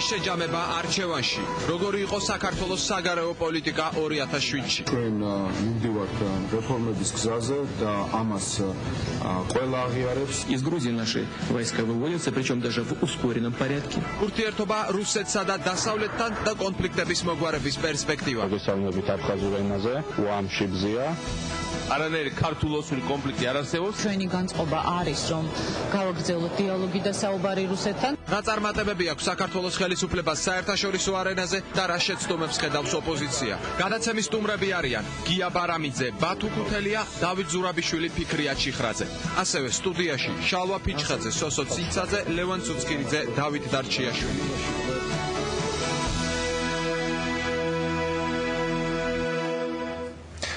შეჯამება არჩევანში. Როგორი იყო საქართველოს საგარეო პოლიტიკა 2007-ში? ჩვენ მივდივართ რეფორმების გზაზე და ამას ყველა აღიარებს. Из Грузии наши войска выводятся, причем даже в ускоренном порядке. ურთიერთობა რუსეთსა და დასავლეთთან და კონფლიქტების მოგვარების პერსპექტივა. მოგესალმებით აფხაზურ ენაზე, უამში ბზია. არანაირი ქართულ-ოსური კონფლიქტი არ არსებობს. ჩვენი განწყობა არის, რომ გავაგრძელოთ დიალოგი და საუბარი რუსეთთან. რა წარმატებები აქვს საქართველოს ხელისუფლებას საერთაშორისო არენაზე და რა შეცდომებს ხედავს ოპოზიცია? გადაცემის სტუმრები არიან გია ბარამიძე, ბათუ ქუთელია, დავით ზურაბიშვილი, ფიქრია ჩიხრაძე. ასევე სტუდიაში შალვა ფიჩხაძე, სოსო ციცაძე, ლევან ცუცკირიძე, დავით დარჩიაშვილი.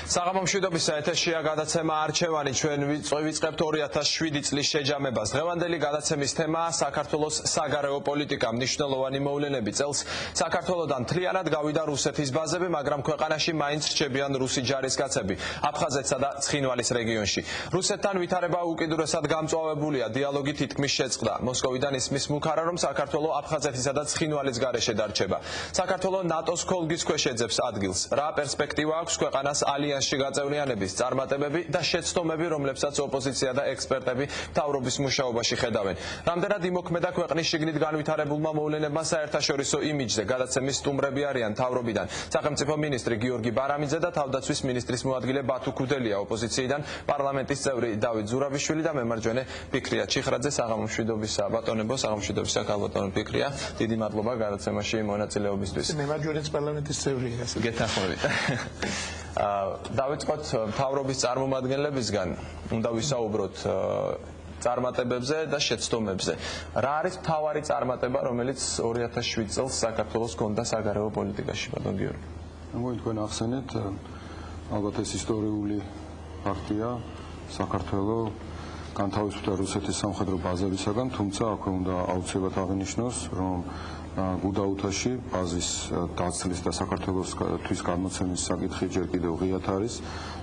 საღამომშვიდობისა ეთერშია გადაცემა არჩევანი. ჩვენ ვიწყებთ 2007 წლის შეჯამებას. დღევანდელი გადაცემის თემაა საქართველოს საგარეო პოლიტიკა. მნიშვნელოვანი მოვლენები. წელს საქართველოდან მთლიანად გავიდა რუსეთის ბაზები, მაგრამ ქვეყანაში მაინც რჩებიან რუსი ჯარისკაცები აფხაზეთსა და ცხინვალის რეგიონში. რუსეთთან ვითარება უკიდურესად გამწვავებულია. დიალოგი თითქმის შეწყდა. მოსკოვიდან ისმის მუქარა, რომ საქართველო აფხაზეთისა და ცხინვალის გარეშე დარჩება. საქართველო ნატოს ქოლგის ქვეშ ეძებს ადგილს. რა პერსპექტივა აქვს ქვეყანას ალიანსში გაწევნიანების, წარმატებები და შეცდომები, რომლებსაც ოპოზიცია და ექსპერტები მთავრობის მუშაობაში ხედავენ. რამდენად იმოქმედა ქვეყნის შიგნით განვითარებულმა მოვლენებმა საერთაშორისო იმიჯზე? გადაცემის სტუმრები არიან მთავრობიდან სახელმწიფო მინისტრი გიორგი ბარამიძე და თავდაცვის მინისტრის მოადგილე ბათუ ქუთელია, ოპოზიციიდან პარლამენტის წევრი დავით ზურაბიშვილი და მემარჯვენე ფიქრია ჩიხრაძე. საღამომშვიდობისა ბატონებო, საღამომშვიდობისა ქალბატონო ფიქრია. დიდი მადლობა გადაცემაში მონაწილეობისთვის. მემარჯვენეც პარლამენტის წევრია. გეთანხმებით. დავიწყოთ მთავრობის წარმომადგენლებისგან, უნდა ვისაუბროთ წარმატებებზე და შეცდომებზე. რა არის მთავარი წარმატება, რომელიც 2007 წელს საქართველოს ჰქონდა საგარეო პოლიტიკაში, ბატონ გიორგი? თქვენ ახსენეთ, ალბათ ეს ისტორიული ფაქტია, საქართველოს განთავისუფლდა რუსეთის სამხედრო ბაზებისაგან, თუმცა აქვე უნდა აუცილებლად აღინიშნოს, რომ გუდაუთაში ბაზის დაცლის და საქართველოსთვის გადმოცემის საკითხი ჯერ კიდევ ღიად არის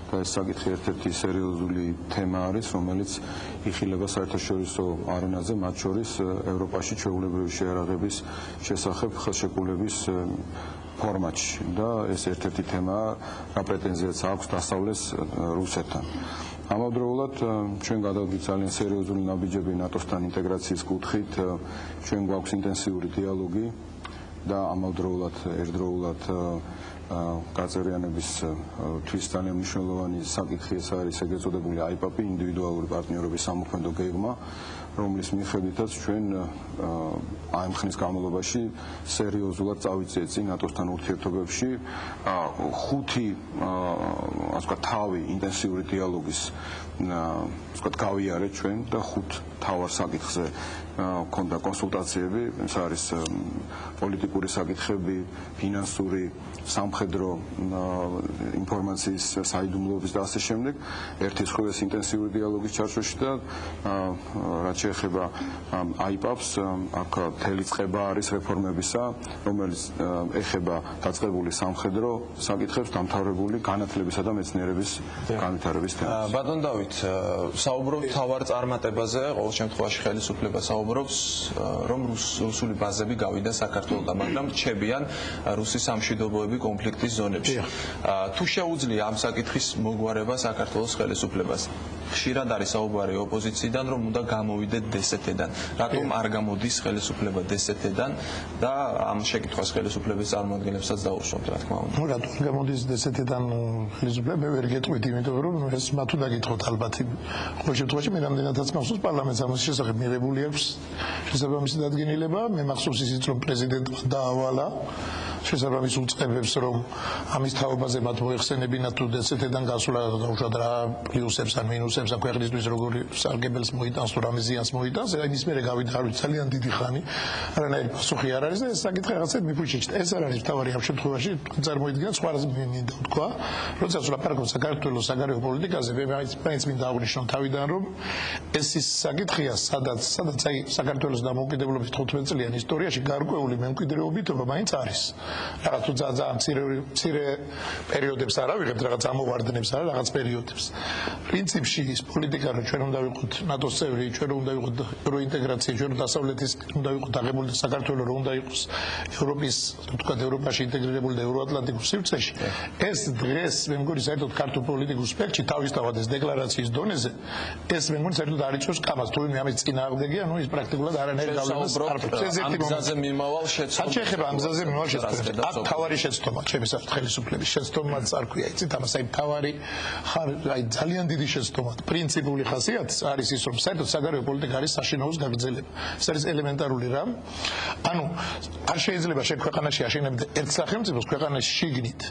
და ეს საკითხი ერთ-ერთი სერიოზული თემა არის, რომელიც იხილება საერთაშორისო არენაზე, მათ შორის ევროპაში ჩვეულებრივი შეიარაღების შესახებ ხელშეკრულების ფორმატში და ეს ერთ-ერთი თემაა, რა პრეტენზიაც აქვს დასავლეთს რუსეთთან. ამავდროულად ჩვენ გადავდით ძალიან სერიოზული ნაბიჯები ნატოსთან ინტეგრაციის კუთხით, ჩვენ გვაქვს ინტენსიური დიალოგი და ამავდროულად ერთდროულად გაწერიანების თვის ძალიან მნიშვნელოვანი საკითხი ეს არის ეგრეთ წოდებული IPAP, ინდივიდუალური პარტნიორობის სამოქმედო გეგმა, რომლის მიხედვითაც ჩვენ ამ ხნის განმავლობაში სერიოზულად წავიწყეთ წინ ნატოსთან ურთიერთობებში 5 ასე ვთქვათ თავი ინტენსიური დიალოგის ასე ვთქვათ გავიარეთ ჩვენ და 5 თავარ საკითხზე ქონდა კონსულტაციები, ეს არის პოლიტიკური საკითხები, ფინანსური, სამხედრო ინფორმაციის საიდუმლოების და ასე შემდეგ. ერთის ხუეს ინტენსიური დიალოგის ჩარჩოში და რაც შეეხება IPAP-ს, აქ მთელი წყება არის რეფორმებისა, რომელიც ეხება დაწყებული სამხედრო საკითხებს, დამთავრებული განათლებისა და მეცნიერების განვითარების თემას. ბატონ დავით, საუბრობთ თავარ წარმატებაზე, ყოველ შემთხვევაში ხელისუფლება საუბრობს, რომ რუსული ბაზები გავიდა საქართველოდან, მაგრამ რჩებიან რუსის სამშვიდობოები კონფლიქტის ზონებში. თუ შეუძლია ამ საკითხის მოგვარება საქართველოს ხელისუფლებას, ხშირად არის საუბარი ოპოზიციიდან, რომ უნდა გამოვიდეთ დსთ-დან. რატომ არ გამოდის ხელისუფლება დსთ-დან და ამ შეკითხვას ხელისუფლების წარმომადგენლებსაც დაუშვებთ, რა თქმა უნდა. რატომ გამოდის დსთ-დან ხელისუფლება? მე ვერ გეტყვით, იმიტომ რომ ეს მათ უნდა გითხოთ ალბათ. ყოველ შემთხვევაში მე რამდენადაც მახსოვს პარლამენტს ამის შესახებ მიღებული აქვს შესაბამისი დადგენილება. მე მახსოვს ისიც, რომ პრეზიდენტმა დაავალა შესაბამის უწყებებს, რომ ამის თაობაზე მათ მოეხსენებინათ თუ დსთ-დან გასვლა დაუშვათ რა პლუსებს ან მინუსებს ამ ქვეყნისთვის როგორი სარგებელს მოიტანს თუ რამე ზიანს მოიტანს. იმის მერე გავიდა არ ვიცი ძალიან დიდი ხანი, არანაირი პასუხი არ არის და ეს საკითხი რაღაცა მიფუჭიჭდა. ეს არ არის მთავარი ამ შემთხვევაში, წარმოიდგინეთ სხვაზე მინდა ვთქვა, როცა ლაპარაკობ საქართველოს საგარეო პოლიტიკაზე, მე მაინც მინდა აღვნიშნო თავიდან, რომ ეს ის საკითხია, სადაც საქართველოს დამოუკიდებლობის 15 წლიან ისტორიაში გარკვეული მემკვიდრეობითობა მაინც არის. რაღაც თუ ძალიან მცირე პერიოდებს არ ავიღებთ, რაღაც ამოვარდნებს არა, რაღაც პერიოდებს. პრინციპში ის პოლიტიკა რომ ჩვენ უნდა ვიყოთ ნატოს წევრი, ჩვენ უნდა ვიყოთ ევროინტეგრაცია, ჩვენ დასავლეთის უნდა ვიყოთ აღებული და საქართველოს რომ უნდა იყოს ევროპის, თქვათ ევროპაში ინტეგრირებული და ევროატლანტიკურ სივრცეში. ეს დღეს მე მგონი საერთოდ ქართულ პოლიტიკურ სპექტრში თავისთავად ეს დეკლარაციის დონეზე ეს მე მგონი საერთოდ არ იწვევს კამას, თუ მე ამის წინააღმდეგია, ნუ ის პრაქტიკულად არანაირ გავლენას არ აქვს. ამ გზაზე მიმავალ შეცდომა. არ შეეხება ამ გზაზე მიმავალ შეცდომას. აქ თავარი შეცდომა, ჩემი ხელისუფლების შეცდომაც არ ქვია, იცით, ამას აი თავარი აი ძალიან დიდი შეცდომა, პრინციპული ხასიათი არის ის, რომ საერთოდ საგარეო პოლიტიკა არის საშინაოს გაგრძელება. ეს არის ელემენტარული რამ. ანუ არ შეიძლება შენ ქვეყანაში აშენებდე ერთ სახელმწიფოს ქვეყანაში შიგნით.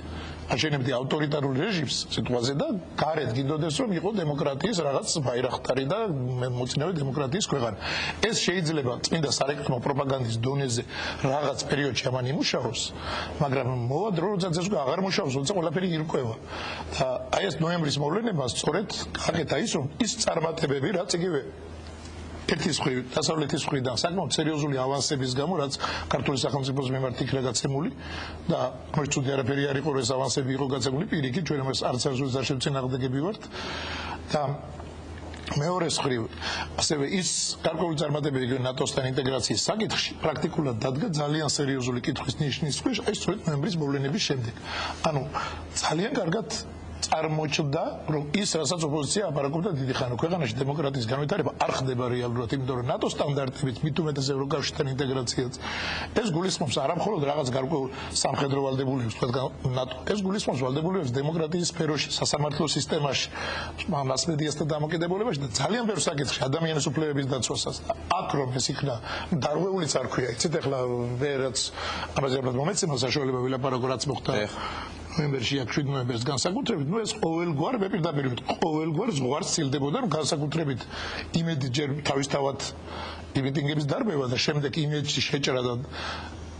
აშენებდი ავტორიტარულ რეჟიმს სიტუაციაზე და გარეთ გინდოდეს რომ იყო დემოკრატიის რაღაც ბაირახტარი და მოწინავე დემოკრატიის ქვეყანა. ეს შეიძლება წმინდა სარეკლამო პროპაგანდის დონეზე რაღაც პერიოდში ამან იმუშაოს, მაგრამ მოვა დრო როდესაც ეს აღარ მუშაობს, როცა ყველაფერი ირკვევა. და აი ეს ნოემბრის მოვლენება სწორედ გაკეთა ის რომ ის წარმატებები რაც იგივე ერთის მხრივ, დასავლეთის მხრიდან საკმაოდ სერიოზული ავანსების გამო, რაც ქართული სახელმწიფოს მიმართ იქნა გაცემული და მოიწვია არაფერი არ იყო, ეს ავანსები იყო გაცემული პირიქით, ჩვენ ამას არც არასოდეს არ შევწინააღმდეგები ვართ და მეორეს მხრივ, ასევე ის გარკვეული წარმატებები ნატოსთან ინტეგრაციის საკითხში პრაქტიკულად დადგა ძალიან სერიოზული კითხვის ნიშნის ქვეშ, აი სწორედ ნოემბრის მოვლენების შემდეგ. ანუ ძალიან კარგად წარმოჩნდა, რომ ის რასაც ოპოზიცია აპარაკობდა დიდი ხანი, ქვეყანაში დემოკრატიის განვითარება არ ხდება რეალურად, იმიტომ რომ ნატოს სტანდარტებით მით უმეტეს ევროკავშირთან ინტეგრაციაც ეს გულისხმობს არა მხოლოდ რაღაც გარკვეულ სამხედრო ვალდებულებებს, თქო ნატო, ეს გულისხმობს ვალდებულებებს დემოკრატიის სფეროში, სასამართლო სისტემაში, მასმედიასთან დამოკიდებულებაში და ძალიან ბევრ საკითხში ადამიანის უფლებების დაცვასაც. აქ რომ ეს იქნა დარღვეულიც არ ქვია, იცით, ახლა ვერაც ამაზე არ მომეცემა საშუალება ვილაპარაკო რაც მოხდა ნოემბერში, აქ 7 ნოემბერს განსაკუთრებით, ნუ ეს ყოველგვარ მე პირდაპირ ყოველგვარ ზღვარს ცილდებოდა, რომ განსაკუთრებით იმედი ჯერ თავისთავად მიტინგების დარბევა და შემდეგ იმედში შეჭრა და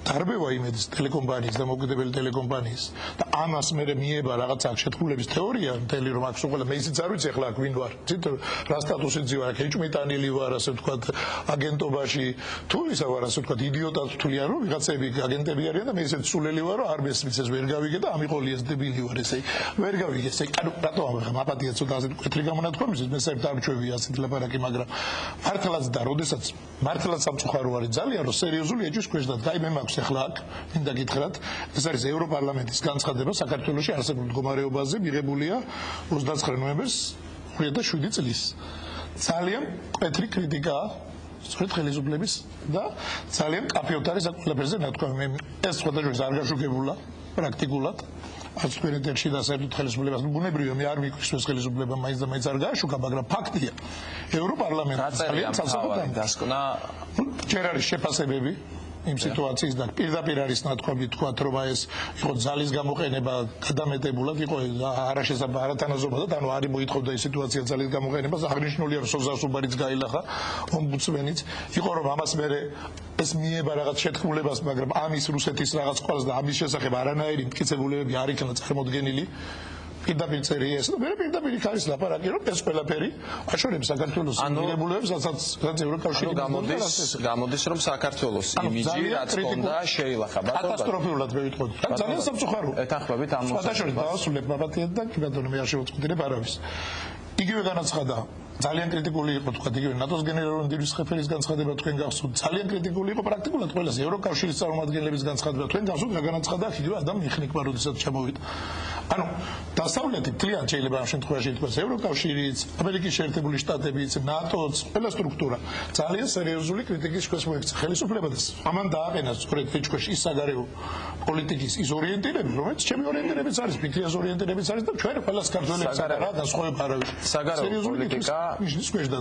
დარბევა იმედის ტელეკომპანიის და მოკიდებელი ტელეკომპანიის და ამას მე მიება რაღაცა შეთქმულების თეორია, მთელი რომ აქ სულ მე ისიც არ ვიცი ახლა აქ ვინ ვარ, ცით რა სტატუსიც ვარ, აქ ეჭმიტანილი ვარ, ასე ვთქვათ, აგენტობაში, თუ ისა ვარ, ასე ვთქვათ, იდიოტად თვლიან რომ ვიღაცები აგენტები არიან და მე ისეთ სულელი ვარ, რომ არ მესმის ეს ვერ გავიგე და ამიყოლი ეს დებილი ვარ, ესე ვერ გავიგე, ესე ანუ რატო ამაპატია ცოტა ასე კეთრი გამონათქვამის, მე საერთოდ არ მჩვევი ასეთ ლაპარაკი, მაგრამ მართლაც და როდესაც მართლაც სამწუხარო არის ძალიან რომ სერიოზული ეჭვის ქვეშ და დაი მე მაქვს ახლა აქ მინდა გითხრათ, ეს არის ევროპარლამენტის განცხადება საქართველოში არსებულ მდგომარეობაზე მიღებულია 29 ნოემბერს 2007 წლის. ძალიან მკვეთრი კრიტიკაა სწორედ ხელისუფლების და ძალიან კაფეოთ არის აქ ყველაფერზე ნათქვამი. ეს სხვადასხვა არ გაშუქებულა პრაქტიკულად. არც პერიდებში და საერთოდ ხელისუფლებას ბუნებრივია მე არ მიქვის ეს ხელისუფლება მაინც და მაინც არ გააშუქა, მაგრამ ფაქტია ევროპარლამენტი ძალიან ცალსახადაა დასკვნა ჯერ არის შეფასებები იმ სიტუაციის და პირდაპირ არის ნათქვამი თქვათ რომ ეს იყო ძალის გამოყენება გადამეტებულად იყო არათანაზომადად ანუ არ მოითხოვდა ის სიტუაცია ძალის გამოყენებას აღნიშნულია რომ სოზას უბარიც გაილახა ომბუდსმენიც იყო რომ ამას მე ეს მიება რაღაც შეთქმულებას მაგრამ ამის რუსეთის რაღაც ყოლას და ამის შესახებ არანაირი მტკიცებულებები არ იქნა წარმოდგენილი პირდაპირ წერია ეს და მე პირდაპირ არის ლაპარაკი რომ ეს ყველაფერი აშორებს საქართველოს მიღებულებს რაც ევროკავშირი გამოდის რომ საქართველოს იმიჯი რაც ჰქონდა შეილახა ბატონო კატასტროფულად მე ვიტყოდი და ძალიან სამწუხაროა ეთანხმებით ამ შესაძლოა დავასრულებ ბაბათიად და კი ბატონო მე არ შევწყვეტილებ არავის იგივე განაცხადა ძალიან კრიტიკული იყო თქვა იგივე ნატოს გენერალური მდივნის ხელის განცხადება თქვენ გახსოვთ ძალიან კრიტიკული იყო პრაქტიკულად ყველას ევროკავშირის წარმომადგენლების განცხადება თქვენ გახსოვთ რა განაცხადა იგივე ადამი იხნიკმა როდესაც ჩამოვიდა ანუ დასავლეთი თლიან შეიძლება ამ შემთხვევაში ითქვას ევროკავშირიც ამერიკის შეერთებული შტატებიც ნატოც ყველა სტრუქტურა ძალიან სერიოზული კრიტიკის ქვეშ მოექცა ხელისუფლებას ამან დააყენა სწორედ ფიჩქოში ის საგარეო პოლიტიკის ის ორიენტირები რომელიც ჩემი ორიენტირებიც არის ფიქრიას ორიენტირებიც არის და ჩვენ ყველას ქართველებს არა განსხვავება არავის საგარეო პოლიტიკა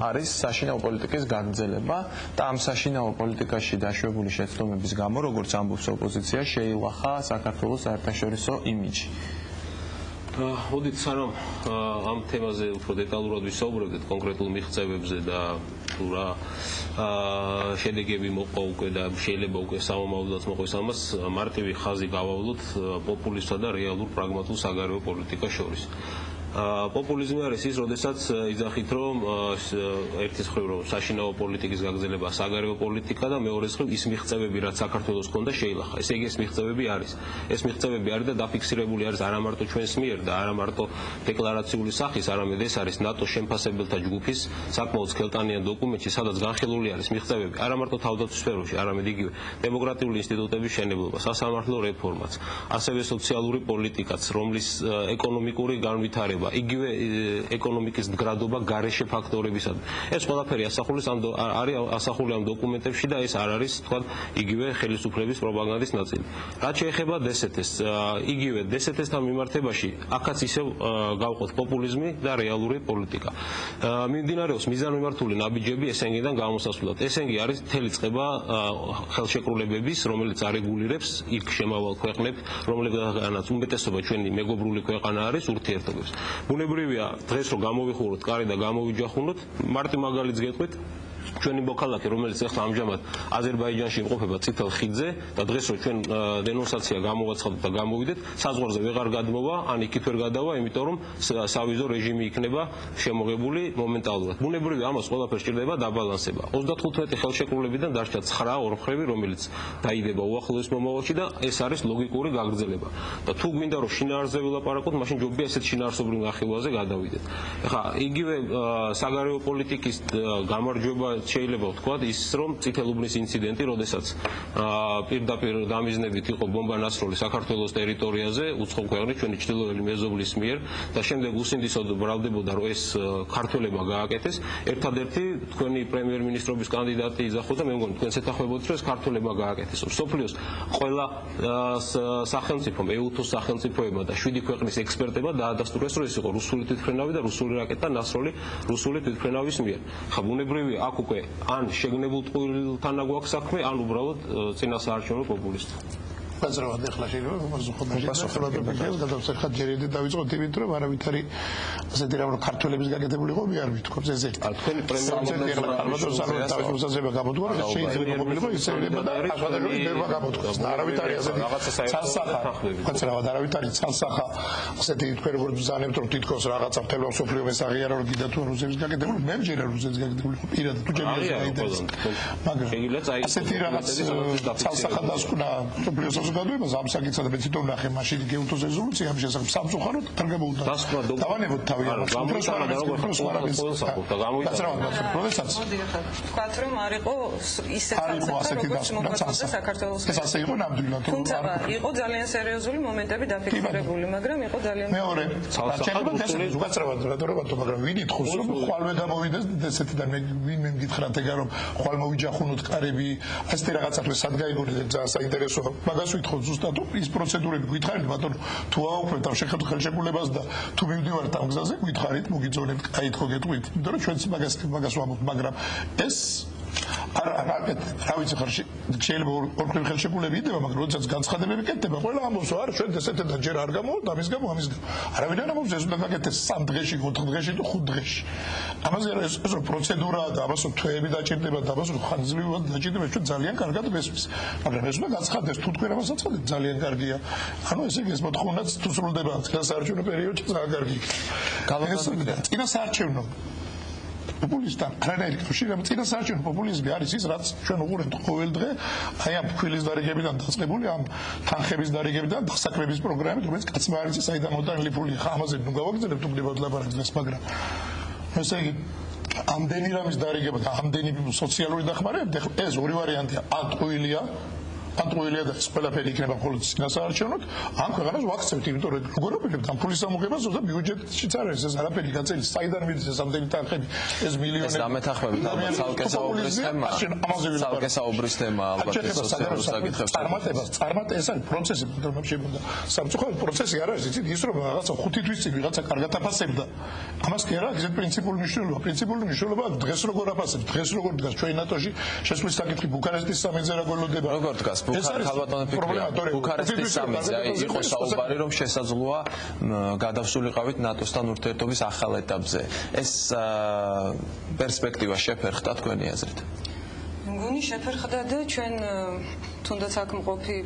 არის საშინაო პოლიტიკის გაგრძელება და ამ საშინაო პოლიტიკაში დაშვებული შეცდომების გამო როგორც ამბობს ოპოზიცია შეილახა საქართველოს საერთაშორისო იმიჯი მოდით სანამ ამ თემაზე უფრო დეტალურად ვისაუბრებდეთ კონკრეტულ მიღწევებზე და თუ რა შედეგები მოყვა უკვე და შეიძლება უკვე სამომავლოდაც მოყვის ამას მარტივი ხაზი გავავლოთ პოპულისტსა და რეალურ პრაგმატულ საგარეო პოლიტიკას შორის. პოპულიზმი არის ის, როდესაც იძახით, რომ ერთის მხრივ რომ საშინაო პოლიტიკის გაგრძელება საგარეო პოლიტიკა და მეორეს მხრივ ის მიღწევები, რაც საქართველოს ჰქონდა, შეილახა. ესე იგი ეს მიღწევები არის. ეს მიღწევები არის და დაფიქსირებული არის არა მარტო ჩვენს მიერ და არა მარტო დეკლარაციული სახის, არამედ ეს არის ნატოს შემფასებელთა ჯგუფის საკმაოდ სქელტანიან დოკუმენტში, სადაც განხილული არის მიღწევები არა მარტო თავდაცვის სფეროში, არამედ იგივე დემოკრატიული ინსტიტუტების შენებლობა, სასამართლო რეფორმაც, ასევე სოციალური პოლიტიკაც, რომლის ეკონომიკური განვითარება, იგივე ეკონომიკის მდგრადობა გარეშე ფაქტორებისადმი. ეს ყველაფერი არის ასახული ამ დოკუმენტებში და ეს არ არის, თქვა, იგივე ხელისუფლების პროპაგანდის ნაწილი. რაც შეეხება DST-ს, იგივე DST-სთან მიმართებაში, აქაც ისევ გავყოთ პოპულიზმი და რეალური პოლიტიკა. მიმდინარეობს მიზანმიმართული ნაბიჯები ესენგიდან გამოსასვლელად. ესენგი არის მთელი წყება ხელშეკრულებების, რომელიც არეგულირებს იქ შემავალ ქვეყნებს, რომლებთანაც უმეტესობა ჩვენი მეგობრული ქვეყანა არის ურთიერთობებს. ბუნებრივია დღეს რომ გამოვიხუროთ კარი და გამოვიჯახუნოთ, მარტო მაგალითს გეტყვით. ჩვენი მოქალაქე, რომელიც ახლა ამჟამად აზერბაიჯანში იმყოფება წითელ ხიდზე და დღეს რომ ჩვენ დენონსაცია გამოვაცხადოთ და გამოვიდეთ, საზღვარზე ვეღარ გადმოვა, ან იქით ვერ გადავა, იმიტომ რომ სავიზო რეჟიმი იქნება შემოღებული მომენტალურად. ბუნებრივია ამას ყველაფერს სჭირდება დაბალანსება. 35 ხელშეკრულებიდან დარჩა 9 ორმხრივი, რომელიც დაიდება უახლოეს მომავალში და ეს არის ლოგიკური გაგრძელება. და თუ გვინდა რომ შინაარსზე ვილაპარაკოთ, მაშინ ჯობია ესეთ შინაარსობრივ ნახევარზე გადავიდეთ. ახლა იგივე საგარეო პოლიტიკის გამარჯვება შეიძლება ვთქვათ ის, რომ წითელუბნის ინციდენტი, როდესაც პირდაპირ დამიზნებით იყო ბომბა ნასროლი საქართველოს ტერიტორიაზე, უცხო ქვეყნის ჩვენი ჩრდილოელი მეზობლის მიერ და შემდეგ უსინდისოდ ბრალდებოდა, რომ ეს ქართველებმა გააკეთეს. ერთადერთი თქვენი პრემიერ-მინისტრობის კანდიდატი იძახოთ და მე მგონი თქვენც ეთანხმებოდით, რომ ეს ქართველებმა გააკეთეს. მსოფლიოს ყველა სახელმწიფომ, EU-ს სახელმწიფოებმა და 7 ქვეყნის ექსპერტებმა დაადასტურეს, რომ ეს იყო რუსული თვითმფრინავი და რუსული რაკეტა ნასროლი რუსული თვითმფრინავის მიერ. ხა ბუნებრივია აქ უკვე ან შეგნებულ ტყუილთან აგვაქვს საქმე, ან უბრალოდ წინასაარჩევნო პოპულისტი. გაზრდა ახლა შეიძლება მოსახლეობაში დასახლებების გადავწერხად ჯერედი დავიწყოთ იმით, რომ არავითარი ასეთი რამ ქართველების გაკეთებული იყო, მე არ ვიტყობს ეს ერთი. თქვენი პრემიერ-მინისტრის გამოდგა, შეიძლება ყოფილიყო ისევება და ახალგაზრდები ვერ გამოდგას. არავითარი ასეთი ცალსახა, გაზრდა არავითარი ცალსახა ასეთი თქვენ როგორ ბრძანებთ, რომ თითქოს რაღაცა მთელ მსოფლიო მესაღია რომ კიდე თუ რუსების გაკეთებული, მე მჯერა რუსების გაკეთებული იყო პირად თუ ჯერა დაიდეს. მაგრამ ასეთი რაღაც ცალსახა დასკვნა მსოფლიოს გადავებას ამ საკითხსა და მე თვითონ ნახე მაშინ გეუთოს რეზოლუცია ამ შესახებ სამწუხაროდ არ გამოვიდა. დავანებოთ თავი ამას. როდესაც ვთქვათ რომ არ იყო ისეთ როგორც მოხდა საქართველოს. ეს ასე იყო ნამდვილად. თუმცა იყო ძალიან სერიოზული მომენტები დაფიქსირებული, მაგრამ იყო ძალიან მეორე უგაცრავად რატომ მაგრამ ვინ ითხოს რომ ხვალვე გამოვიდეს ესეთიდან ვინმე მგითხრათ ეგა რომ ხვალ მოვიჯახუნოთ კარები ასეთი რაღაცა თუ სად გაიგონე ძალიან საინტერესოა მაგას ვითხოვ ზუსტად ის პროცედურები გითხარით ბატონო თუ აუქმებთ ამ შეხედვით ხელშეკრულებას და თუ მივდივართ ამ გზაზე გითხარით მოგიძონებთ კაი თქო გეტყვით იმიტომ რომ ჩვენც მაგას ვამბობთ მაგრამ ეს რა ვიცი ხარ შეიძლება ორქრივ ხელშეკრულები იდება მაგრამ როდესაც განცხადებები კეთდება ყველა ამბობს არ ჩვენ ესეთიდან ჯერ არ გამოვართ ამის გამო არავინ არ ამბობს ეს უნდა გაკეთდეს 3 დღეში 4 დღეში თუ 5 დღეში ამაზე ეს პროცედურაა და ამას თვეები დაჭირდება და ამას ხანძრივად დაჭირდება ჩვენ ძალიან კარგად ვესმის მაგრამ ეს უნდა გაცხადდეს თუ თქვენ ამას აცხადეთ ძალიან კარგია ანუ ესე იგი ეს მოთხოვნაც თუ სრულდება წინასაარჩევნო პერიოდში ძალიან კარგი წინასაარჩევნო პოპულისტთან არანაირი კავშირი ამ წინასაარჩევნო პოპულიზმი არის ის რაც ჩვენ უყურებთ ყოველ დღე აი ამ ფქვილის დარიგებიდან დაწყებული ამ თანხების დარიგებიდან დასაქმების პროგრამით რომელიც კაცმა არის საიდან მოდანილი ფული ხა ამაზე ნუ გავაგზავნებთ უბრალოდ ლაპარაკს დღეს მაგრამ ესე იგი ამდენი რამის დარიგება და ამდენი სოციალური დახმარება ეს ორი ვარიანტია ან ტყუილია ანტყუილია და ყველაფერი იქნება მხოლოდ წინასაარჩევნოდ ამ ქვეყანას ვაქცევთ იმიტომ რომ როგორ ვფიქრებთ ამ ფულის ამოღებას და ბიუჯეტშიც არის ეს არაფერი გაწელი საიდან მიდის ეს ამდენი თანხები ეს მილიონები ეს დამეთანხმებით ალბათ ცალკე საუბრის თემა ალბათ ეს სოციალურ საკითხებს წარმატება ეს არის პროცესი რომ შეიძლება სამწუხაროდ პროცესი არ არის იცით ის რომ რაღაცა 5 თვის წინ ვიღაცა კარგად აფასებდა ამას კი არა ეს პრინციპული მნიშვნელობა დღეს როგორ აფასებს დღეს როგორ დგას ჩვენ ნატოში შესვლის საკითხი ბუქარესტის სამეზე რა გველოდება როგორ დგას ბუქარესტის სამეზე იყო საუბარი რომ შესაძლოა გადავსულიყავით ნატოსთან ურთიერთობის ახალ ეტაპზე ეს პერსპექტივა შეფერხდა თქვენი აზრით მგონი შეფერხდა და ჩვენ თუნდაც აქ მყოფი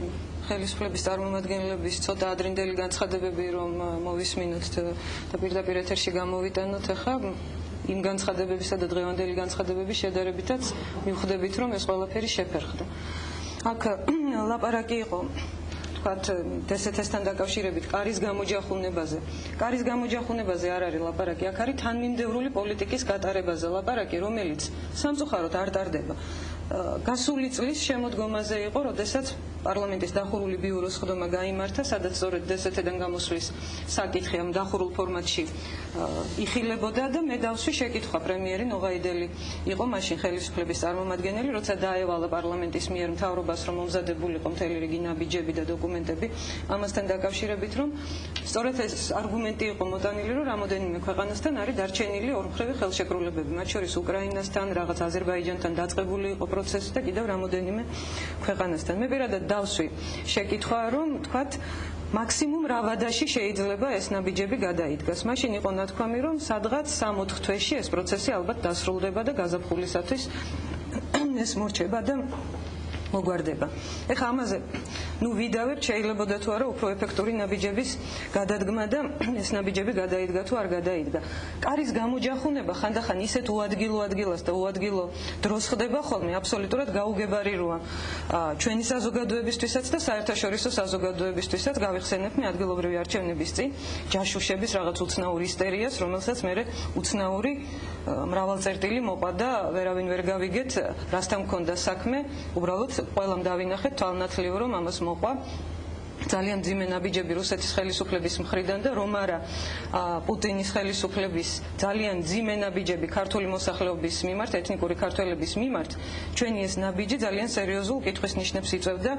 ხელისუფლების წარმომადგენლების ცოტა ადრინდელი განცხადებები რომ მოვისმინოთ და პირდაპირ ეთერში გამოვიტანოთ ახლა იმ განცხადებებისა და დღევანდელი განცხადებების შედარებითაც მივხვდებით რომ ეს ყველაფერი შეფერხდა. აქ ლაპარაკი იყო თქვათ DST-სთან დაკავშირებით კარის გამოჯახუნებაზე. კარის გამოჯახუნებაზე არ არის ლაპარაკი, აქ არის თანმიმდევრული პოლიტიკის გატარებაზე ლაპარაკი, რომელიც სამწუხაროდ არ ტარდება. გასული წლის შემოდგომაზე იყო, როდესაც პარლამენტის დახურული ბიუროს ხდომა გაიმართა, სადაც სწორედ DST-დან გამოსვლის საკითხი ამ დახურულ ფორმატში იხილებოდა და მე დავსვი შეკითხვა პრემიერი ნოღაიდელი იყო მაშინ ხელისუფლების წარმომადგენელი, როცა დაევალა პარლამენტის მიერ მთავრობას რომ მომზადებულიყო მთელი რიგი ნაბიჯები და დოკუმენტები ამასთან დაკავშირებით, რომ სწორედ ეს არგუმენტი იყო მოტანილი, რომ რამოდენიმე ქვეყანასთან არის დარჩენილი ორმხრივი ხელშეკრულებები, მათ შორის უკრაინასთან, რაღაც აზერბაიჯანთან დაწყებული იყო პროცესი და კიდევ რამოდენიმე ქვეყანასთან. მე პირადად დავსვი შეკითხვა, რომ თქვათ მაქსიმუმ რა ვადაში შეიძლება ეს ნაბიჯები გადაიდგას. მაშინ იყო ნათქვამი, რომ სადღაც 3-4 თვეში ეს პროცესი ალბათ დასრულდება და გაზაფხულისათვის ეს მორჩება და მოგვარდება. ეხლა ამაზე ვიდავებ, შეიძლებოდა თუ არა უფრო ეფექტური ნაბიჯების გადადგმა და ეს ნაბიჯები გადაიდგა თუ არ გადაიდგა. კარის გამოჯახუნება ხანდახან ისეთ უადგილო ადგილას და უადგილო დროს ხდება ხოლმე, აბსოლუტურად გაუგებარია ჩვენი საზოგადოებისთვისაც და საერთაშორისო საზოგადოებისთვისაც. გავიხსენებ მე ადგილობრივი არჩევნების წინ ჯაშუშების რაღაც უცნაურ ისტერიას, რომელსაც მე უცნაური მრავალწერტილი მოყვა და ვერავინ ვერ გავიგეთ, რასთან მქონდა საქმე, უბრალოდ ყველამ დავინახეთ თვალნათლივ რომ ამას მოყვა ძალიან ძიმე ნაბიჯები რუსეთის ხელისუფლების მხრიდან და რომ არა პუტინის ხელისუფლების ძალიან ძიმე ნაბიჯები ქართული მოსახლეობის მიმართ, ეთნიკური ქართველების მიმართ, ჩვენი ეს ნაბიჯი ძალიან სერიოზულ კითხვის ნიშნებს იწევდა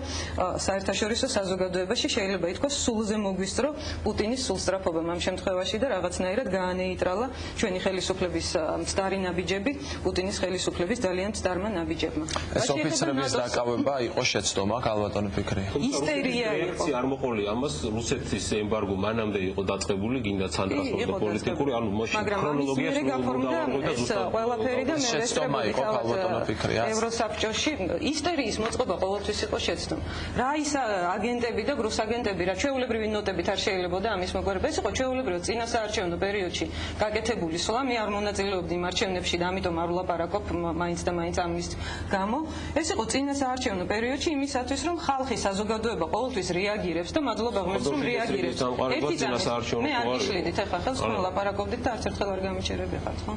საერთაშორისო საზოგადოებაში. შეიძლება ითქვას სულზე მოგვისწრო პუტინის სულსწრაფობამ ამ შემთხვევაში და რაღაცნაირად გაანეიტრალა ჩვენი ხელისუფლების მცდარი ნაბიჯები პუტინის ხელისუფლების ძალიან მცდარმა ნაბიჯებმა. ეს ოფიცრების დაკავება იყო შეცდომა, ალბათონი ფიქრი. ისტერია იყო. არ მოყოლი ამას რუსეთის ემბარგო მანამდე იყო დაწყებული, გინდა ტრანსპორტული პოლიტიკური, ანუ ქრონოლოგიაში ყველაფერი და მე შეცდომა იყო ალბათონი ფიქრი. ევროსაბჭოში ისტერიის მოწყობა ყოველთვის იყო შეცდომა. რა ის აგენტები და გრუს აგენტები, რა ჩვეულებრივი ნოტებით არ შეიძლებოდა ამის მოგვარება, ეს იყო ჩვეულებრივი წინასაარჩევნო პერიოდში გაკეთებული სვლა. მე არ მონაწილეობდი იმ არჩევნებში და ამიტომ არ ვლაპარაკობ მაინც და მაინც ამის გამო. ეს იყო წინასაარჩევნო პერიოდში იმისათვის, რომ ხალხი საზოგადოება ყოველთვის რეაგირებს და მადლობა ღმერთს რომ რეაგირებს. ერთი წამი მე არ გიშლიდით ახლა ხელს რომ ლაპარაკობდით და არც ერთხელ არ გამიჩერებიხართ, ხო?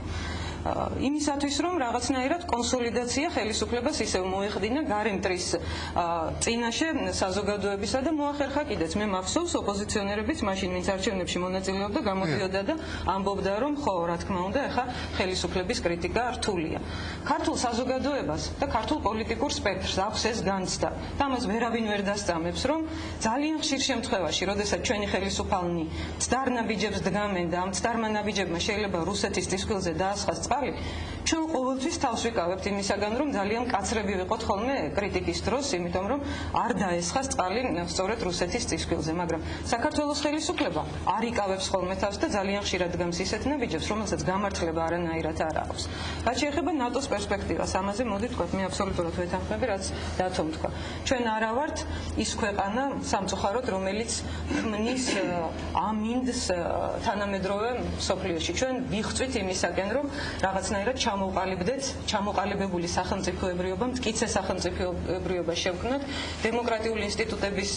იმისათვის რომ რაღაცნაირად კონსოლიდაცია ხელისუფლებას ისევ მოეხდინა გარემტრის წინაშე საზოგადოებისა და მოახერხა კიდეც. მე მახსოვს ოპოზიციონერებიც მაშინ ვინც არჩევნებში მონაწილეობდა გამოდიოდა და ამბობდა რომ ხო რა თქმა უნდა ახლა ხელისუფლების კრიტიკა რთულია. ქართულ საზოგადოებას და ქართულ პოლიტიკურ სპექტრს აქვს ეს განცდა და ამას ვერავინ ვერ დასწამებს რომ ძალიან ხშირ შემთხვევაში, როდესაც ჩვენი ხელისუფალნი მცდარ ნაბიჯებს დგამენ და ამ მცდარმა ნაბიჯებმა შეიძლება რუსეთის წისქვილზე დაასხას წყალი, ჩვენ ყოველთვის თავს ვიკავებთ იმისაგან, რომ ძალიან მკაცრები ვიყოთ ხოლმე კრიტიკის დროს, იმიტომ რომ არ დაესხას წყალი სწორედ რუსეთის წისქვილზე, მაგრამ საქართველოს ხელისუფლება არ იკავებს ხოლმე თავს და ძალიან ხშირად დგამს ისეთ ნაბიჯებს, რომელსაც გამართლება არანაირად არ აქვს. რაც შეეხება ნატოს პერსპექტივას, ამაზე მოდი ვთქვათ, მე აბსოლუტურად ვეთანხმები, რაც დათომ თქვა. ჩვენ არა ვართ ის ქვეყანა სამწუხაროდ, რომელიც ქმნის ამინდს თანამედროვე მსოფლიოში. ჩვენ ვიღწვით იმისაკენ, რომ რაღაცნაირად ჩამოყალიბებული სახელმწიფოებრიობა, მტკიცე სახელმწიფოებრიობა შევქმნათ. დემოკრატიული ინსტიტუტების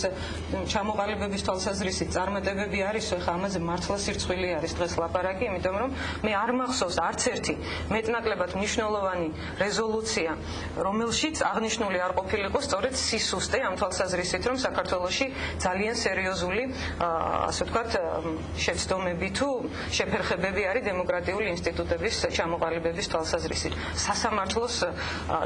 ჩამოყალიბების თვალსაზრისით წარმატებები არის, ხო, ამაზე მართლა სირცხვილი არის დღეს ლაპარაკი, იმიტომ რომ მე არ მახსოვს არც ერთი მეტნაკლებად მნიშვნელოვანი რეზოლუცია, რომელშიც აღნიშნული არ ყოფილიყო სწორედ სისუსტე ამ თვალსაზრისით, რომ საქართველოში ძალიან სერიოზული, ასე ვთქვათ, შეცდომები თუ შეფერხებები არის დემოკრატიული ინსტიტუტების ჩამოყალიბების თვალსაზრისით. სასამართლოს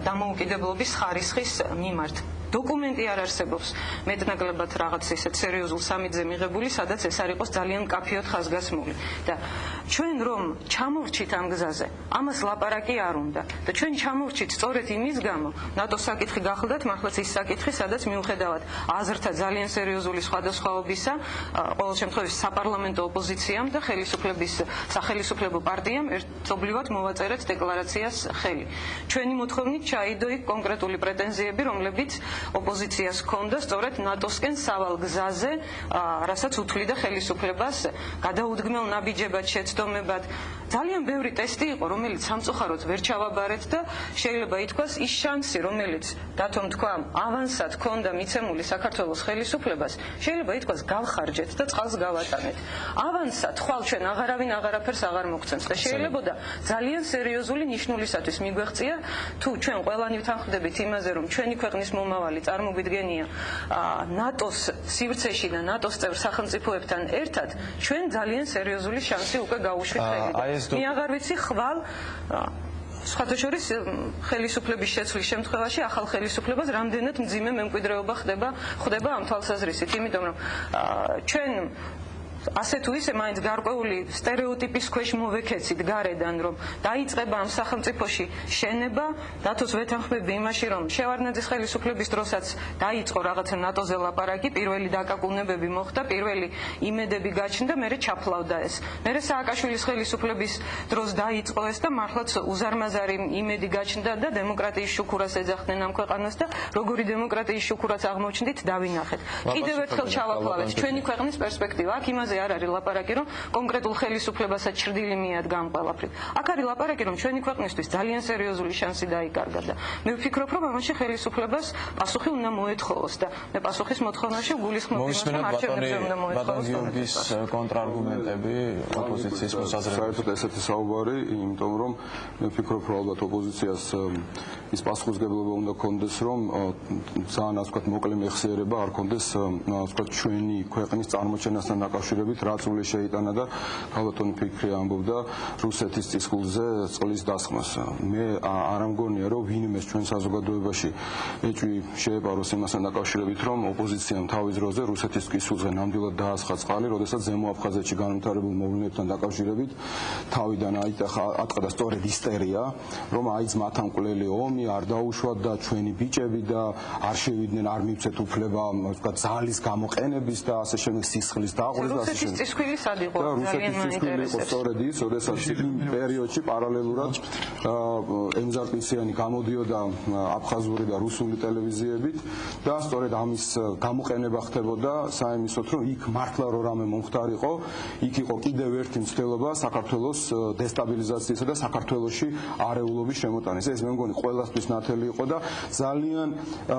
დამოუკიდებლობის ხარისხის მიმართ. დოკუმენტი არ არსებობს მეტნაკლებად რაღაც ისეთ სერიოზულ სამიძე მიღებული, სადაც ეს არ იყოს ძალიან მკაფიოდ ხაზგასმული. და ჩვენ რომ ჩამოვრჩით ამ გზაზე, ამას ლაპარაკი არ უნდა. და ჩვენ ჩამოვრჩით სწორედ იმის გამო, ნატოს საკითხი გახლდათ, მართლაც ის საკითხი, სადაც მიუხედავად აზრთა ძალიან სერიოზული სხვადასხვაობისა, ყოველ შემთხვევაში საპარლამენტო ოპოზიციამ და სახელმწიფო პარტიამ ერთობლივად მოვაწერეთ დეკლარაციას ხელი. ჩვენი მოთხოვნით ჩაიდო იქ კონკრეტული პრეტენზიები, რომლებიც ოპოზიციას ჰქონდა სწორედ ნატოსკენ სავალ გზაზე, რასაც უთვლიდა ხელისუფლებას გადაუდგმელ ნაბიჯებად, შეცდომებად. ძალიან ბევრი ტესტი იყო, რომელიც სამწუხაროდ ვერ ჩავაბარეთ და შეიძლება ითქვას ის შანსი, რომელიც დათომ თქვა ავანსად ჰქონდა მიცემული საქართველოს ხელისუფლებას, შეიძლება ითქვას გავხარჯეთ და წყალს გავატანეთ. ავანსად ხვალ ჩვენ აღარავინ აღარაფერს აღარ მოგცემს და შეიძლება ძალიან სერიოზული ნიშნულისათვის მიგვეღწია თუ ჩვენ ყველანი ვთანხმდებით იმაზე რომ ჩვენი ქვეყნის მომავალი წარმოგვიდგენია ნატოს სივრცეში და ნატოს წევრ სახელმწიფოებთან ერთად ჩვენ ძალიან სერიოზული შანსი უკვე გავუშვით ხელიდან. მე აღარ ვიცი ხვალ სხვათა შორის ხელისუფლების შეცვლის შემთხვევაში ახალ ხელისუფლებას რამდენად მძიმე მემკვიდრეობა ხდება ამ თვალსაზრისით, იმიტომ რომ ჩვენ ასე თუ ისე მაინც გარკვეული სტერეოტიპის ქვეშ მოვექეცით გარედან რომ დაიწყება ამ სახელმწიფოში შენება, დათოს ვეთანხმები იმაში რომ შევარდნაძის ხელისუფლების დროსაც დაიწყო რაღაცა ნატოზე ლაპარაკი, პირველი დაკაკუნებები მოხდა, პირველი იმედები გაჩნდა, მერე ჩაფლავდა ეს. მერე სააკაშვილის ხელისუფლების დროს დაიწყო ეს და მართლაც უზარმაზარი იმედი გაჩნდა და დემოკრატიის შუქურას ეძახდნენ ამ ქვეყანას და როგორი დემოკრატიის შუქურას აღმოჩნდით დავინახეთ. კიდევ ერთხელ ჩავაფლავეთ ჩვენი ქვეყნის პერსპექტივა. აქ იმაზე არ არის ლაპარაკი რომ კონკრეტულ ხელისუფლებასაც ჭრდილი მიადგა ამ ყველაფრით. აქ არის ლაპარაკი რომ ჩვენი ქვეყნისთვის ძალიან სერიოზული შანსი დაიკარგა და მე ვფიქრობ რომ ამაში ხელისუფლებას პასუხი უნდა მოეთხოვოს და მე პასუხის მოთხოვნაში გულისხმობ იმას რომ არჩევნებზე უნდა მოეთხოვოს. ბატონ გიორგის კონტრარგუმენტები ოპოზიციის მოსაზრებით. საერთოდ ესეთი საუბარი, იმიტომ რომ მე ვფიქრობ რომ ალბათ ოპოზიციას ის პასუხისგებლობა უნდა ქონდეს რომ ძალიან ასე ვთქვათ მოკლე მეხსიერება არ ქონდეს ასე ვთქვათ ჩვენი ქვეყნის წარმოჩენასთან დაკავშირებით რაც უли შეიტანა და ბატონი ფიქრი ამბობდა რუსეთის წისქვილზე წყლის დასხმას. მე არ ამგონია რომ ვინმეს ჩვენ საზოგადოებაში ეჭვი შეეპაროს იმასთან დაკავშირებით რომ ოპოზიციამ თავის დროზე რუსეთის წისქვილზე ნამდვილად დაასხა წყალი, როდესაც ზემო აფხაზეთში განვითარებულ მოვლენებთან დაკავშირებით თავიდან ატყდა სწორედ ისტერია, რომ აიც მათამკვლელი ომი არ დაუშვათ და ჩვენი ბიჭები და არ შევიდნენ, არ მივცეთ უფლება, ვთქვათ, ძალის გამოყენების და ასე შემდეგ სისხლის დაღვრილს და ასე შემდეგ. რუსეთის წისქვილი სად იყო? ძალიან მაინტერესებს. სწორედ ის, როდესაც იმ პერიოდში პარალელურად ემზარპისიანი გამოდიოდა აფხაზური და რუსული ტელევიზიებით და სწორედ ამის გამოყენება ხდებოდა საიმისოთ, რომ იქ მართლა რო რამე მომხდარიყო, იქ იყო კიდევ ერთი მცდელობა საქართველოს დესტაბილიზაციისა და საქართველოში არეულობის შემოტანის. ეს მე მგონი ყველასთვის ნათელი იყო და ძალიან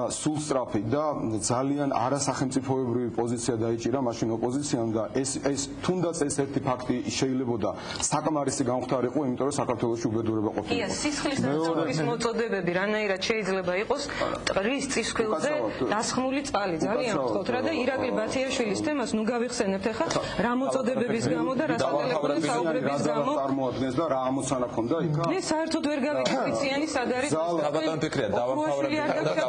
სულსწრაფი და ძალიან არასახელმწიფოებრივი პოზიცია დაიჭირა მაშინ ოპოზიციამ და ეს თუნდაც ეს ერთი ფაქტი შეიძლებოდა საკმარისი გამხდარიყო, იმიტომ რომ საქართველოში უბედურება ყოფილიყო. სისხლის დაწვევის მოწოდებები რანაირად შეიძლება იყოს ტყრის წისქვილზე დასხმული წყალი. ძალიან ვთქვათ რა და ირაკლი ბათიაშვილის თემას ნუ გავიხსენებთ ახლა რა მოწოდებების გამო და რა სატელეფონო საუბრების გამო წარმოადგენს და რა ამოცანა ქონდა იქ. მე საერთოდ ვერ გავიგებდი ციანი სად არის. ბატონო ფიქრია დავაფავრებდი და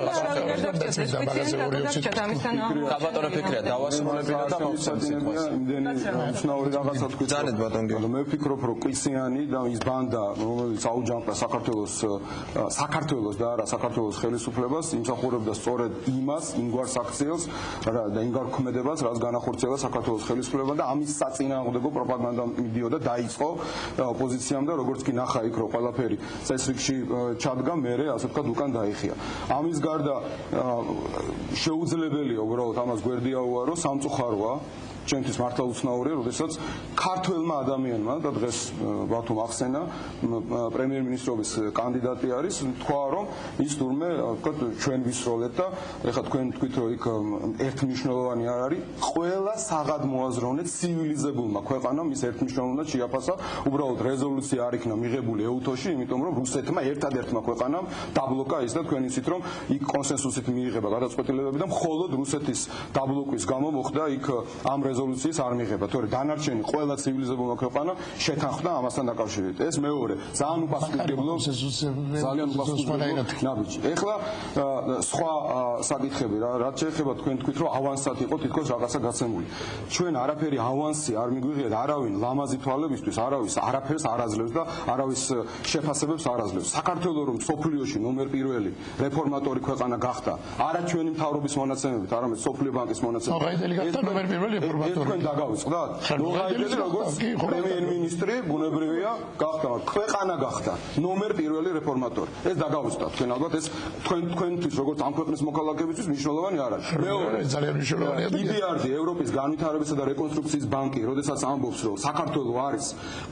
ბატონო ფიქრია დავასრულებინა და მოვცემთ სიტყვას. იმდენი უცნაური რაღაცა თქვი. ძალიან ბატონ გიორგი. მე ვფიქრობ რომ კვიციანი და ის ბანდა რომელიც აუჯანყდა საქართველოს და არა საქართველოს ხელისუფლებას იმსახურებდა სწორედ იმას, იმგვარს აქციელს და იმგვარ ქმედებას, რაც განახორციელა საქართველოს ხელისუფლებამ და ამის საწინააღმდეგო პროპაგანდა მიდიოდა დაიწყო ოპოზიციამ და როგორც კი ნახა იქ რომ ყველაფერი წესრიგში ჩადგა, მერე ასე ვთქვათ უკან დაიხია. ამის გარდა შეუძლებელია უბრალოდ ამას გვერდი აუარო, სამწუხაროა ჩემთვის მართლა უცნაურია, როდესაც ქართველმა ადამიანმა და დღეს ბათუმ ახსენა პრემიერ-მინისტრობის კანდიდატი არის, თქვა რომ ის თურმე ვთქვათ ჩვენ ვისროლეთ და ეხლა თქვენ თქვით რომ იქ ერთმნიშვნელოვანი არ არის, ყველა საღად მოაზროვნეთ ცივილიზებულმა ქვეყანამ ის ერთმნიშვნელოვნად შეაფასა, უბრალოდ რეზოლუცია არ იქნა მიღებული ეუთოში, იმიტომ რომ რუსეთმა ერთადერთმა ქვეყანამ დაბლოკა ის და თქვენ იცით რომ იქ კონსენსუსით მიიღება გადაწყვეტილებები და მხოლოდ რუსეთის დაბლოკვის გამო მოხდა იქ ამ რეზოლუციის არ მიღება, თორე დანარჩენი ყველა ცივილიზებულმა ქვეყანა შეთანხმდა ამასთან დაკავშირებით. ეს მეორე, ძალიან უპასუხისმგებლო, ძალიან უპასუხისმგებლო ნაბიჯი. ეხლა სხვა საკითხები რა, რაც შეეხება თქვენ თქვით რომ ავანსად იყო თითქოს რაღაცა გაცემული. ჩვენ არაფერი ავანსი არ მიგვიღია არავინ ლამაზი თვალებისთვის, არავის არაფერს არ აძლევს და არავის შეფასებებს არ აძლევს. საქართველოს რომ სოფლიოში ნომერ პირველი რეფორმატორი ქვეყანა გახდა, არა ჩვენი მთავრობის მონაცემებით, არამედ სოფლიო ბანკის მონაცემებით. თქვენ დაგავიწყდათ? ნოღაიბელი როგორც პრემიერ-მინისტრი ბუნებრივია გახდა, ქვეყანა გახდა ნომერ პირველი რეფორმატორი. ეს დაგავიწყდათ თქვენ ალბათ ეს თქვენთვის როგორც ამ ქვეყნის მოქალაქეებისთვის მნიშვნელოვანი არ არის. მეორე ძალიან მნიშვნელოვანია. EBRD ევროპის განვითარებისა და რეკონსტრუქციის ბანკი, როდესაც ამბობს, რომ საქართველო არის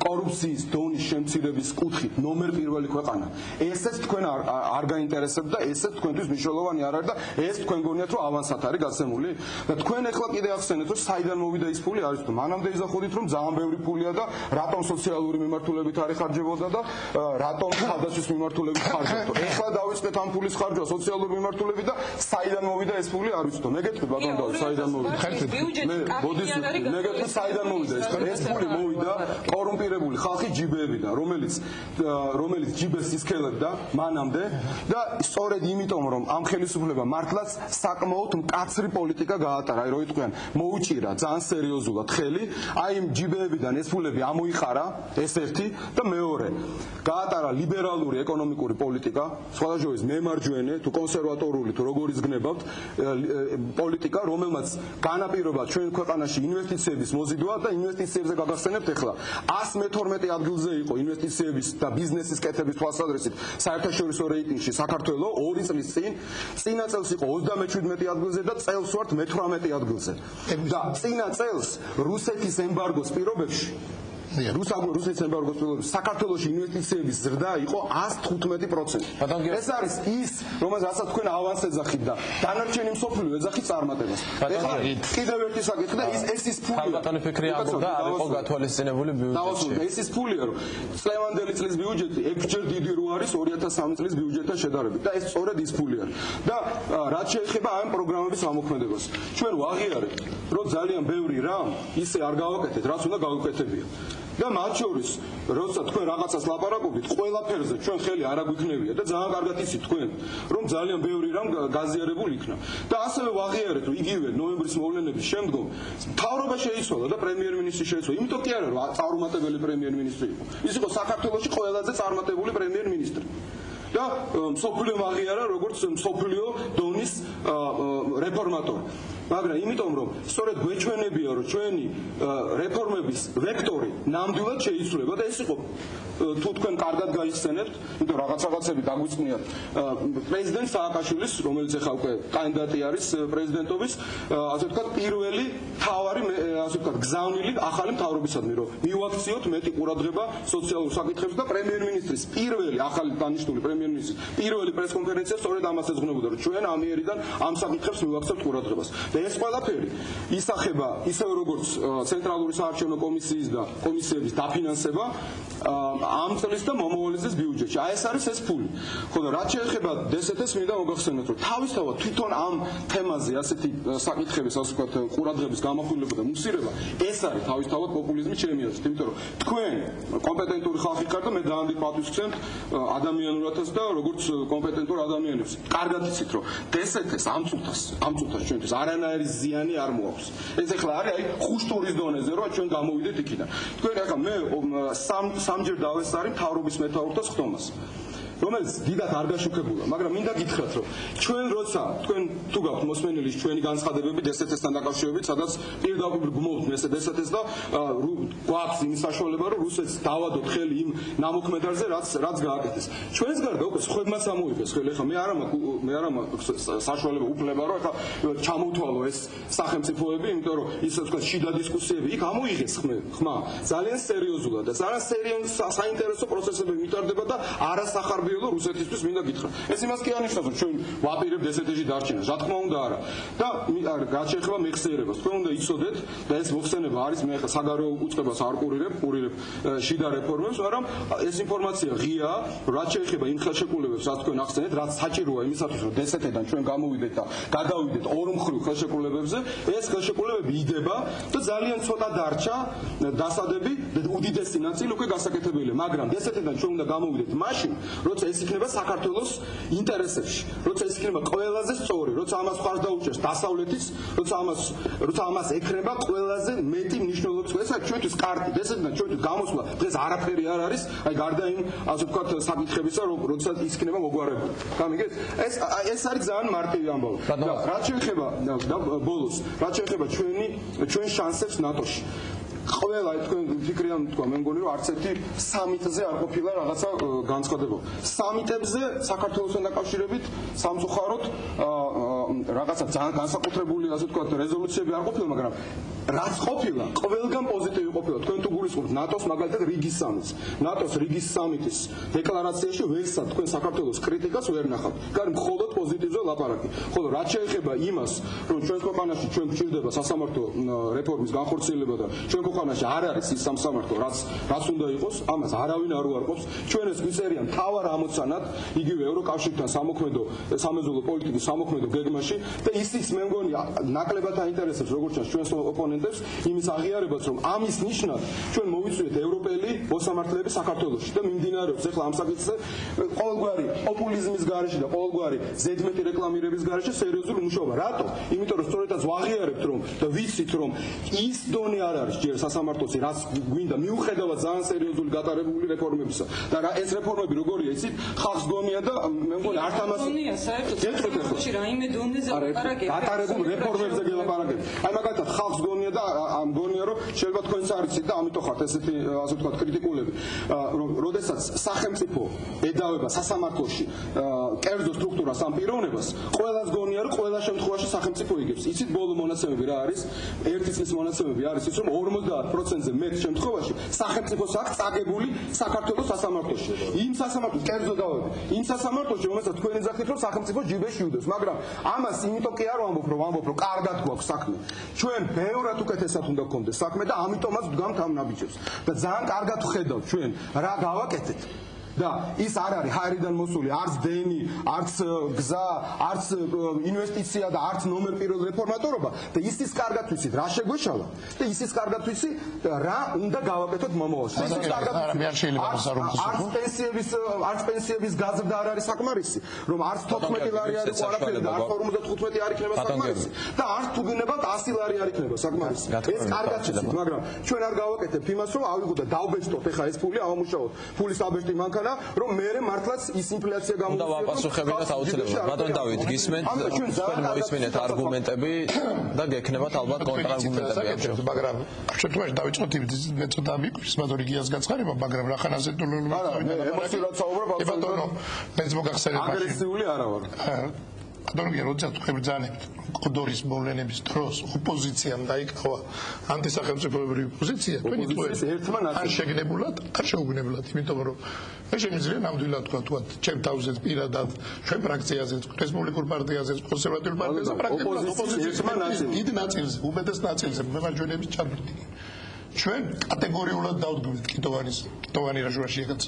კორუფციის დონის შემცირების კუთხით ნომერ პირველი ქვეყანა. ესეც თქვენ არ გაინტერესებთ და ესეც თქვენთვის მნიშვნელოვანი არ არის და ეს თქვენ გონიათ რომ ავანსად არის გასცემული და თქვენ ახლა კიდე ახსენეთ რომ საიდან მოვიდა ის ფული არის თუ მანამდე იზახოდით რომ ძალიან ბევრი ფულია და რატომ სოციალური მიმართულებით არ იხარჯებოდა და რატომ თავდაცვის მიმართულებით ხარჯებოდა. ახლა დავიწყეთ ამ ფულის ხარჯვა სოციალური მიმართულებით და საიდან მოვიდა ეს ფული არ ვიცით. მეგეთქვი ბატონ დავით საიდან მოვიდა. მეგეთქვი საიდან მოვიდა ეს ფული მოვიდა კორუმპირებული ხალხის ჯიბეებიდან რომელიც ჯიბეს ისქელებდა მანამდე და სწორედ იმიტომ რომ ამ ხელისუფლება მართლაც საკმაოდ მკაცრი პოლიტიკა გაატარა, აი რო იტყვიან, მოუჭირა ძალიან სერიოზულად ხელი, აი იმ ჯიბეებიდან ეს ფულები ამოიხარა, ეს ერთი და მეორე. გაატარა ლიბერალური ეკონომიკური პოლიტიკა, სხვადასხვა მემარჯვენე თუ კონსერვატორული თუ როგორიც გნებავთ პოლიტიკა, რომელმაც განაპირობა ჩვენ ქვეყანაში ინვესტიციების მოზიდვა და ინვესტიციებზე გაგახსენებთ ახლა 112 ადგილზე იყო ინვესტიციების და ბიზნესის კეთების თვალსაზრისით საერთაშორისო რეიტინგში საქართველო 2 წლის წინა წელს იყო 37 ადგილზე და წელს ვართ მე-18 ადგილზე. და წინა წელს რუსეთის ემბარგოს პირობებში რუსეთის ემბარგოს პირობებში საქართველოში ინვესტიციების ზრდა იყო 115%. ეს არის ის, რომელსაც თქვენ ავანს ეძახით და დანარჩენი მსოფლიო ეძახით წარმატებას. ეხლა კიდევ ერთი საკითხი და ეს ის ფულია. ბატონი ფიქრი ამბობდა, არ იყო გათვალისწინებული ბიუჯეტში. ეს ის ფულია, რომ წლევანდელი წლის ბიუჯეტი 6 ჯერ დიდი რო არის 2003 წლის ბიუჯეტთან შედარებით და ეს სწორედ ის ფულია. და რაც შეეხება ამ პროგრამების ამოქმედებას, ჩვენ ვაღიარებთ, რომ ძალიან ბევრი რამ ისე არ გავაკეთეთ, რაც უნდა გავუკეთებია. და მათ შორის, როცა თქვენ რაღაცას ლაპარაკობთ, ყველაფერზე ჩვენ ხელი არ აგვიქნებია და ძალიან კარგად იცით თქვენ, რომ ძალიან ბევრი რამ გაზიარებული იქნა. და ასევე ვაღიარეთ, რომ იგივე ნოემბრის მოვლენების შემდგომ მთავრობა შეიცვალა და პრემიერ-მინისტრი შეიცვალა. იმიტომ კი არა, რომ წარუმატებელი პრემიერ-მინისტრი იყო. ის იყო საქართველოში ყველაზე წარმატებული პრემიერ-მინისტრი. და მსოფლიო აღიარა როგორც მსოფლიო დონის რეფორმატორი. მაგრამ იმიტომ რომ სწორედ გვეჩვენებია რომ ჩვენი რეფორმების ვექტორი ნამდვილად შეიცვლება და ეს იყო თუ თქვენ კარგად გაიხსენებთ, იმიტომ რაღაცები დაგვიწნიათ პრეზიდენტ სააკაშვილის, რომელიც ახლა უკვე კანდიდატი არის პრეზიდენტობის, ასე ვთქვათ, პირველი თავარი, ასე ვთქვათ, გზავნილი ახალი მთავრობისადმი, რომ მივაქციოთ მეტი ყურადღება სოციალურ საკითხებს და პრემიერ-მინისტრის პირველი ახალი დანიშნული პრემიერ-მინისტრის პირველი პრესკონფერენცია სწორედ ამას ეძღვნებოდა, რომ ჩვენ ამიერიდან ამ საკითხებს მივაქცევთ ყურადღებას. და ეს ყველაფერი ისახება ისევე როგორც ცენტრალური საარჩევნო კომისიის და კომისიების დაფინანსება ამ წლის და მომავალ წლის ბიუჯეტში. აი ეს არის ეს ფული. ხო და რაც შეეხება DST-ს მინდა მოგახსენოთ, რომ თავისთავად თვითონ ამ თემაზე ასეთი საკითხების, ასე ვთქვათ, ყურადღების გამახვილება და მუსირება, ეს არის თავისთავად პოპულიზმი ჩემი აზრით, იმიტომ რომ თქვენ კომპეტენტური ხალხი ხართ და მე ძალიან დიდ პატივს ვცემთ ადამიანურათაც და როგორც კომპეტენტურ ადამიანებს. კარგად იცით, რომ DST-ს ამ წუთას ჩვენთვის არანაირი ზიანი არ მოაქვს. ეს ახლა არის აი ხუშტურის დონეზე, რომ ჩვენ გამოვიდეთ იქიდან. თქვენ ახლა მე სამჯერ დავესწარი მთავრობის მეთაურთა ხტომას, რომელიც დიდად არ გაშუქებულა, მაგრამ მინდა გითხრათ, რომ ჩვენ როცა თქვენ თუ გაქვთ მოსმენილი ჩვენი განცხადებები DST-სთან დაკავშირებით, სადაც პირდაპირ გმოვთ DST-ს და გვაქვს იმის საშუალება, რომ რუსეთს დავადოთ ხელი იმ ნამოქმედარზე, რაც გააკეთეს. ჩვენს გარდა უკვე სხვებმაც ამოიღეს ხელი, ახლა მე არ მაქვს საშუალება უფლება, რომ ახლა ჩამოვთვალო ეს სახელმწიფოები, იმიტომ რომ ისე ვთქვათ, შიდა დისკუსიები იქ ამოიღეს ხმა, ძალიან სერიოზულად და ძალიან საინტერესო პროცესები მიტარდება და არასახარ რუსეთისთვის მინდა გითხრა. ეს იმას კი ანიშნავს, რომ ჩვენ ვაპირებთ DST-ში დარჩენას, რა თქმა უნდა არა. და რაც შეეხება მეხსიერებას, თქვენ უნდა იცოდეთ და ეს მოხსენება არის, მე ახლა საგარეო უწყებას არ ყურირებ შიდა რეფორმებს, მაგრამ ეს ინფორმაცია ღია, რაც შეეხება იმ ხელშეკრულებებს, რაც თქვენ ახსენეთ, რაც საჭიროა იმისათვის, რომ DST-დან ჩვენ გამოვიდეთ და გადავიდეთ ორმხრივ ხელშეკრულებებზე, ეს ხელშეკრულებები იდება და ძალიან ცოტა დარჩა დასადები უდიდესი ნაწილი უკვე გასაკეთებულია, მაგრამ ესეთიდან ჩვენ უნდა გამოვიდეთ მაშინ, როცა ეს იქნება საქართველოს ინტერესებში, როცა ეს იქნება ყველაზე სწორი, როცა ამას მხარს დაუჭერს დასავლეთის, როცა ამას ეკრება ყველაზე მეტი მნიშვნელობის. ესა ჩვენთვის კარტი, ესეთიდან ჩვენთვის გამოსვლა დღეს არაფერი არ არის, აი გარდა იმ ასე ვთქვათ საკითხებისა, როცა ის იქნება მოგვარებული. გამიგეთ? ეს არის ძალიან მარტივი ამბავი. რაც შეეხება ბოლოს, რაც შეეხება ჩვენ შანსებს ნატოში. ყველა თქვენ ფიქრიან თქვა მე მგონი რომ არც ერთი სამიტზე არ ყოფილა რაღაცა განცხადება. სამიტებზე საქართველოსთან დაკავშირებით სამწუხაროდ რაღაცა ძალიან განსაკუთრებული ასე ვთქვათ რეზოლუციები არ ყოფილა, მაგრამ რაც ყოფილა, ყველგან პოზიტივი ყოფილა. თქვენ თუ გულისხმობთ ნატოს მაგალითად რიგის სამიტს. ნატოს რიგის სამიტის დეკლარაციაში ვერსად თქვენ საქართველოს კრიტიკას ვერ ნახავთ. გარი მხოლოდ პოზიტივზე ლაპარაკი. ხოლო რაც შეეხება იმას, რომ ჩვენს ქვეყანაში ჩვენ გვჭირდება სასამართლო რეფორმის განხორციელება და ჩვენ ქვეყანაში არ არის ის სამსამართლო, რაც უნდა იყოს, ამას არავინ არ უარყოფს. ჩვენ ეს გვიწერიან მთავარ ამოცანად, იგივე ევროკავშირთან სამეზოლო პოლიტიკის სამოქმედო გეგმაში და ისიც მე მგონი ნაკლებად აინტერესებს როგორც ჩვენს ოპონენტებს იმის აღიარებაც, რომ ამის ნიშნად ჩვენ მოვიწვიეთ ევროპელი მოსამართლეები საქართველოში და მიმდინარეობს ახლა ამ საკითხზე ყოველგვარი პოპულიზმის გარეშე და ყოველგვარი ზედმეტი რეკლამირების გარეშე სერიოზული მუშაობა. რატო? იმიტომ რომ სწორედაც ვაღიარებთ რომ და ვიცით რომ ის დონე არ არის ჯერ სასამართლოში, რაც გვინდა მიუხედავად ძალიან სერიოზული გატარებული რეფორმებისა. და ეს რეფორმები როგორია, იცით, ხალხს გონია და მე მგონი არც ამას გონია საერთოდ საქართველოში რაიმე დონეზე ლაპარაკები. გატარებულ რეფორმებზე გელაპარაკებთ. აი მაგალითად ხალხს გონია და გონია რომ შეიძლება თქვენც არიცით და ამიტომ ხართ ესეთი ასე ვთქვათ კრიტიკულები. რომ როდესაც სახელმწიფო ედავება სასამართლოში კერძო სტრუქტურას ამ პიროვნებას, ყველას გონია რომ ყველა შემთხვევაში სახელმწიფო იგებს. იცით ბოლო მონაცემები რა არის? ერთი წლის მონაცემები არის ის რომ 50%-ზე მეტ შემთხვევაში სახელმწიფოს აქვს წაგებული საქართველოს სასამართლოში. იმ სასამართლოს კერძო დავები. იმ სასამართლოში რომელსაც თქვენ ეძახით რომ სახელმწიფო ჯიბეში უდევს, მაგრამ ამას იმიტომ კი არ ვამბობ რომ კარგად გვაქვს საქმე. ჩვენ ბევრად უკეთესად უნდა გქონდეს საქმე და ამიტომაც ვდგამთ ამ ნაბიჯებს. და ძალიან კარგად ვხედავთ ჩვენ რა გავაკეთეთ. და ის არ არის ჰაერიდან მოსული არც დენი, არც გზა, არც ინვესტიცია და არც ნომერ პირველ რეფორმატორობა და ისიც კარგად ვიცით რა შეგვეშალა და ისიც კარგად ვიცი რა უნდა გავაკეთოთ მომავალში. ისიც კარგად არც პენსიების გაზრდა არ არის საკმარისი, რომ არც 14 ლარი არ იყო არაფერი და არც 55 არ იქნება საკმარისი და არც თუ გინებათ 100 ლარი არ იქნება საკმარისი. ეს კარგად ვიცით, მაგრამ ჩვენ არ გავაკეთებთ იმას, რომ ავიღოთ და დავბეჭდოთ ეხა ეს ფული, ავამუშავოთ ფულის აბეჭდი მანქანა რომ მე მართლაც ის ინფლაცია გამოვიდა. უნდა ვაპასუხებინათ აუცილებლად. ბატონ დავით, გისმენთ, თქვენ მოისმინეთ არგუმენტები და გექნებათ ალბათ კონტრარგუმენტები ამ შემთხვევაში. მაგრამ შემთხვევაში დავიწყოთ მეწოდა მიყვის ბატონი გიას გაცხარება, მაგრამ რახან ასე თულული ემოციურად საუბრობ, ბატონო, მეც მოგახსენებ მაშინ. აგრესიული არა ვარ. ბატონო, როდესაც თქვენ ბრძანებთ ყდორის მოვლენების დროს ოპოზიციამ დაიკავა ანტისახელმწიფოებრივი პოზიცია, თქვენი ერთმა არ შეგნებულად, არ შეუგნებლად, იმიტომ რომ მე შემიძლია ნამდვილად თქვა, ჩემ თავზე პირადად, ჩვენ ფრაქციაზე, რესპუბლიკურ პარტიაზე, კონსერვატიულ პარტიაზე, პრაქტიკულად ოპოზიციის დიდ ნაწილზე, უმეტეს ნაწილზე მემარჯვენეების ჩარგვით. ჩვენ კატეგორიულად დავდგმით კიტოვანი რაჟვაში ეკაც.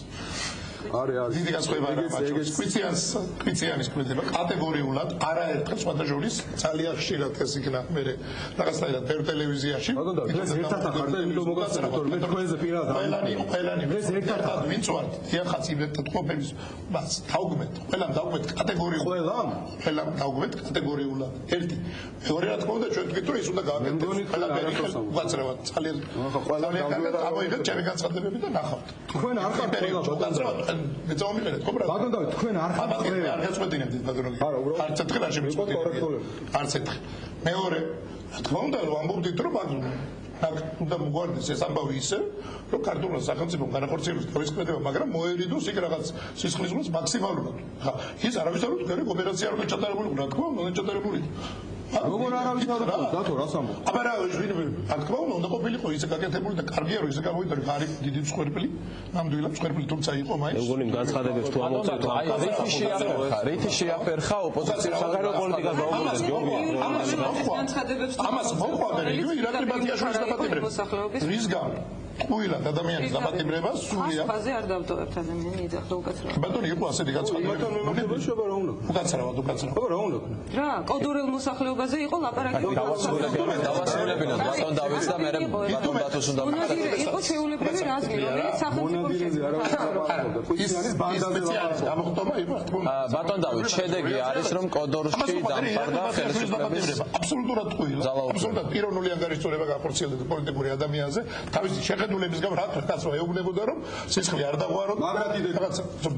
არის. დიდი განსხვავება არა მაქვს. კვიციანის კვეთება კატეგორიულად არაერთხელ სხვათა შორის ძალიან ხშირად ეს იქნა მე რაღაცნაირად ბევრ ტელევიზიაში. ბატონო, დღეს ერთად ახარდა, იმიტომ მოგახსენებთ, რომ მე თქვენზე პირადად ყველანი დღეს ერთად ვინწვართ. ეხაც იმერტად ყოფების მას დავგმეთ. ყველამ დავგმეთ კატეგორიულად. ყველამ დავგმეთ კატეგორიულად. ერთი. მეორე რა თქმა უნდა ჩვენ თქვით რომ ის უნდა გააკეთოს. უგაცრავად ძალიან დავგმეთ. ამოიღეთ ჩემი განცხადებები და ნახავთ. თქვენ არ ხართ ყველა მეწამოიყენეთ ხო ბრატ? ბატონ დავით, თქვენ არ ხართ ყველა. არ გაწყვეტინებთ ბატონო. არა, უბრალოდ არც ერთხელ არ შემიწყვეტინებთ. არც ერთხელ. მეორე, რა თქმა უნდა, ვამბობდით რომ უნდა მოგვარდეს ეს ამბავი ისე, რომ ქართულ სახელმწიფომ განახორციელოს თავისუფლება, მაგრამ მოერიდოს იქ რაღაც სისხლისღვრას მაქსიმალურად. ხა, ის არავის არ უდგარი კოოპერაცია არ უნდა ჩატარებული, რა თქმა უნდა, ჩატარებული. როგორ არავის არ უდგარი, დათო რას ამბობ? აბა რა თქმა უნდა ყოფილიყო ისე გაკეთებული და კარგია რომ ისე გამოვიდა რომ არის დიდი მსხვერპლი, ნამდვილად მსხვერპლი თუმცა იყო მაინც. მე მგონი განცხადებებს თუ ამოწევთ, რითი შეაფერხა ოპოზიციას საგარეო პოლიტიკას დაუბრუნდეს ამას მოყვა და იგივე ირაკლი ბათიაშვილის დაპატიმრება. რის გამო? ტყუილად ადამიანის დაპატიმრება სულია. ხაზე არ დავტოვებთ ადამიანი იძახდა უკაცრავად. ბატონო იყო ასეთი გაცხადება. უკაცრავად. რა, კოდურელ მოსახლეობაზე იყო ლაპარაკი. დავასრულებინოთ ბატონ დავითს და მე ბატონ ბათოს უნდა მონადირე იყო ჩვეულებრივი რაზმი, რომელიც ბატონ დავით, შედეგი არის რომ კოდორში დამყარდა ხელისუფლების აბსოლუტურად ტყუილა. აბსოლუტურად პიროვნული ანგარიშწორება გახორციელდა პოლიტიკური ადამიანზე, თავისი შეხედულების გამო რა კაცო ეუბნებოდა რომ სისხლი არ დაღვაროთ.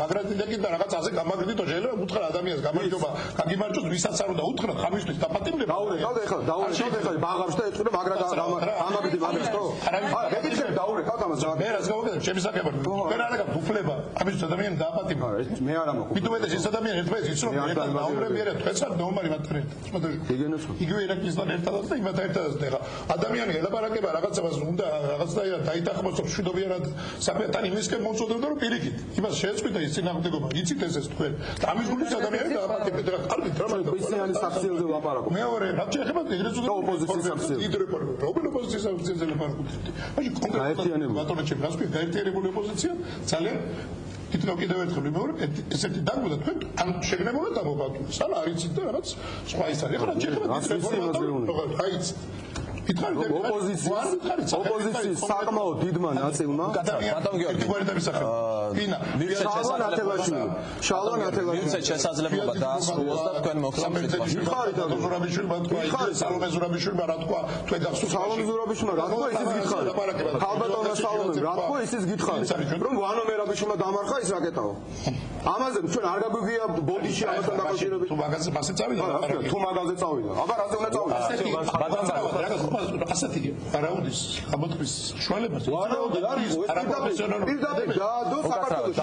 მაგრატიდან და რაღაცაზე გამაგრდითო შეიძლება უთხრა ადამიანს გამარჯობა, გაგიმარჯოს ვისაც არ უნდა უთხრა ხამისთვის დაპატიმრება. დაურეკავთ ეხლა ბაღავს და ეწუნა მაგრატა ამაგრდი მაგრატს თო? არა, გეკითხები დაურეკავთ ამას რა. მე რაც გავაკეთებ შემისაკებად. თქვენ არ აგავ უფლება ამისთვის ადამიანი დააპატიმრა. მე არ ამაყობ. მithumetes ის ადამიანი ერთმანეთს იცნობ, ერთად დაუბრებიერად თქვენს არ ნორმალი მატერიალი. იგივე ირაკლისთან ერთადაც და იმათ ერთადაც და ადამიანი ელაპარაკება რაღაცებას უნდა რაღაცნაირად დაითანხმოს მშვიდობიანად საფეთან იმისკენ მოუწოდებდა რომ პირიქით იმას შეეწყვიტა ის წინააღმდეგობა იცით ესეც თქვენ და ამის გულის ადამიანი დააპატიმრეთ რა კარგით რა მაგრამ ისიანი საქციელზე ლაპარაკობ მეორე რა შეიძლება ეგრეთ წოდებული ოპოზიციის საქციელი რომელი ოპოზიციის საქციელზე ლაპარაკობთ აი კონკრეტულად ბატონო ჩემს გასწვი გაერთიანებული ოპოზიცია ძალიან კიდევ ერთხელ ვიმეორებ ესეთი დაგვიდა თქვენ ან შეგნებოდა გამოგავთ სულ არიცით და რაღაც სხვა ის არის ახლა შეიძლება აიც ოპოზიციის საკმაოდ დიდმა ნაწილმა ბატონ გიორგი შალვა ნათელაშვილი შესაძლებლობა დაასრულოს და თქვენ მოგხსოვთ სიტყვაში სალომე ზურაბიშვილმა რა თქვა თქვენ გახსოვთ სალომე ზურაბიშვილმა რა თქვა ისიც გითხარით ხალბატონმა სალომემ რა თქვა ისიც გითხარით რომ ვანო მერაბიშვილმა დამარხა ის რაკეტაო ამაზე ჩვენ არ გაგვიგია ბოდიში ამასთან დაკავშირებით თუ მაგაზე მასე წავიდა თუ მაგაზე წავიდა აბა რა უნდა წავიდა ასეთი არაუდის გამოთქმის შუალებას არაუდი არის პირდაპირ დაადო საქართველოს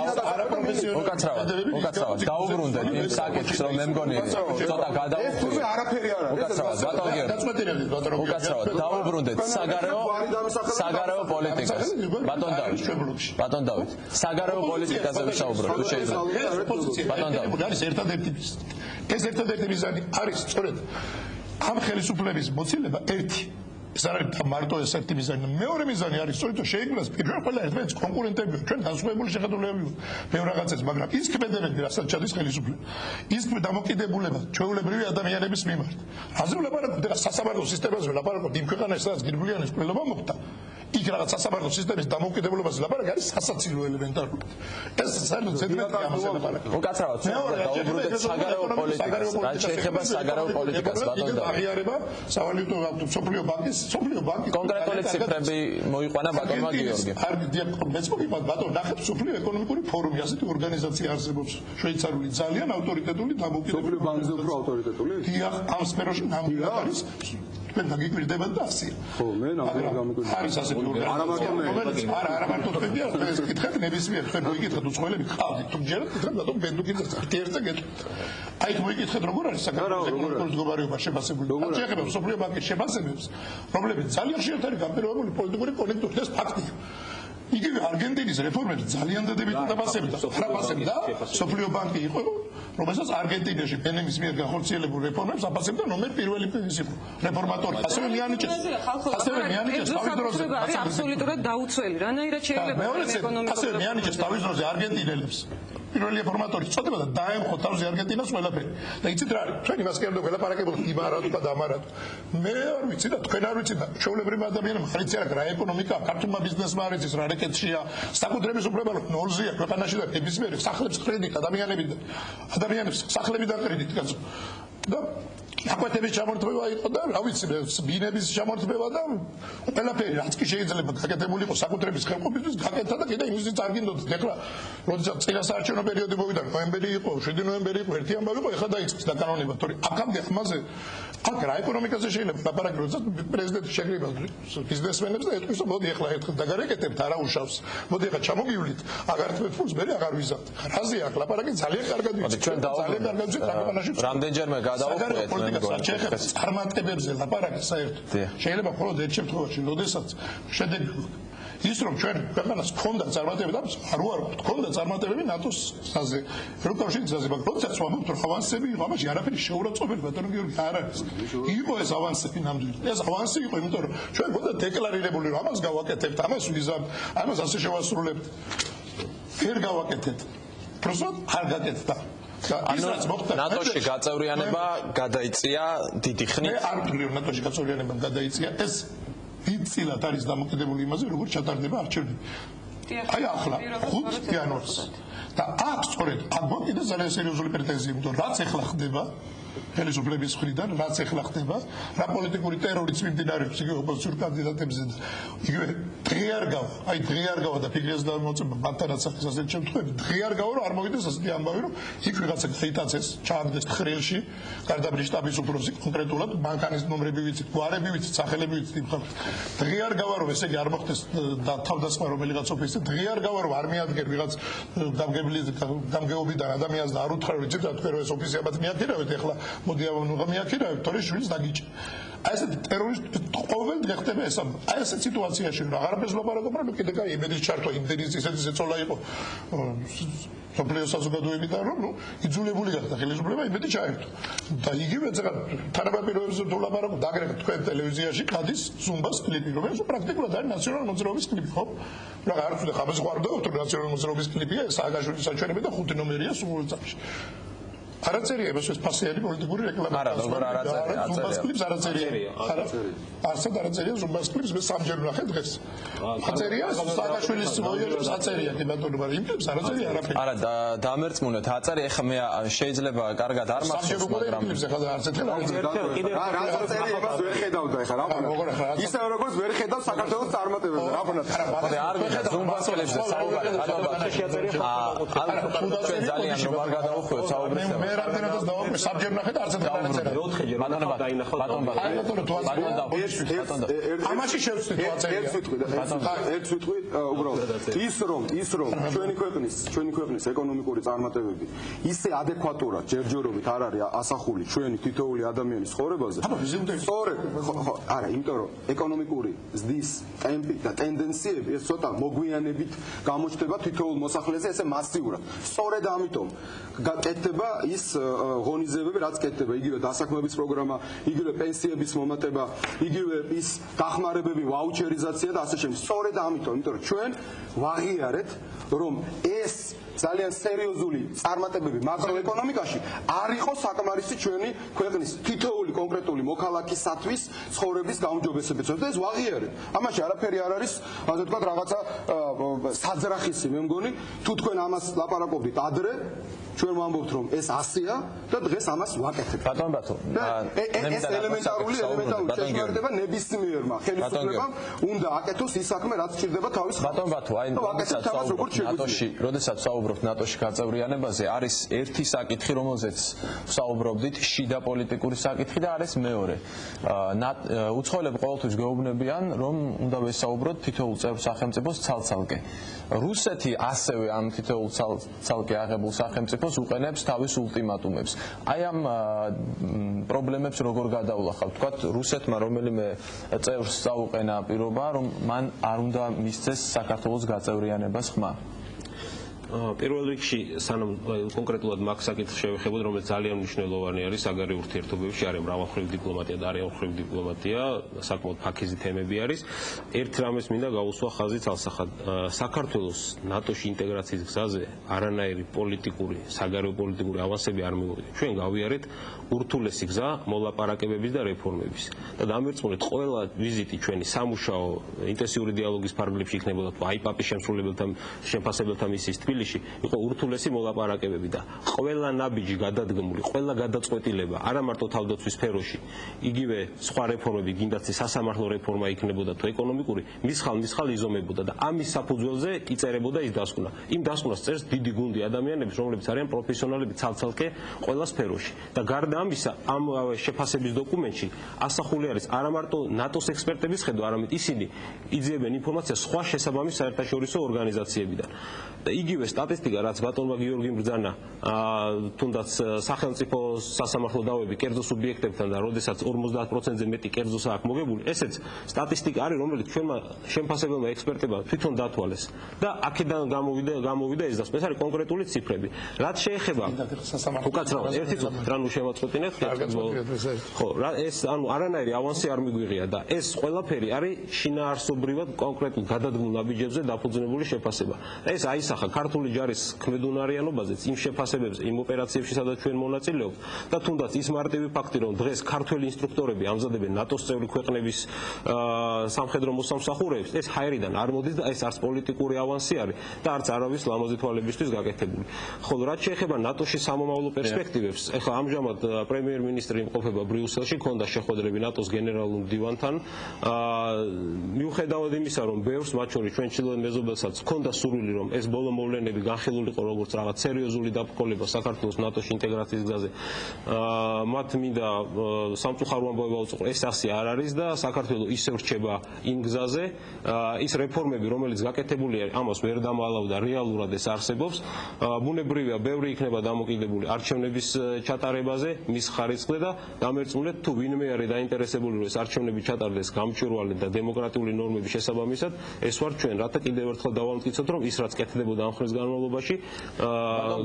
უკაცრავად დაუბრუნდეთ იმ საკითხს რომ მე მგონი ცოტა გადაუხურეთ არაფერი არ არის უკაცრავად დაუბრუნდეთ საგარეო პოლიტიკას ბატონ დავით საგარეო პოლიტიკაზე ვისაუბროთ თუ შეიძლება ბატონ დავით არის ერთადერთი ეს ერთადერთი მიზანი არის სწორედ ამ ხელისუფლების მოცილება ერთი ეს არის მარტო ეს ერთი მიზანი მეორე მიზანი არის სწორედ შეიქმნას პირველ ყველა ერთმანეთს კონკურენტები ჩვენ განსხვავებული შეხედულებები ბევრ რაღაცებს მაგრამ ის ქმედებები რასაც ჩადის ხელისუფლება ის დამოკიდებულება ჩვეულებრივი ადამიანების მიმართ ასე ვლაპარაკობთ და სასამართლო სისტემაზე ვლაპარაკობთ იმ ქვეყანაში სადაც გირბულიანის კვლევა მოხდა იქ რაღაც სასამართლო სისტემის დამოკიდებულებაზე ვლაპარაკობთ არის სასაცილო ელემენტარული ეს საერთოდ ზედმეტი ამაზე ვლაპარაკობთ უკაცრავად დაუბრუნდეთ საგარეო პოლიტიკას რა შეეხება საგარეო პოლიტიკას ბატონ და აღიარება სავალუტო სოფლიო ბანკის კონკრეტული ციფრები მოიყვანა ბატონმა გიორგიმ. მეც მოგიფათ ბატონ ნახეთ სოფლიო ეკონომიკური ფორუმი ასეთი ორგანიზაცია არსებობს შვეიცარიული ძალიან ავტორიტეტული დამოუკიდებელი სოფლიო ბანკზე უფრო ავტორიტეტული? დიახ ამ სფეროში ნამდვილად არის თქვენ დაგიკვირდებათ და ასია. ხო მე ნამდვილად გამიკვირდება. არის ასეთი ორგანიზაცია. არა მარტო თქვენია ეს კითხეთ ნებისმიერ თქვენ მოიკითხეთ უცხოელები ხავდით თუ ჯერ კითხეთ ბატონ ბენდუკიძე ერთზე გეტყვით. აი თუ მოიკითხეთ როგორ არის საქართველოს ეკონომიკური მდგომარეობა შეფასებული. არ შეიძლება სოფლიო ბანკის შეფასებებს რომლებიც ძალიან ხშირად არის გამყარებული პოლიტიკური კონექტორი ეს ფაქტია. იგივე არგენტინის რეფორმები ძალიან დადებითად დაფასებდა. დაფასებდა სოფლიო ბანკი იყო რომელსაც არგენტინაში პენემის მიერ განხორციელებულ რეფორმებს აფასებდა ნომერ პირველი პრინციპი რეფორმატორი. ასევე მიანიჭეს თავის დროზე არის აბსოლუტურად დაუცველი. რანაირად შეიძლება ეკონომიკა ასევე მიანიჭეს თავის დროზე არგენტინელებს პირველი რეფორმატორი წოდება და დაემხო თავზე არგენტინას ყველაფერი. და იცით რა არის? ჩვენ იმას კერდო ველაპარაკებთ იმარად და დამარად. მე არ ვიცი და თქვენ არ ვიცით და ჩვეულებრივი ადამიანები არ იციან რა ეკონომიკა, ქართულმა ბიზნესმა არ იცის რა რეკეტშია, საკუთრების უფლება ნოლზეა ქვეყანაში და ნებისმიერ სახლებს კრედიტ ადამიანებს სახლებიდან კრედიტი გაწ და აკვეთების ჩამორთმევა იყო და რა ვიცი ბინების ჩამორთმევა და ყველაფერი რაც კი შეიძლება გაკეთებული იყო საკუთრების ხელყოფისთვის გაკეთა და კიდე იმისთვის წარგინდოთ ეხლა როდესაც წინასაარჩევნო პერიოდი მოვიდა ნოემბერი იყო 7 ნოემბერი იყო 1 ამბავი იყო ეხლა დაიწყეს დაკანონება თორე აქამდე ამაზე აქ რა ეკონომიკაზე შეიძლება ლაპარაკი როდესაც პრეზიდენტი შეგრიბა ბიზნესმენებს და ეთქვისო მოდი ეხლა ერთხელ დაგარეკეთებთ არა უშავს მოდი ეხლა ჩამოგივლით აღარ თქვენ ფულს მე აღარ ვიზავთ რაზე აქ ლაპარაკი ძალიან კარგად ვიცით ჩვენ დავუბრუნდეთ რამდენჯერმე გადავუხვდეთ წარმატებებზე ლაპარაკი საერთოდ შეიძლება მხოლოდ ერთ შემთხვევაში როდესაც შედეგი ის რომ ჩვენ ქვეყანას ქონდა წარმატებები და არ ვარ ქონდა წარმატებები ნატოს საზზე ევროკავშირის საზზე მაგრამ როდესაც ვამბობთ რომ ავანსები იყო ამაში არაფერი შეურაცხყოფელი ბატონო გიორგი არ არის იყო ეს ავანსები ნამდვილად ეს ავანსი იყო იმიტომ რომ ჩვენ ქონდა დეკლარირებული რომ ამას გავაკეთებთ ამას ვიზამ ამას ასე შევასრულებთ ვერ გავაკეთეთ პროსოდ არ გაკეთდა ნატოში გაწევრიანება გადაიწია დიდი ხნით. მე არ ვთვლი რომ ნატოში გაწევრიანება გადაიწია ეს დიდწილად არის დამოკიდებული იმაზე როგორ ჩატარდება არჩევნები. აი ახლა 5 იანვარს და აქ სწორედ აქ კიდე ძალიან სერიოზული პრეტენზია იმიტომ რაც ახლა ხდება ხელისუფლების მხრიდან რაც ახლა ხდება რა პოლიტიკური ტერორიც მიმდინარეობს იგივე ოპოზიციურ კანდიდატებზე და იგივე დღე არ გავა აი დღე არ გავა და ფიქრეს დამოწება მათთანაც ასეთ შემთხვევაში დღე არ გავა რომ არ მოვიდეს ასეთი ამბავი რომ იქ ვიღაცა გაიტაცეს ჩააგდეს ხრილში გარდაბნის შტაბის უფროსი კონკრეტულად ბანკანის ნომრები ვიცით გვარები ვიცით სახელები ვიცით იმ ხალხის დღე არ გავა რომ ესე იგი არ მოხდეს და თავდასხმა რომელიღაც ოფისზე დღე არ გავა რომ არ მიადგენ ვიღაც გამგეობიდან ადამიანს და არ უთხრა რომ იცით რა თქვენ რომ ეს ოფისი ამათ მიაქირავეთ ახლა მოდი მიაქირავეთ თორე შვილს დაგიჭი აი ესეთი ტერორისტი ყოველდღე ხდება ეს აი ესეთ სიტუაციაში რომ აღარაფერს ლაპარაკობ რომ კიდე კაი იმედის ჩართვა იმდენის ისეთი ზეწოლა იყო სოფლიო საზოგადოებიდან რომ იძულებული გახდა ხელისუფლება იმედი ჩაერთო და იგივე ზოგადად თანამედროვეებზე თუ ლაპარაკობ დაგრეხეთ თქვენ ტელევიზიაში გადის ზუმბას კლიპი რომელიც პრაქტიკულად არის ნაციონალური მოძრაობის კლიპი ხო რა არ ვთქვი ხაბას ყვარდაოთ რომ ნაციონალური მოძრაობის კლიპია სააგაშვილის საჩვენები და 5 ნომერია სულ წამში არაწერია ეს ფასიანი პოლიტიკური რეკლამა. არა, როგორ არაწერია? ზუმბას კლიპს არაწერია. არსად არაწერია ზუმბას კლიპს მე სამჯერ ვნახე დღეს. აწერია სააკაშვილის მოიერებს აწერია კი ბატონო, მაგრამ იმ კლიპს არაწერია არაფერი. არა, დამერწმუნეთ, აწერი ეხლა მე შეიძლება კარგად არ მახსოვს, მაგრამ კლიპს ეხლა არც ერთხელ რა აწერია იმას ვერ ხედავდა ეხლა რა ვქნა. ისე როგორც ვერ ხედავ საქართველოს წარმატებებს რა ვქნა. ხოდა არ ვიხედავ ზუმბას კლიპს და საუბარი. ჩვენ ძალიან რომ არ გადავუხვევთ საუბრისას. მე რამდენადაც დავაკვირე სამჯერ ვნახე და არც ერთხელ არ აწერია. ამაში შევწვით თუ აწერია. ერთ სიტყვი უბრალოდ ის რომ ჩვენი ქვეყნის ეკონომიკური წარმატებები ისე ადეკვატურად ჯერჯერობით არ არის ასახული ჩვენი თითოეული ადამიანის ცხოვრებაზე. სწორედ არა, იმიტომ რომ ეკონომიკური ზრდის ტემპი და ტენდენციები ეს ცოტა მოგვიანებით გამოჩნდება თითოეულ მოსახლეზე ესე მასიურად. სწორედ ამიტომ გაკეთდება ის ღონისძიებები რაც კეთდება იგივე დასაქმების პროგრამა, იგივე პენსიების მომატება, იგივე ის დახმარებები, ვაუჩერიზაცია და ასე შემდეგ. სწორედ ამიტომ, იმიტომ რომ ჩვენ ვაღიარეთ, რომ ეს ძალიან სერიოზული წარმატებები მაკროეკონომიკაში არ იყო საკმარისი ჩვენი ქვეყნის თითოეული კონკრეტული მოქალაქისათვის ცხოვრების გაუმჯობესებისთვის და ეს ვაღიარეთ. ამაში არაფერი არ არის, ასე ვთქვათ, რაღაცა საძრახისი, მე მგონი, თუ თქვენ ამას ლაპარაკობდით ადრე ჩვენ ვამბობთ რომ ეს 100-ია და დღეს ამას ვაკეთებთ. ბატონ ბათო, ეს ელემენტარული შეჯვარდება ნებისმიერმა ხელისუფლებამ უნდა აკეთოს ის საქმე რაც ჭირდება თავის ბატონ ბათო, აი როდესაც საუბრობთ ნატოში გაწევრიანებაზე, არის ერთი საკითხი, რომელზეც საუბრობდით, შიდა პოლიტიკური საკითხი და არის მეორე. უცხოელები ყოველთვის გეუბნებიან, რომ უნდა ვესაუბროთ თითოეულ წევრ სახელმწიფოს ცალ-ცალკე. რუსეთი ასევე ამ თითოეულ ცალ-ცალკე აღებულ სახელმწიფოს უყენებს თავის ულტიმატუმებს. აი ამ პრობლემებს როგორ გადავლახავთ? თქვათ, რუსეთმა რომელიმე წევრს წაუყენა პირობა, რომ მან არ უნდა მისცეს საქართველოს გაწევრიანებას ხმა. პირველ რიგში სანამ კონკრეტულად მაგ საკითხს შევეხებოდ, რომელიც ძალიან მნიშვნელოვანი არის საგარეო ურთიერთობებში, არის მრავალმხრივი დიპლომატია და არამხრივი დიპლომატია, საკმაოდ ფაქიზი თემები არის. ერთ რამეს მინდა გავუსვა ხაზი ცალსახად. საქართველოს ნატოში ინტეგრაციის გზაზე არანაირი პოლიტიკური, საგარეო პოლიტიკური ავანსები არ მივიღეთ. ჩვენ გავიარეთ ურთულესი გზა მოლაპარაკებების და რეფორმების. და დამერწმუნეთ, ყველა ვიზიტი ჩვენი სამუშაო ინტენსიური დიალოგის ფარგლებში იქნებოდა თუ აიპაპის შემსრულებელთან, შეფასებელთან მისის იყო ურთულესი მოლაპარაკებები და ყველა ნაბიჯი გადადგმული, ყველა გადაწყვეტილება არა მარტო თავდაცვის სფეროში, იგივე სხვა რეფორმები, გინდაც სასამართლო რეფორმა იქნებოდა თუ ეკონომიკური, მისხალ იზომებოდა და ამის საფუძველზე იწერებოდა ის დასკვნა. იმ დასკვნას წერს დიდი გუნდი ადამიანების, რომლებიც არიან პროფესიონალები ცალ-ცალკე ყველა სფეროში. და გარდა ამისა, ამ შეფასების დოკუმენტში ასახული არის არა მარტო ნატოს ექსპერტების ხედვა, არამედ ისინი იძიებენ ინფორმაციას სხვა შესაბამის საერთაშორისო ორგანიზაციებიდან. და იგივე სტატისტიკა, რაც ბატონმა გიორგიმ ბრძანა, თუნდაც სახელმწიფო სასამართლო დავები კერძო სუბიექტებთან და როდესაც 50%-ზე მეტი კერძოსა აქვს მოგებული, ესეც სტატისტიკა არის, რომელიც ჩვენმა შემფასებელმა ექსპერტებმა თვითონ დათვალეს და აქედან გამოვიდა ეს დასკვნა. ეს არის კონკრეტული ციფრები. რაც შეეხება უკაცრავად ერთი წუთი რანუ შემოწყვეტინეთ, ხო, ეს ანუ არანაირი ავანსი არ მიგვიღია და ეს ყველაფერი არის შინაარსობრივად კონკრეტულ გადადგმულ ნაბიჯებზე დაფუძნებული შეფასება. ეს აისახა ქართული ჯარის ქმედუნარიანობაზეც, იმ შეფასებებზე, იმ ოპერაციებში, სადაც ჩვენ მონაწილეობთ და თუნდაც ის მარტივი ფაქტი, რომ დღეს ქართველი ინსტრუქტორები ამზადებენ ნატოს წევრი ქვეყნების სამხედრო მოსამსახურეებს, ეს ჰაერიდან არ მოდის და ეს არც პოლიტიკური ავანსი არის და არც არავის ლამაზი თვალებისთვის გაკეთებული. ხოლო რაც შეეხება ნატოში სამომავლო პერსპექტივებს, ეხლა ამჟამად პრემიერ-მინისტრი იმყოფება ბრიუსელში, ქონდა შეხვედრები ნატოს გენერალურ მდივანთან. მიუხედავად იმისა, რომ ბევრს, მათ შორის ჩვენ ჩრდილოეთ მეზობელსაც ქონდა სურვილი, რომ ეს ბოლო მოვლენები განხილულიყო როგორც რაღაც სერიოზული დაბრკოლება საქართველოს ნატოში ინტეგრაციის გზაზე. მათ მინდა სამწუხარო ამბავი ვაუწყო, ეს ასე არ არის და საქართველო ისევ რჩება იმ გზაზე, ის რეფორმები, რომელიც გაკეთებული არის, ამას ვერ დამალავდა, რეალურად ეს არსებობს. ბუნებრივია, ბევრი იქნება დამოკიდებული არჩევნების ჩატარებაზე, მის ხარისხზე და დამერწმუნეთ, თუ ვინმე არის დაინტერესებული, რომ ეს არჩევნები ჩატარდეს გამჭვირვალე და დემოკრატიული ნორმების შესაბამისად, ეს ვარ ჩვენ, რათა კიდევ ერთხელ დავამტკიცოთ, რომ ის რაც კეთდებოდა ამ ხნის განმავლობაში,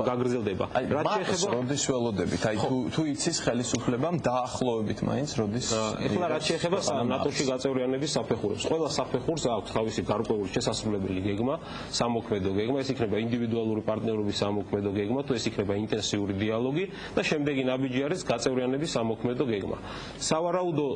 გაგრძელდება. რაც შეეხება როდის ველოდებით, აი თუ იცის ხელისუფლებამ დაახლოებით მაინც როდის ეხლა რაც შეეხება ნატოში გაწევრიანების საფეხურებს, ყველა საფეხურს აქვს თავისი გარკვეული შესასრულებელი გეგმა, სამოქმედო გეგმა, ეს იქნება ინდივიდუალური პარტნიორობის სამოქმედო გეგმა, თუ ეს იქნება ინტენსიური დიალოგი და შემდეგი ნაბიჯი არის გაწევრიანების სამოქმედო გეგმა. სავარაუდო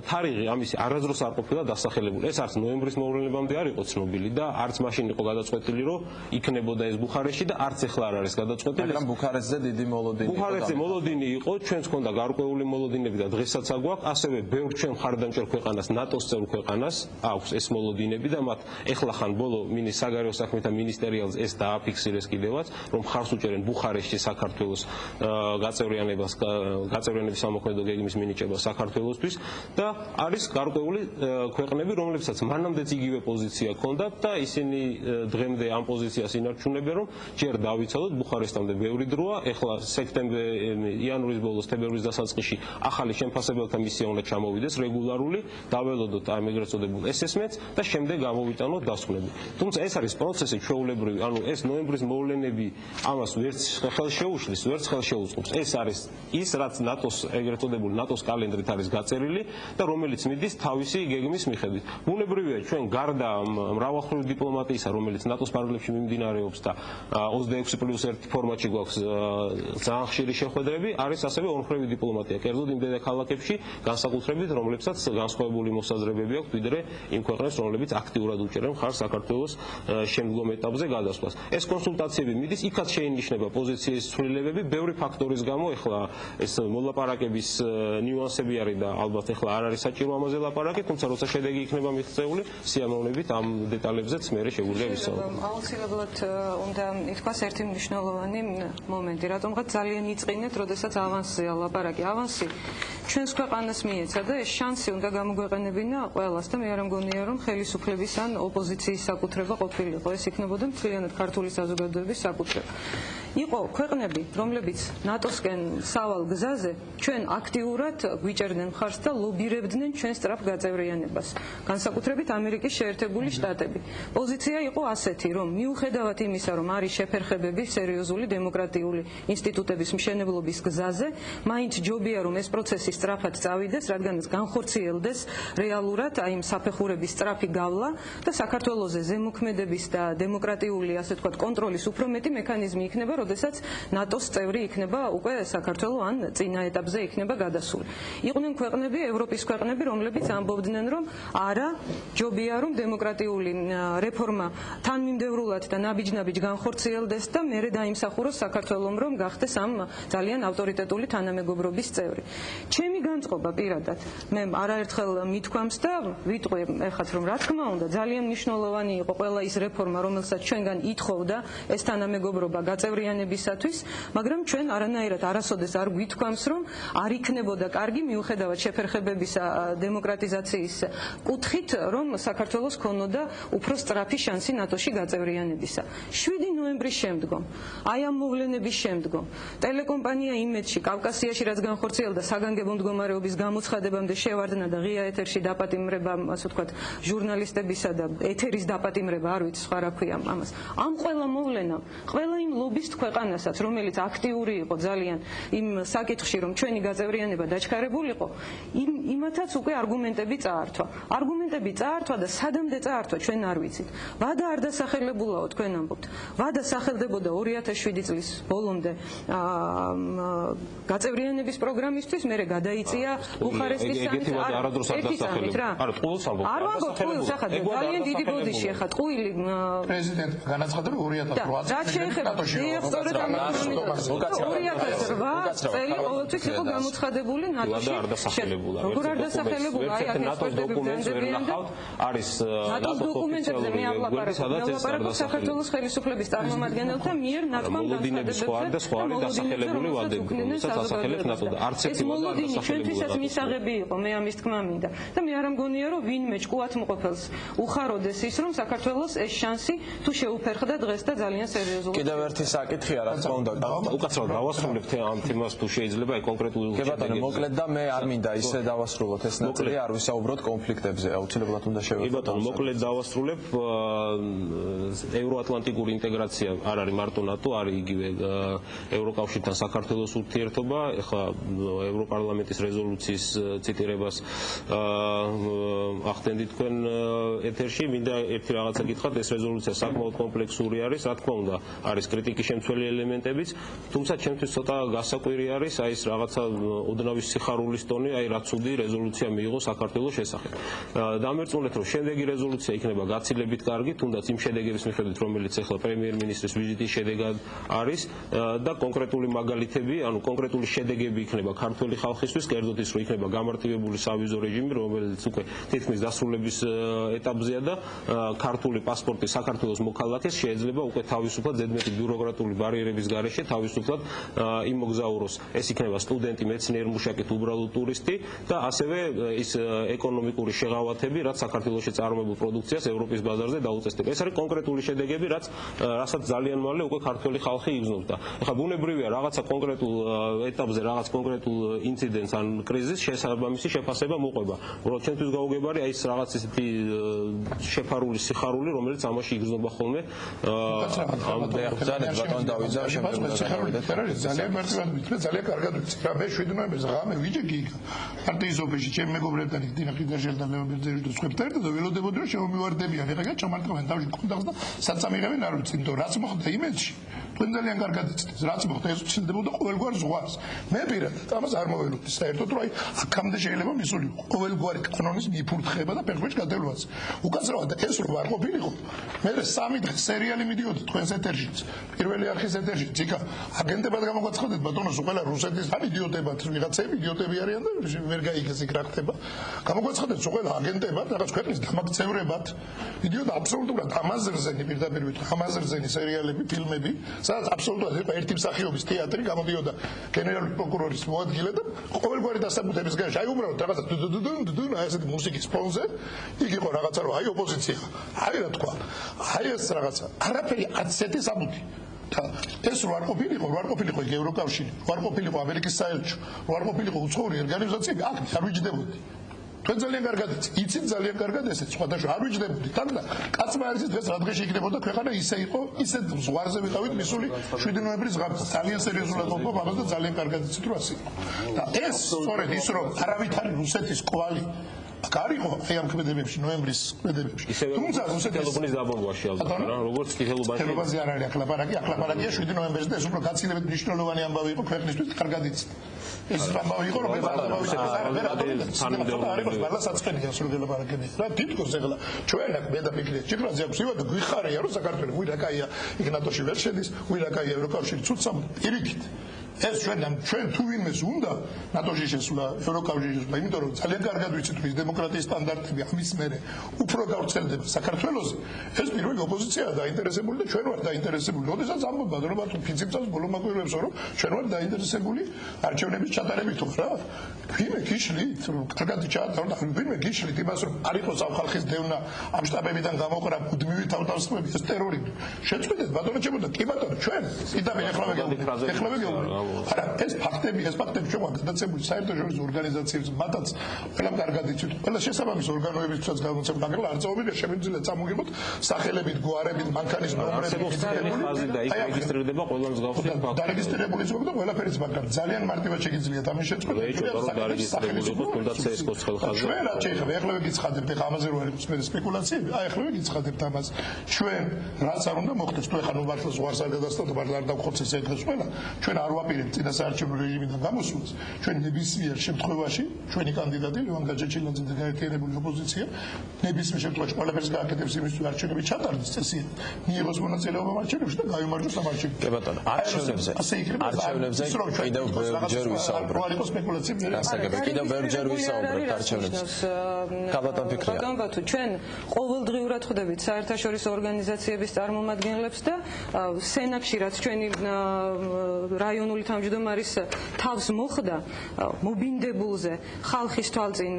თარიღი ამისი არასდროს არ ყოფილა დასახელებული. ეს არც ნოემბრის მოვლენებამდე არ იყო ცნობილი და არც მაშინ იყო გადაწყვეტილი, რომ იქნებოდა ეს ბუხარესტში და არც ეხლა არ არის გადაწყვეტილი. მაგრამ ბუქარესტზე დიდი მოლოდინი იყო. ბუქარესტზე მოლოდინი იყო, ჩვენც ქონდა გარკვეული მოლოდინები და დღესაც აგვაქვს, ასევე ბევრ ჩვენ მხარდამჭერ ქვეყანას, ნატოს წევრ ქვეყანას აქვს ეს მოლოდინები და მათ ეხლა ხან ბოლო საგარეო საქმეთა მინისტერიალს ეს დააფიქსირეს კიდევაც, რომ მხარს უჭერენ ბუხარესტში საქართველოს გაწევრიანების სამოქმედო გეგმის მინიჭება საქართველოსთვის და არის გარკვეული ქვეყნები, რომლებსაც მანამდეც იგივე პოზიცია ჰქონდათ და ისინი დღემდე ამ პოზიციას ინარჩუნებენ, რომ ჯერ დავიცადოთ ბუხარესტამდე ბევრი დროა, ეხლა იანვრის ბოლოს, თებერვლის დასაწყისში ახალი შემფასებელთა მისია უნდა ჩამოვიდეს რეგულარული, დაველოდოთ ამ ეგრეთ წოდებულ ესესმენტს და შემდეგ გამოვიტანოთ დასკვნები. თუმცა ეს არის პროცესი ჩვეულებრივი, ანუ ეს ნოემბრის მოვლენები ამას ვერც ხელ შეუშლის, ვერც ხელ შეუწყობს. ეს არის ის, რაც ნატოს ეგრეთ წოდებულ ნატოს კალენდრით არის გაწერილი და რომელიც მიდის თავისი გეგმის მიხედვით. ბუნებრივია, ჩვენ გარდა მრავალმხრივი დიპლომატიისა, რომელიც ნატოს პარალელებში მიმდინარეობს და 26+1 ფორმატში გვაქვს ძალიან ხშირი შეხვედრები, არის ასევე ორმხრივი დიპლომატია, კერძოდ იმ დედაქალაქებში, განსაკუთრებით, რომლებსაც განსხვავებული მოსაზრებები აქვთ ვიდრე იმ ქვეყნებს, რომლებიც აქტიურად უჭერენ მხარს საქართველოს შემდგომ ეტაპზე გადასვლას. ეს კონსულტაციები მიდის, იქაც შეინიშნება პოზიციის ცვლილებები, ბევრი ფაქტორის გამო, ეხლა ეს მოლაპარაკების ნიუანსები არის და ალბათ ეხლა არ არის საჭირო ამაზე ლაპარაკი, თუმცა როცა შედეგი იქნება მიღწეული, სიამოვნებით ამ დეტალებზეც მერე შეგვიძლია ვისაუბროთ. აუცილებლად უნდა ითქვას ერთი მნიშვნელოვანი მომენტი, რატომღაც ძალიან იწყინეთ, როდესაც ავანსზეა ლაპარაკი. ავანსი ჩვენს ქვეყანას მიეცა და ეს შანსი უნდა გამოგვეყენებინა ყველას და მე არ მგონია, რომ ხელისუფლების ან ოპოზიციის საკუთრება ყოფილიყო. ეს იქნებოდა მთლიანად ქართული საზოგადოების საკუთრება. იყო ქვეყნები, რომლებიც ნატოსკენ სავალ გზაზე ჩვენ აქტიურად გვიჭერდნენ მხარს და ლობირებდნენ ჩვენ სწრაფ გაწევრიანებას. განსაკუთრებით ამერიკის შეერთებული შტატები. პოზიცია იყო ასეთი, რომ მიუხედავად იმისა, რომ არის შეფერხებები სერიოზული დემოკრატიული ინსტიტუტების მშენებლობის გზაზე, მაინც ჯობია, რომ ეს პროცესი სწრაფად წავიდეს, რადგანაც განხორციელდეს რეალურად აი იმ საფეხურების სწრაფი გავლა და საქართველოზე ზემოქმედების და დემოკრატიული, ასე ვთქვათ, კონტროლის უფრო მეტი მექანიზმი იქნება, როდესაც ნატოს წევრი იქნება უკვე საქართველო ან წინა ეტაპზე იქნება გადასული. იყვნენ ქვეყნები, ევროპის ქვეყნები, რომლებიც ამბობდნენ, რომ არა, ჯობია, რომ დემოკრატიული რეფორმა თანმიმდევრულად და ნაბიჯ-ნაბიჯ განხორციელდეს და მერე დაიმსახუროს საქართველომ, რომ გახდეს ამ ძალიან ავტორიტეტული თანამეგობრობის წევრი. ჩემი განწყობა პირადად მე არაერთხელ მithქვამს და ვიტყვი ეხაც რომ რა თქმა უნდა ძალიან მნიშვნელოვანი იყო ყველა ის რეფორმა რომელსაც ჩვენგან ითხოვდა ეს თანამეგობრობა გაწევრიანებისათვის მაგრამ ჩვენ არანაირად არასოდეს არ გვითქვამს რომ არ იქნებოდა კარგი მიუხედავად შეფერხებებისა დემოკრატიზაციის კუთხით რომ საქართველოს ქონოდა უფრო სწრაფი შანსი ნატოში გაწევრიანებისა 7 ნოემბრის შემდგომ აი ამ მოვლენების შემდგომ ტელეკომპანია იმედში კავკასიაში რაც განხორციელდა საგანგებო მდგომარეობის გამოცხადებამდე შევარდნა და ღია ეთერში დაპატიმრება ასე ვთქვათ ჟურნალისტებისა და ეთერის დაპატიმრება არ ვიცი სხვა რა ქვია ამას ამ ყველა მოვლენამ ყველა იმ ლობისტ ქვეყანასაც რომელიც აქტიური იყო ძალიან იმ საკითხში რომ ჩვენი გაწევრიანება დაჩქარებულიყო იმათაც უკვე არგუმენტები წაართვა და სადამდე წაართვა ჩვენ არ ვიცით ვადა არ დასახელებულაო თქვენ ამბობთ ვადა სახელდებოდა 2007 წლის ბოლომდე გაწევრიანების პროგრამისთვის მე გადაიწია ბუხარესტის ძალიან დიდი ბოდიში ახლა ტყუილი პრეზიდენტი განაცხადა რომ 2008 წელი ყოველთვის იყო გამოცხადებული ნატოში როგორ არ დასახელებულა აი აქ ექსპერტები ბრძანდებიან და არის ნატოს დოკუმენტებზე მე ავლაპარაკობ საქართველოს ხელისუფლების წარმომადგენელთა მიერ ნათქვამ განცხადებებზე და სხვა დასახელებული ვადები რომელსაც ასახელებს ნატო და არც ერთი ვადა არ დასახელებული ჩვენთვისაც მისაღები იყო მე ამის თქმა მინდა და მე არ ამგონია რომ ვინმე ჭკუათ მყოფელს უხაროდეს ის რომ საქართველოს ეს შანსი თუ შეუფერხდა დღეს და ძალიან სერიოზულად კიდევ ერთი საკითხია რა თქმა უნდა უკაცრავად დავასრულებთ ამ თემას თუ შეიძლება აი კონკრეტულ შედეგებს მოკლედ და მე არ მინდა ისე დავასრულოთ ეს ნაწილი არ ვისაუბროთ კონფლიქტებზე აუცილებლად უნდა შევეცდოთ მოკლედ დავასრულებ ევროატლანტიკური ინტეგრაცია არ არის მარტო ნატო არის იგივე ევროკავშირთან საქართველოს ურთიერთობა ეხლა ევროპარლამენტის რეზოლუციის ციტირებას ახდენდით თქვენ ეთერში მინდა ერთი რაღაცა გითხრათ ეს რეზოლუცია საკმაოდ კომპლექსური არის რა თქმა უნდა არის კრიტიკის შემცველი ელემენტებიც თუმცა ჩემთვის ცოტა გასაკვირი არის აი ეს რაღაცა ოდნავი სიხარულის ტონი აი რა ცუდი რეზოლუცია მიიღო საქართველოს შესახებ დამერწმუნეთ რომ შემდეგი რეზოლუცია იქნება გაცილებით კარგი თუნდაც იმ შედეგების მიხედვით რომელიც ახლა პრემიერ-მინისტრის ვიზიტის შედეგად არის და კონკრეტული მაგალითები ანუ კონკრეტული შედეგები იქნება ქართული ხალხისთვის კერძოდ ის რომ იქნება გამარტივებული სავიზო რეჟიმი რომელიც უკვე თითქმის დასრულების ეტაპზეა და ქართული პასპორტი საქართველოს მოქალაქეს შეიძლება უკვე თავისუფლად ზედმეტი ბიუროკრატიული ბარიერების გარეშე თავისუფლად იმოგზაუროს ეს იქნება სტუდენტი მეცნიერ მუშაკი თუ უბრალოდ ტურისტი და ასევე ის ეკონომიკური შეღავათები რაც საქართველოში წარმოებულ პროდუქციას ევროპის ბაზარზე დაუწესდება ეს არის კონკრეტული შედეგები რასაც ძალიან მალე უკვე ქართული ხალხი იგრძნობს და ეხლა ბუნებრივია რაღაცა კონკრეტულ ეტაპზე რაღაც კონკრეტულ ინციდენტს ან კრიზისს შესაბამისი შეფასება მოყვება უბრალოდ ჩვენთვის გაუგებარი აი ეს რაღაც ისეთი შეფარული სიხარული რომელიც ამაში იგრძნობა ხოლმე ძალიან ბატონ დავიძა ძალიან მარტივად ვიტყვი ძალიან კარგად ვიცი რა მე 7 ნოემბერს ღამე ვიჯექი პარტიის ოფისში ჩემ მეგობრებთან დინა ხიდაშელთან ლეონბერძელი და სხვებთან და ველოდებოდი რომ შემომივარდებიან ეხლა ჩამარტყმენ თავში კონტაქტს და საწამიღებენ არ ვიცი იმიტომ რაც მოხდა იმედში თქვენ ძალიან კარგად იცით რაც მოხდა ეს უცილდებოდა ყოველგვარ ზღვას მე პირადად ამას არ მოველოდი საერთოდ რომ აი აქამდე შეიძლება მისულიყო ყოველგვარი კანონის მიფურთხება და ფეხბურთში გადავლაც უკაცრავად ეს რომ არ ყოფილიყო მე 3 დღე სერიალი მიდიოდა თქვენს ეთერშიც პირველი არხის ეთერში ციკა აგენტებად გამოგვაცხადეთ ბატონოს ყველა რუსეთის ამ იდიოტებად ვიღაცები იდიოტები არიან და ვერ გაიგეს იქ რა ხდება გამოგვაცხადეთ ყველა აგენტებად რაღაც ქვეყნის დამაქცევრებად მიდიოდა აბსოლუტურად ამაზრზენი პირდაპირ ვიტყვი ამაზრზენი სერიალები ფილმები სადაც აბსოლუტურად იყო ერთი მსახიობის თეატრი გამოდიოდა გენერალური პროკურორის მოადგილე და ყოველგვარი დასაბუთების გარეშე აი უბრალოდ რაღაცა დუდუნ აი ესეთი მუსიკის ფონზე იქ იყო რაღაცა რომ აი ოპოზიცია აი რა თქვა აი ეს რაღაცა არაფერი ასეთი საბუთი ეს რო არ ყოფილიყო ევროკავშირი რო არ ყოფილიყო ამერიკის საელჩო რო არ ყოფილიყო უცხოური ორგანიზაციები აქ არ ვიჯდებოდი თქვენ ძალიან კარგად იცით ძალიან კარგად ესეც სხვადასხვა არ ვიჯდებოდი თან და კაცმა არის დღეს რა დღეში იქნებოდა ქვეყანა ისე იყო ისე ზღვარზე ვიყავით მისული 7 ნოემბრის ღამე ძალიან სერიოზულად ვთქვი ამას და ძალიან კარგად იცით რომ ასე იყო და ეს სწორედ ის რომ არავითარი რუსეთის კვალი კარიყო აი ამ ქმედებებში ნოემბრის ქმედებებში თუმცა რუსეთის დაბომბვაში ალბათ რა როგორც კითელობაზე არ არის აკლაპარაკია 7 ნოემბერს და ეს უფრო გაცილებით მნიშვნელოვანი ამბავი იყო ქვეყნისთვის კარგად იცით ეს ამბავი იყო რომ მე ბალასაწყენია სრულდება პარაკები რა თითქოს ეხლა ჩვენ აქ მე და მიგრე ჭირვაზე აქვს ივა და გვიხარია რომ საქართველოს უირაკაია იქ ნატოში ვერ შედის უირაკაია ევროკავშირი ცუცამ პირიქით ეს ჩვენ თუ ვინმეს უნდა ნატოში შესვლა, ევროკავშირში შესვლა, იმიტომ რომ ძალიან კარგად ვიცით რომ დემოკრატიის სტანდარტები ამის მერე უფრო გავრცელდება საქართველოში. ეს პირველი ოპოზიციაა დაინტერესებული და ჩვენ ვართ დაინტერესებული. როდესაც ამბობთ რომ მარტო ფიციფცას ბოლო მაკვირვებსო რომ ჩვენ ვართ დაინტერესებული არჩევნების ჩატარებით რა. ვინმე გიშლით რომ კარგად ჩაატაროთ, ვინმე გიშლით იმას რომ არ იყოს ამ ხალხის დევნა ამ შტაბებიდან გამოყრა მუდმივი თავდასხმები, ეს ტერორი. შეწყვეტეთ ბატონო ჩემოდა, კი ბატონო ჩვენ იდამე ეხლა ვეგეუბნები. არა, ეს ფაქტები ჩვენ გადაცემული საერთაშორისო ორგანიზაციებს მათაც ყველამ კარგად იცით. ყველა შესაბამის ორგანოებისაც გამოცემ, მაგრამ არ წაობები შემიძლია წამოგიღოთ სახელებით, გვარებით, მანქანის ნომრებით, ფაზი და იქ რეგისტრირდება ყველა მსგავსი ფაქტი. დარეგისტრირებული ზოგადად ყველაფერიც, მაგრამ ძალიან მარტივად შეგიძლიათ ამის შეწყვეტა. დარეგისტრირებული იყო თუნდაც CSGO-ს ხელხაზე. ჩვენ რა შეიძლება ეხლა ვეგიცხადებთ, ეხლა ამაზე რო არის მე სპეკულაციები, ეხლა ვეგიცხადებთ ამას. ჩვენ რაც არ უნდა მოხდეს, თუ ეხლა ნომართლს უარს არ გადასტავთ, არ დავხოცეს ეგრეს ყველა. ჩვენ არ ვაპირებთ წინასაარჩევნო რეჟიმიდან გამოსვლას. ჩვენ ნებისმიერ შემთხვევაში ჩვენი კანდიდატი ლევან გაჯაჩილაძე და გაერთიანებული ოპოზიცია ნებისმიერ შემთხვევაში ყველაფერს გააკეთებს იმისთვის არჩევნები ჩატარდეს წესია. მიიღოს მონაწილეობა არჩევნებში და გაიმარჯვოს ამ არჩევნებში. კი ბატონო, არჩევნებზე კიდევ ბევრჯერ ვისაუბრეთ. არ იყოს სპეკულაციები. კიდევ ბევრჯერ ვისაუბრეთ არჩევნებზე. კაბატონ ფიქრია. ბატონო ბათუ, ჩვენ ყოველდღიურად ხვდებით საერთაშორისო ორგანიზაციების წარმომადგენლებს და სენაკში რაც ჩვენი რაიონული თავმჯდომარის თავს მოხდა მობინდებულზე ხალხის თვალწინ,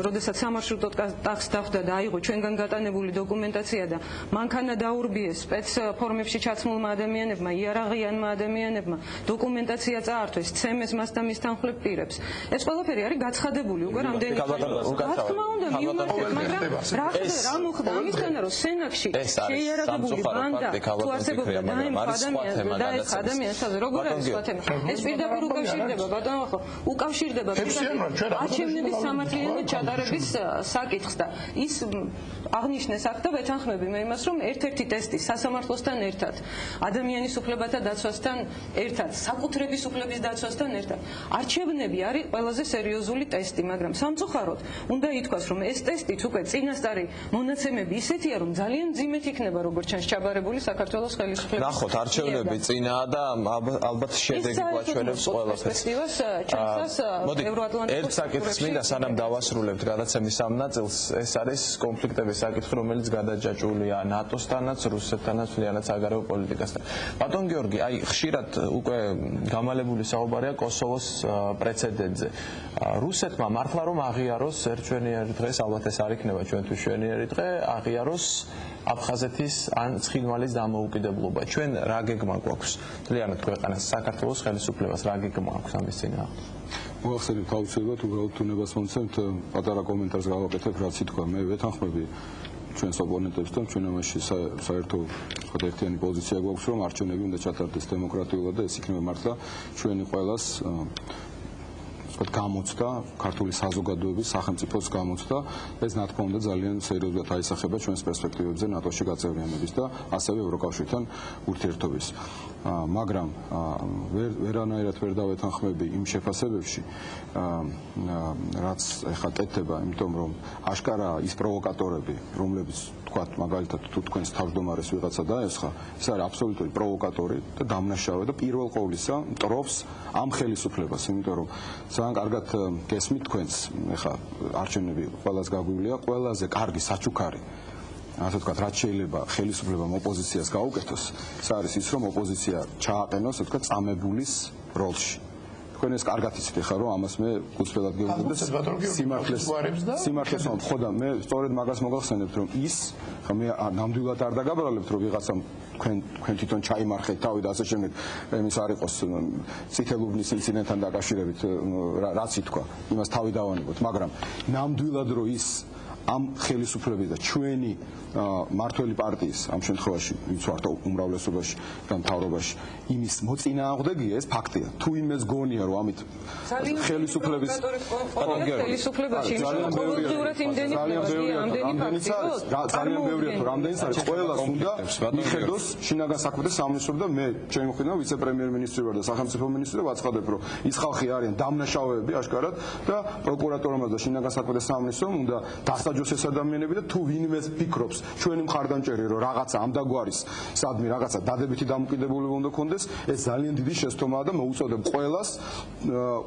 როდესაც სამარშრუტო ტაქსი დახვდა და აიღო ჩვენგან გატანებული დოკუმენტაცია და მანქანა დაურბიეს სპეც ფორმებში ჩაცმულმა ადამიანებმა, იარაღიანმა ადამიანებმა, დოკუმენტაცია წაართვეს, ცემეს მას და მის თანხმლებ პირებს. ეს ყველაფერი არის გაცხადებული უკვე რამდენი ხანი. რა თქმა უნდა, მივუმატეთ, მაგრამ რა მოხდა ამისგან რომ სენაკში შეიარაღებული ბანდა თუ არსებობდა და ეს ადამიანს როგორ არის სხვა თემა. ეს პირდაპირ უკავშირდება ბატონო, ხო, უკავშირდება არჩევნების სამართლიანად ჩატარების საკითხს და ის აღნიშნეს აქ და ვეთანხმები მე იმას, რომ ერთ-ერთი ტესტი სასამართლოსთან ერთად, ადამიანის უფლებათა დაცვასთან ერთად, საკუთრების უფლების დაცვასთან ერთად. არჩევნები არის ყველაზე სერიოზული ტესტი, მაგრამ სამწუხაროდ უნდა ითქვას, რომ ეს ტესტით უკვე წინასწარი მონაცემები ისეთია, რომ ძალიან მძიმედ იქნება როგორც ჩანს ჩაბარებული საქართველოს ხელისუფლების. ნახოთ, არჩევნები წინაა და ალბათ შედეგი გვაჩვენებს ყველაფერს. მოდი, ერთ საკითხს მინდა სანამ დავასრულებთ გადაცემის ამ ნაწილს, ეს არის კონფლიქტების საკითხი, რომელიც გადაჯაჭვულია ნატოსთანაც, რუსეთთანაც, მთლიანად საგარეო პოლიტიკასთან. ბატონ გიორგი, აი ხშირად უკვე გამალებული საუბარია კოსოვოს პრეცედენტზე. რუსეთმა მართლა რომ აღიაროს ერთშვენიერი დღეს, ალბათ ეს არ იქნება ჩვენთვის შვენიერი დღე, აღიაროს აფხაზეთის ან ცხინვალის დამოუკიდებლობა. ჩვენ რა გეგმა გვაქვს? მთლიანად ქვეყანას, საქართველოს ხელისუფლებას რა გეგმა აქვს ამის წინააღმდეგ? მოახსენებთ აუცილებლად უბრალოდ თუნებას მომცემთ პატარა კომენტარს გავაკეთებ, რაც ითქვა. მე ვეთანხმები ჩვენს ოპონენტებსთან, ჩვენ ამაში საერთო ერთიანი პოზიცია გვაქვს, რომ არჩევნები უნდა ჩატარდეს დემოკრატიულად და ეს იქნება მართლა ჩვენი ყველას გამოცდა, ქართული საზოგადოების სახელმწიფოს გამოცდა, ეს რა თქმა უნდა ძალიან სერიოზულად აისახება ჩვენს პერსპექტივებზე ნატოში გაწევრიანების და ასევე ევროკავშირთან ურთიერთობის. მაგრამ ვერანაირად ვერ დავეთანხმები იმ შეფასებებში, რაც ეხლა კეთდება, იმიტომ რომ აშკარა ის პროვოკატორები, რომლებიც თქვათ მაგალითად თუ თქვენს თავმჯდომარეს ვიღაცა დაესხა, ეს არის აბსოლუტური პროვოკატორი და დამნაშავე და პირველ ყოვლისა მტრობს ამ ხელისუფლებას, იმიტომ რომ ძალიან კარგად გესმით თქვენს ეხლა არჩევნები ყველას გაგვივლია, ყველაზე კარგი საჩუქარი ასე ვთქვათ, რაც შეიძლება ხელისუფლებამ ოპოზიციას გაუკეთოს, ეს არის ის, რომ ოპოზიცია ჩააყენოს, ასე ვთქვათ, წამებულის როლში. თქვენ ეს კარგად იცით ხა, რომ ამას მე გულწრფელად გევგებთ სიმართლეს ხო და მე სწორედ მაგას მოგახსენებთ, რომ ის ხა მე ნამდვილად არ დაგაბრალებთ, რომ ვიღაცამ თქვენ თვითონ ჩაიმარხეთ თავი და ასე შემდეგ, იმის არ იყოს წითელუბნის ინციდენტთან დაკავშირებით, რაც ითქვა, იმას თავი დავანებოთ, მაგრამ ნამდვილად რომ ის ამ ხელისუფლების და ჩვენი მართველი პარტიის ამ შემთხვევაში ვინც ვართ უმრავლესობაში და მთავრობაში იმის მოწინააღმდეგეა, ეს ფაქტია. თუ იმეს გონია რომ ამით ხელისუფლების ხელისუფლებაში ყოველდღიურად იმდენი ძალიან ბევრია თუ რამდენიც არის ყველას უნდა მიხედოს შინაგან საქმეთა სამინისტრო და მე ჩემი მხრიდან ვიცე-პრემიერ-მინისტრი ვარ და სახელმწიფო მინისტრი და ვაცხადებ რომ ის ხალხი არიან დამნაშავეები აშკარად და პროკურატურამ და შინაგან საქმეთა სამინისტრომ უნდა ესაჯოს ეს ადამიანები და თუ ვინმე ფიქრობს ჩვენი მხარდამჭერი რომ რაღაცა ამ დაგვარის სადმე რაღაცა დადებითი დამოკიდებულება უნდა ქონდეს, ეს ძალიან დიდი შეცდომაა და მოუწოდებ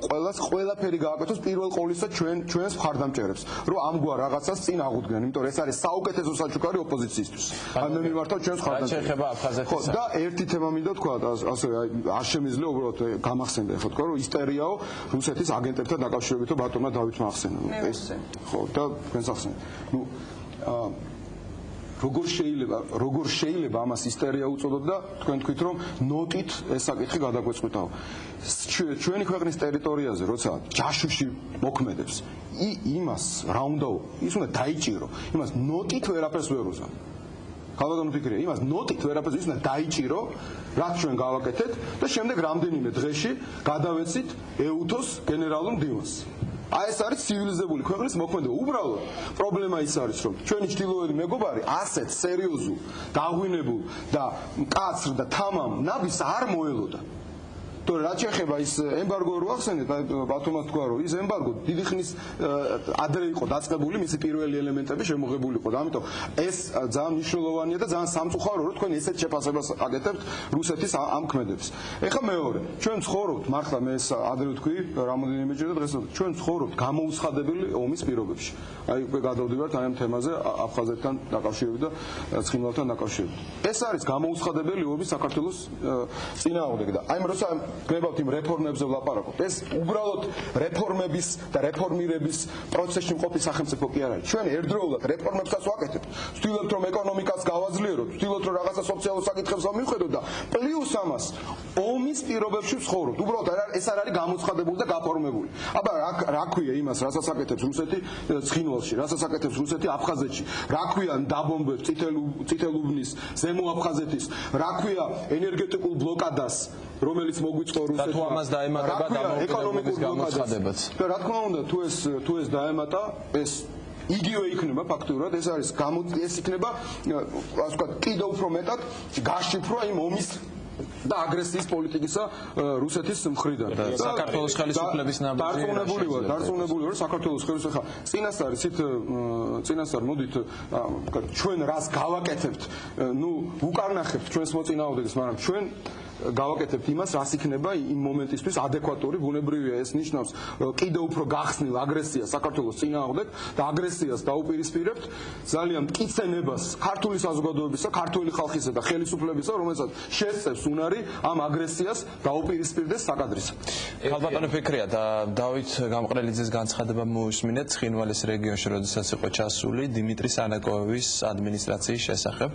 ყველას ყველაფერი გააკეთოს პირველ ყოვლისა ჩვენს მხარდამჭერებს, რომ ამგვარ რაღაცას წინ აღუდგნენ, იმიტომ რომ ეს არის საუკეთესო საჩუქარი ოპოზიციისთვის. ან მე მიმართავ ჩვენს მხარდამჭერებს. და ერთი თემა მინდა თქვა, ასე არ შემიძლია უბრალოდ გამახსენდა ეხლა თქვა, რომ ისტერიაო რუსეთის აგენტებთან დაკავშირებით ბატონმა დავითმა ახსენა. ეს ხო და თქვენს ახსენეთ. როგორ შეიძლება ამას ისტერია უწოდოთ და თქვენ თქვით რომ ნოტით ეს საკითხი გადაგვეწყვიტაო. ჩვენი ქვეყნის ტერიტორიაზე როცა ჯაშუში მოქმედებს, იმას რა უნდა ის უნდა დაიჭირო, იმას ნოტით ვერაფერს ვერ უზამ. ხალხო ფიქრია, იმას ნოტით ვერაფერს ის უნდა დაიჭირო, რაც ჩვენ გავაკეთეთ და შემდეგ რამდენიმე დღეში გადავეცით ეუთოს გენერალურ მდივანს. აი ეს არის ცივილიზებული ქვეყნის მოქმედება. უბრალოდ პრობლემა ის არის, რომ ჩვენი ჩtildeოები მეგობარი ასეთ სერიოზულ, დაღვინებულ და მკაცრ და თამამ ნაბის არ მოელოდა. თორე რაც შეეხება ის ემბარგო რო ახსენეთ, ბათუმას თქვა რომ ის ემბარგო დიდი ხნის ადრე იყო დაწყებული, მისი პირველი ელემენტები შემოღებული იყო და ამიტომ ეს ძალიან მნიშვნელოვანია და ძალიან სამწუხარო რომ თქვენ ესეთ შეფასებას აკეთებთ რუსეთის ამ ქმედებს. ეხლა მეორე, ჩვენ ცხოვრობთ, მართლა მე ეს ადრე ვთქვი, რამოდენიმეჯერ და დღეს ჩვენ ცხოვრობთ გამოუცხადებელი ომის პირობებში. აი უკვე გადავდივართ აი ამ თემაზე აფხაზეთთან დაკავშირებით და ცხინვალთან დაკავშირებით. ეს არის გამოუცხადებელი ომი საქართველოს წინააღმდეგ და აი როცა გნებავთ იმ რეფორმებზე ვლაპარაკობთ. ეს უბრალოდ რეფორმების და რეფორმირების პროცესში მყოფი სახელმწიფო კი არ არის. ჩვენ ერთდროულად რეფორმებსაც ვაკეთებთ. ვცდილობთ რომ ეკონომიკას გავაძლიეროთ, ვცდილობთ რომ რაღაცა სოციალურ საკითხებს ვამივხედოთ და პლუს ამას ომის პირობებში ვცხოვრობთ. უბრალოდ ეს არ არის გამოცხადებული და გაფორმებული. აბა რა ქვია იმას, რასაც აკეთებს რუსეთი ცხინვალში, რასაც აკეთებს რუსეთი აფხაზეთში, რა ქვია დაბომბებს წითელ უბნის, ზემო აფხაზეთის, რა ქვია ენერგეტიკულ ბლოკადას, რომელიც მოგვიწყო რუსეთმა. თუ ამას დაემატება დამოუკიდებლობის გამოცხადებაც. და რა თქმა უნდა, თუ ეს დაემატა, ეს იგივე იქნება ფაქტურად, ეს არის ეს იქნება, ასე ვთქვათ, კიდევ უფრო მეტად გაშიფრვა იმ ომის და აგრესიის პოლიტიკისა რუსეთის მხრიდან. და საქართველოს ხელისუფლების ნაბიჯი დარწმუნებული ვარ, საქართველოს ხელისუფლება წინასწარ მოდით ჩვენ რას გავაკეთებთ, უკარნახებთ ჩვენს მოწინააღმდეგეს, მაგრამ ჩვენ გავაკეთებთ იმას, რაც იქნება იმ მომენტისთვის ადეკვატური, ბუნებრივია ეს ნიშნავს კიდევ უფრო გახსნილ აგრესიას საქართველოს წინააღმდეგ და აგრესიას დაუპირისპირებთ ძალიან მტკიცენებას ქართული საზოგადოებისა, ქართული ხალხისა და ხელისუფლებისა, რომელსაც შესწევს უნარი ამ აგრესიას დაუპირისპირდეს საკადრისა. ქალბატონი ფიქრია და დავით გამყრელიძის განცხადება მოусმინეთ ცხინვალის რეგიონში, როდესაც იყო ჩასული დიმიტრი სანაკოევის ადმინისტრაციის შესახებ.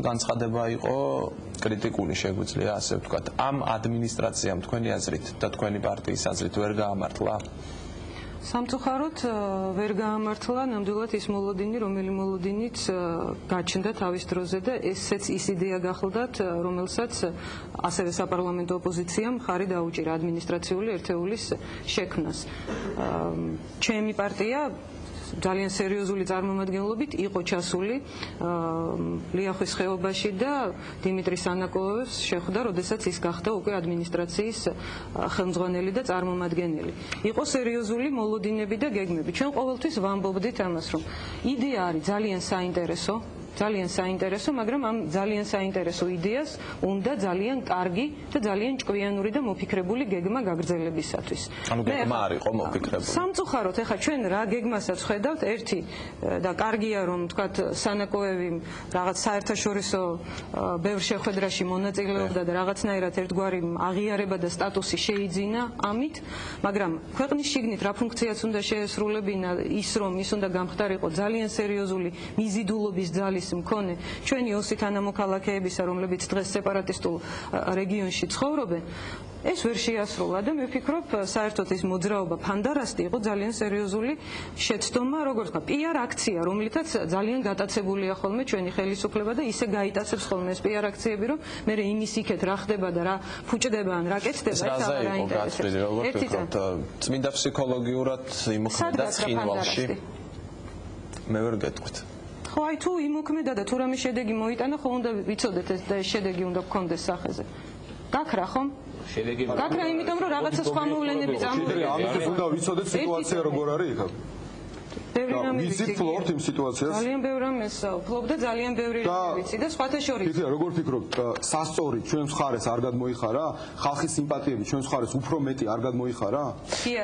განცხადება იყო კრიტიკული, შეგვიძლია ასე ვთქვათ. ამ ადმინისტრაციამ თქვენი აზრით და თქვენი პარტიის აზრით ვერ გაამართლა? სამწუხაროდ ვერ გაამართლა ნამდვილად ის მოლოდინი, რომელი მოლოდინიც გაჩნდა თავის დროზე და ესეც ის იდეა გახლდათ, რომელსაც ასევე საპარლამენტო ოპოზიციამ მხარი დაუჭირა ადმინისტრაციული ერთეულის შექმნას. ჩემი პარტია ძალიან სერიოზული წარმომადგენლობით იყო ჩასული ლიახვის ხეობაში და დიმიტრი სანაკოევს შეხვდა, როდესაც ის გახდა უკვე ადმინისტრაციის ხელმძღვანელი და წარმომადგენელი. იყო სერიოზული მოლოდინები და გეგმები. ჩვენ ყოველთვის ვამბობდით ამას, რომ იდეა არის ძალიან საინტერესო, მაგრამ ამ ძალიან საინტერესო იდეას უნდა ძალიან კარგი და ძალიან ჭკვიანური და მოფიქრებული გეგმა გაგრძელებისათვის. ანუ გეგმა არ იყო მოფიქრებული. სამწუხაროდ, ეხლა ჩვენ რა გეგმასაც ხედავთ, ერთი და კარგია რომ თქვათ სანაკოევი რაღაც საერთაშორისო ბევრ შეხვედრაში მონაწილეობდა და რაღაცნაირად ერთგვარი აღიარება და სტატუსი შეიძინა ამით, მაგრამ ქვეყნის შიგნით რა ფუნქციაც უნდა შეესრულებინა ის რომ ის უნდა გამხდარიყო ძალიან სერიოზული მიზიდულობის ძალის მქონე ჩვენი ოსი თანამოქალაქეებისა, რომლებიც დღეს სეპარატისტულ რეგიონში ცხოვრობენ, ეს ვერ შეასრულა და მე ვფიქრობ, საერთოდ ის მოძრაობა ფანდარასტი იყო ძალიან სერიოზული შეცდომა, როგორც ვთქვა, პიარ აქცია, რომლითაც ძალიან გატაცებულია ხოლმე ჩვენი ხელისუფლება და ისე გაიტაცებს ხოლმე ეს პიარ აქციები, რომ მე იმის იქეთ რა ხდება და რა ფუჭდება ან რა კეთდება, ეს აღარ აინტერესებს. წმინდა ფსიქოლოგიურად იმოქმედა ცხინვალში. მე ვერ გეტყვით. ხო, აი თუ იმოქმედა და თუ რამე შედეგი მოიტანა, ხო უნდა ვიცოდეთ ეს და ეს შედეგი უნდა გქონდეს სახეზე. გაქრა ხომ? გაქრა იმიტომ რომ რაღაცა სხვა მოვლენები წამოვიდა. ამიტომ უნდა ვიცოდეთ სიტუაცია როგორ არის იქ. ბევრი რამე ვიცი ფლორთ იმ სიტუაციას ძალიან ბევრი რამე ფლობდა ძალიან ბევრი რამე ვიცი და სხვათა შორის იცი როგორ ფიქრობთ სასწორი ჩვენს მხარეს არ გადმოიხარა ხალხის სიმპათიები ჩვენს მხარეს უფრო მეტი არ გადმოიხარა ხია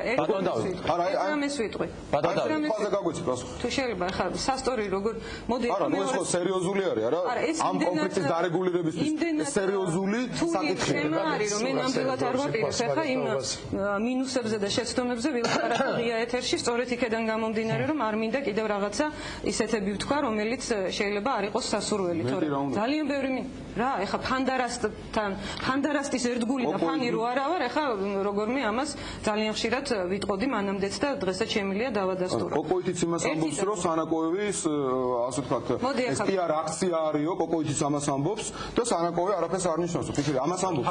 რამეს ვიტყვი ფაზე გაგვეცი პასუხი თუ შეიძლება ხა სასწორი როგორ მოდი არა ნუ ეს ხო სერიოზული არის არა ამ კონფლიქტის დარეგულირებისთვის ეს სერიოზული საკითხია არის რომ მე ნამდვილად არ ვაპირებ ხა იმ მინუსებზე და შეცდომებზე ვილაპარაკია ეთერში სწორედ იქედან გამომდინარე რომ არ მინდა კიდევ რაღაცა ისეთები ვთქვა რომელიც შეიძლება არ იყოს სასურველი თორემ ძალიან ბევრი რა ეხა ფანდარასტის ერთგული და ფანი რო არა ვარ ეხა როგორმე ამას ძალიან ხშირად ვიტყოდი მანამდეც და დღესაც შემიძლია დავადასტურო კოკოიტიც იმას ამბობს რომ სანაკოევის ასე ვთქვათ ეს პიარ აქცია არისო კოკოიტიც ამას ამბობს და სანაკოევი არაფერს არ ნიშნავს ფიქრი ამას ამბობს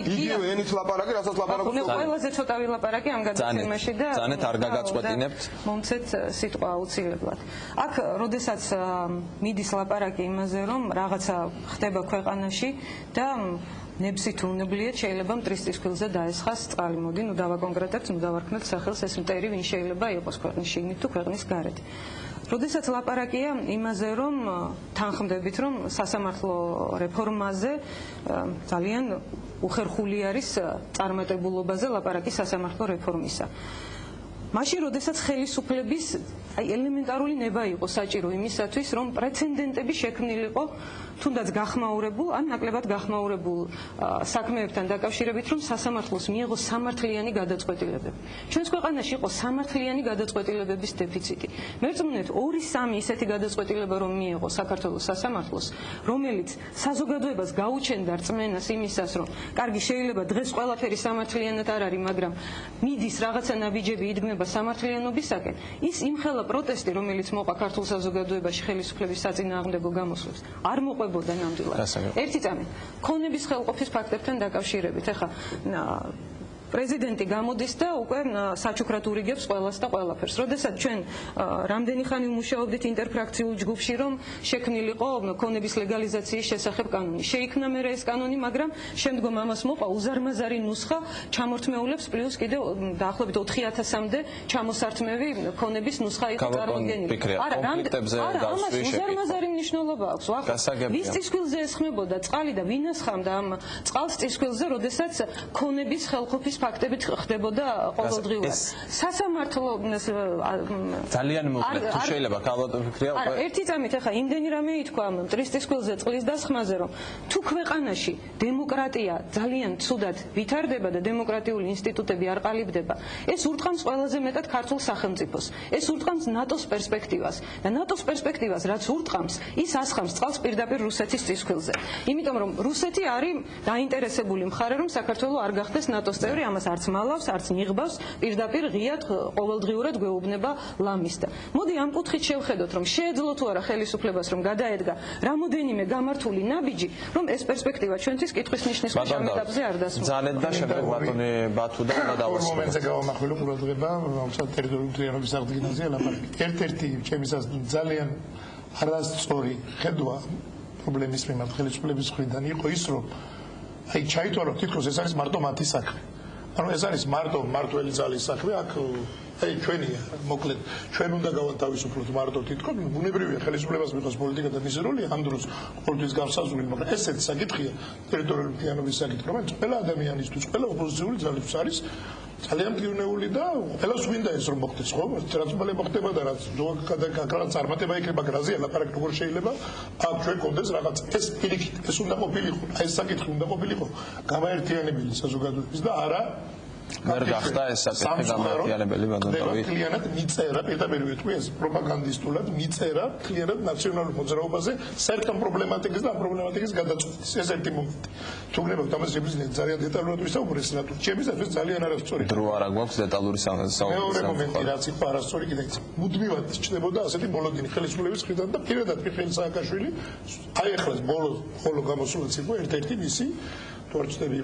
იგივე ენით ლაპარაკი რასაც ლაპარაკობს ყველაზე ცოტა ვილაპარაკი ამ გადაცემაში და ძალიან არ გაგაწყვეტინებთ მომცეთ სიტყვა აუცილებლად აქ როდესაც მიდის ლაპარაკი იმაზე რომ რაღაცა ხდება ქვეყანაში და ნებსით უნებლიეთ შეიძლება მტრის წისქვილზე დაესხას წყალი მოდი ნუ დავაკონკრეტებთ ნუ დავარქმევთ სახელს ეს მტერი ვინ შეიძლება იყოს ქვეყნის შიგნით თუ ქვეყნის გარეთ როდესაც ლაპარაკია იმაზე რომ თანხმდებით რომ სასამართლო რეფორმაზე ძალიან უხერხული არის წარმატებულობაზე ლაპარაკი სასამართლო რეფორმისა მაშინ როდესაც ხელისუფლების ელემენტარული ნება იყო საჭირო იმისათვის რომ პრეცედენტები შექმნილიყო თუნდაც გახმაურებულ ან ნაკლებად გახმაურებულ საქმეებთან დაკავშირებით რომ სასამართლოს მიიღოს სამართლიანი გადაწყვეტილებები ჩვენს ქვეყანაში იყო სამართლიანი გადაწყვეტილებების დეფიციტი მერწმუნეთ 2-3 ისეთი გადაწყვეტილება რომ მიიღო საქართველოს სასამართლოს რომელიც საზოგადოებას გაუჩენდა რწმენას იმისას რომ კარგი შეიძლება დღეს ყველაფერი სამართლიანად არ არის მაგრამ მიდის რაღაცა ნაბიჯები იდგმება სამართლიანობისაკენ ის იმხელა პროტესტი რომელიც მოყვა ქართულ საზოგადოებაში ხელისუფლების საწინააღმდეგო გამოსვლებს არ მოყვებოდა ნამდვილად ერთი წამი ქონების ხელყოფის ფაქტებთან დაკავშირებით ეხა პრეზიდენტი გამოდის და უკვე საჩუქრად ურიგებს ყველას და ყველაფერს. როდესაც ჩვენ რამდენი ხანი ვმუშაობდით ინტერფრაქციულ ჯგუფში, რომ შექმნილიყო ქონების ლეგალიზაციის შესახებ კანონი. შეიქმნა მერე ეს კანონი, მაგრამ შემდგომ ამას მოყვა უზარმაზარი ნუსხა ჩამორთმეულებს პლუს კიდევ დაახლოებით 4000-მდე ჩამოსართმევი ქონების ნუსხა იყო წარმოდგენილი. არა, ამას უზარმაზარი მნიშვნელობა აქვს. ვის წისქვილზე ესხმებოდა წყალი და ვინ ასხამდა ამ წყალს წისქვილზე, როდესაც ქონების ხელყოფის ფაქტებით ხდებოდა ყოველდღიურად. სასამართლო ძალიან მოკლედ თუ შეიძლება ქალბატონო ფიქრია არა ერთი წამით ახლა იმდენი რამე ითქვა მტრის წისქვილზე წყლის დასხმაზე რომ თუ ქვეყანაში დემოკრატია ძალიან ცუდად ვითარდება და დემოკრატიული ინსტიტუტები არ ყალიბდება ეს ურტყამს ყველაზე მეტად ქართულ სახელმწიფოს ეს ურტყამს ნატოს პერსპექტივას და ნატოს პერსპექტივას რაც ურტყამს ის ასხამს წყალს პირდაპირ რუსეთის წისქვილზე იმიტომ რომ რუსეთი არის დაინტერესებული მხარე რომ საქართველო არ გახდეს ნატოს წევრი ამას არც მალავს არც ნიღბავს პირდაპირ ღიად ყოველდღიურად გვეუბნება ლამის და მოდი ამ კუთხით შევხედოთ რომ შეეძლო თუ არა ხელისუფლებას რომ გადაედგა რამოდენიმე გამართული ნაბიჯი რომ ეს პერსპექტივა ჩვენთვის კითხვის ნიშნის შემეტაბზე არ დასმოს ძალიან და შემდეგ ბატონი ბათუ და დავასრულოთ მომენტზე გავამახვილო ყურადღება მომცათ ტერიტორიული მთლიანობის აღდგენაზე ლაპარაკი ერთ-ერთი ჩემისას ძალიან არასწორი ხედვა პრობლემის მიმართ ხელისუფლების მხრიდან იყო ის რომ აი ჩაითვალოთ თითქოს ეს არის მარტო მათი საქმე ანუ ეს არის მარტო მართველი ძალის საქმე აქ აი ჩვენია მოკლედ ჩვენ უნდა გავანთავისუფლოთ მარტო თითქოს ბუნებრივია ხელისუფლებას მიიღოს პოლიტიკა და მისი როლი ამ დროს ყოველთვის განსაზღვრული მაგრამ ესეთი საკითხია ტერიტორიული მთლიანობის საკითხი რომელიც ყველა ადამიანისთვის ყველა ოპოზიციური ძალისთვის არის ძალიან მტკივნეული და ყველას გვინდა ეს რომ მოხდეს ხო რაც მალე მოხდება და რაც რაღაც წარმატება იქნება გრაზია ლაპარაკი როგორ შეიძლება აქ ჩვენ კონდეს რაღაც ეს პირიქით ეს უნდა ყოფილიყო აი ეს საკითხი უნდა ყოფილიყო გამაერთიანებელი საზოგადოების და არა ვერ გახდა ეს საკითხი გამაერთიანებელი ბატონო კლიანად მიწერა პირდაპირ ვიტყვი ეს პროპაგანდისტულად მიწერა კლიანად ნაციონალურ მოძრაობაზე საერთო პრობლემატიკის და ამ პრობლემატიკის გადაწყვეტის ეს ერთი მომენტი თუ გნებავთ ამას შეგვიძლია ძალიან დეტალურად ვისაუბროთ ეს რატო ჩემისათვის ძალიან არასწორი დრო არ აქვს დეტალური საუბარი მეორე მომენტი რაც იყო არასწორი კიდე ის მუდმივად ჩნდებოდა ასეთი ბოლოდინი ხელისუფლების მხრიდან და პირადად მიხეილ სააკაშვილი აი ახლა ბოლო გამოსულაც იყო ერთ-ერთი მისი თუ არ ჩნდება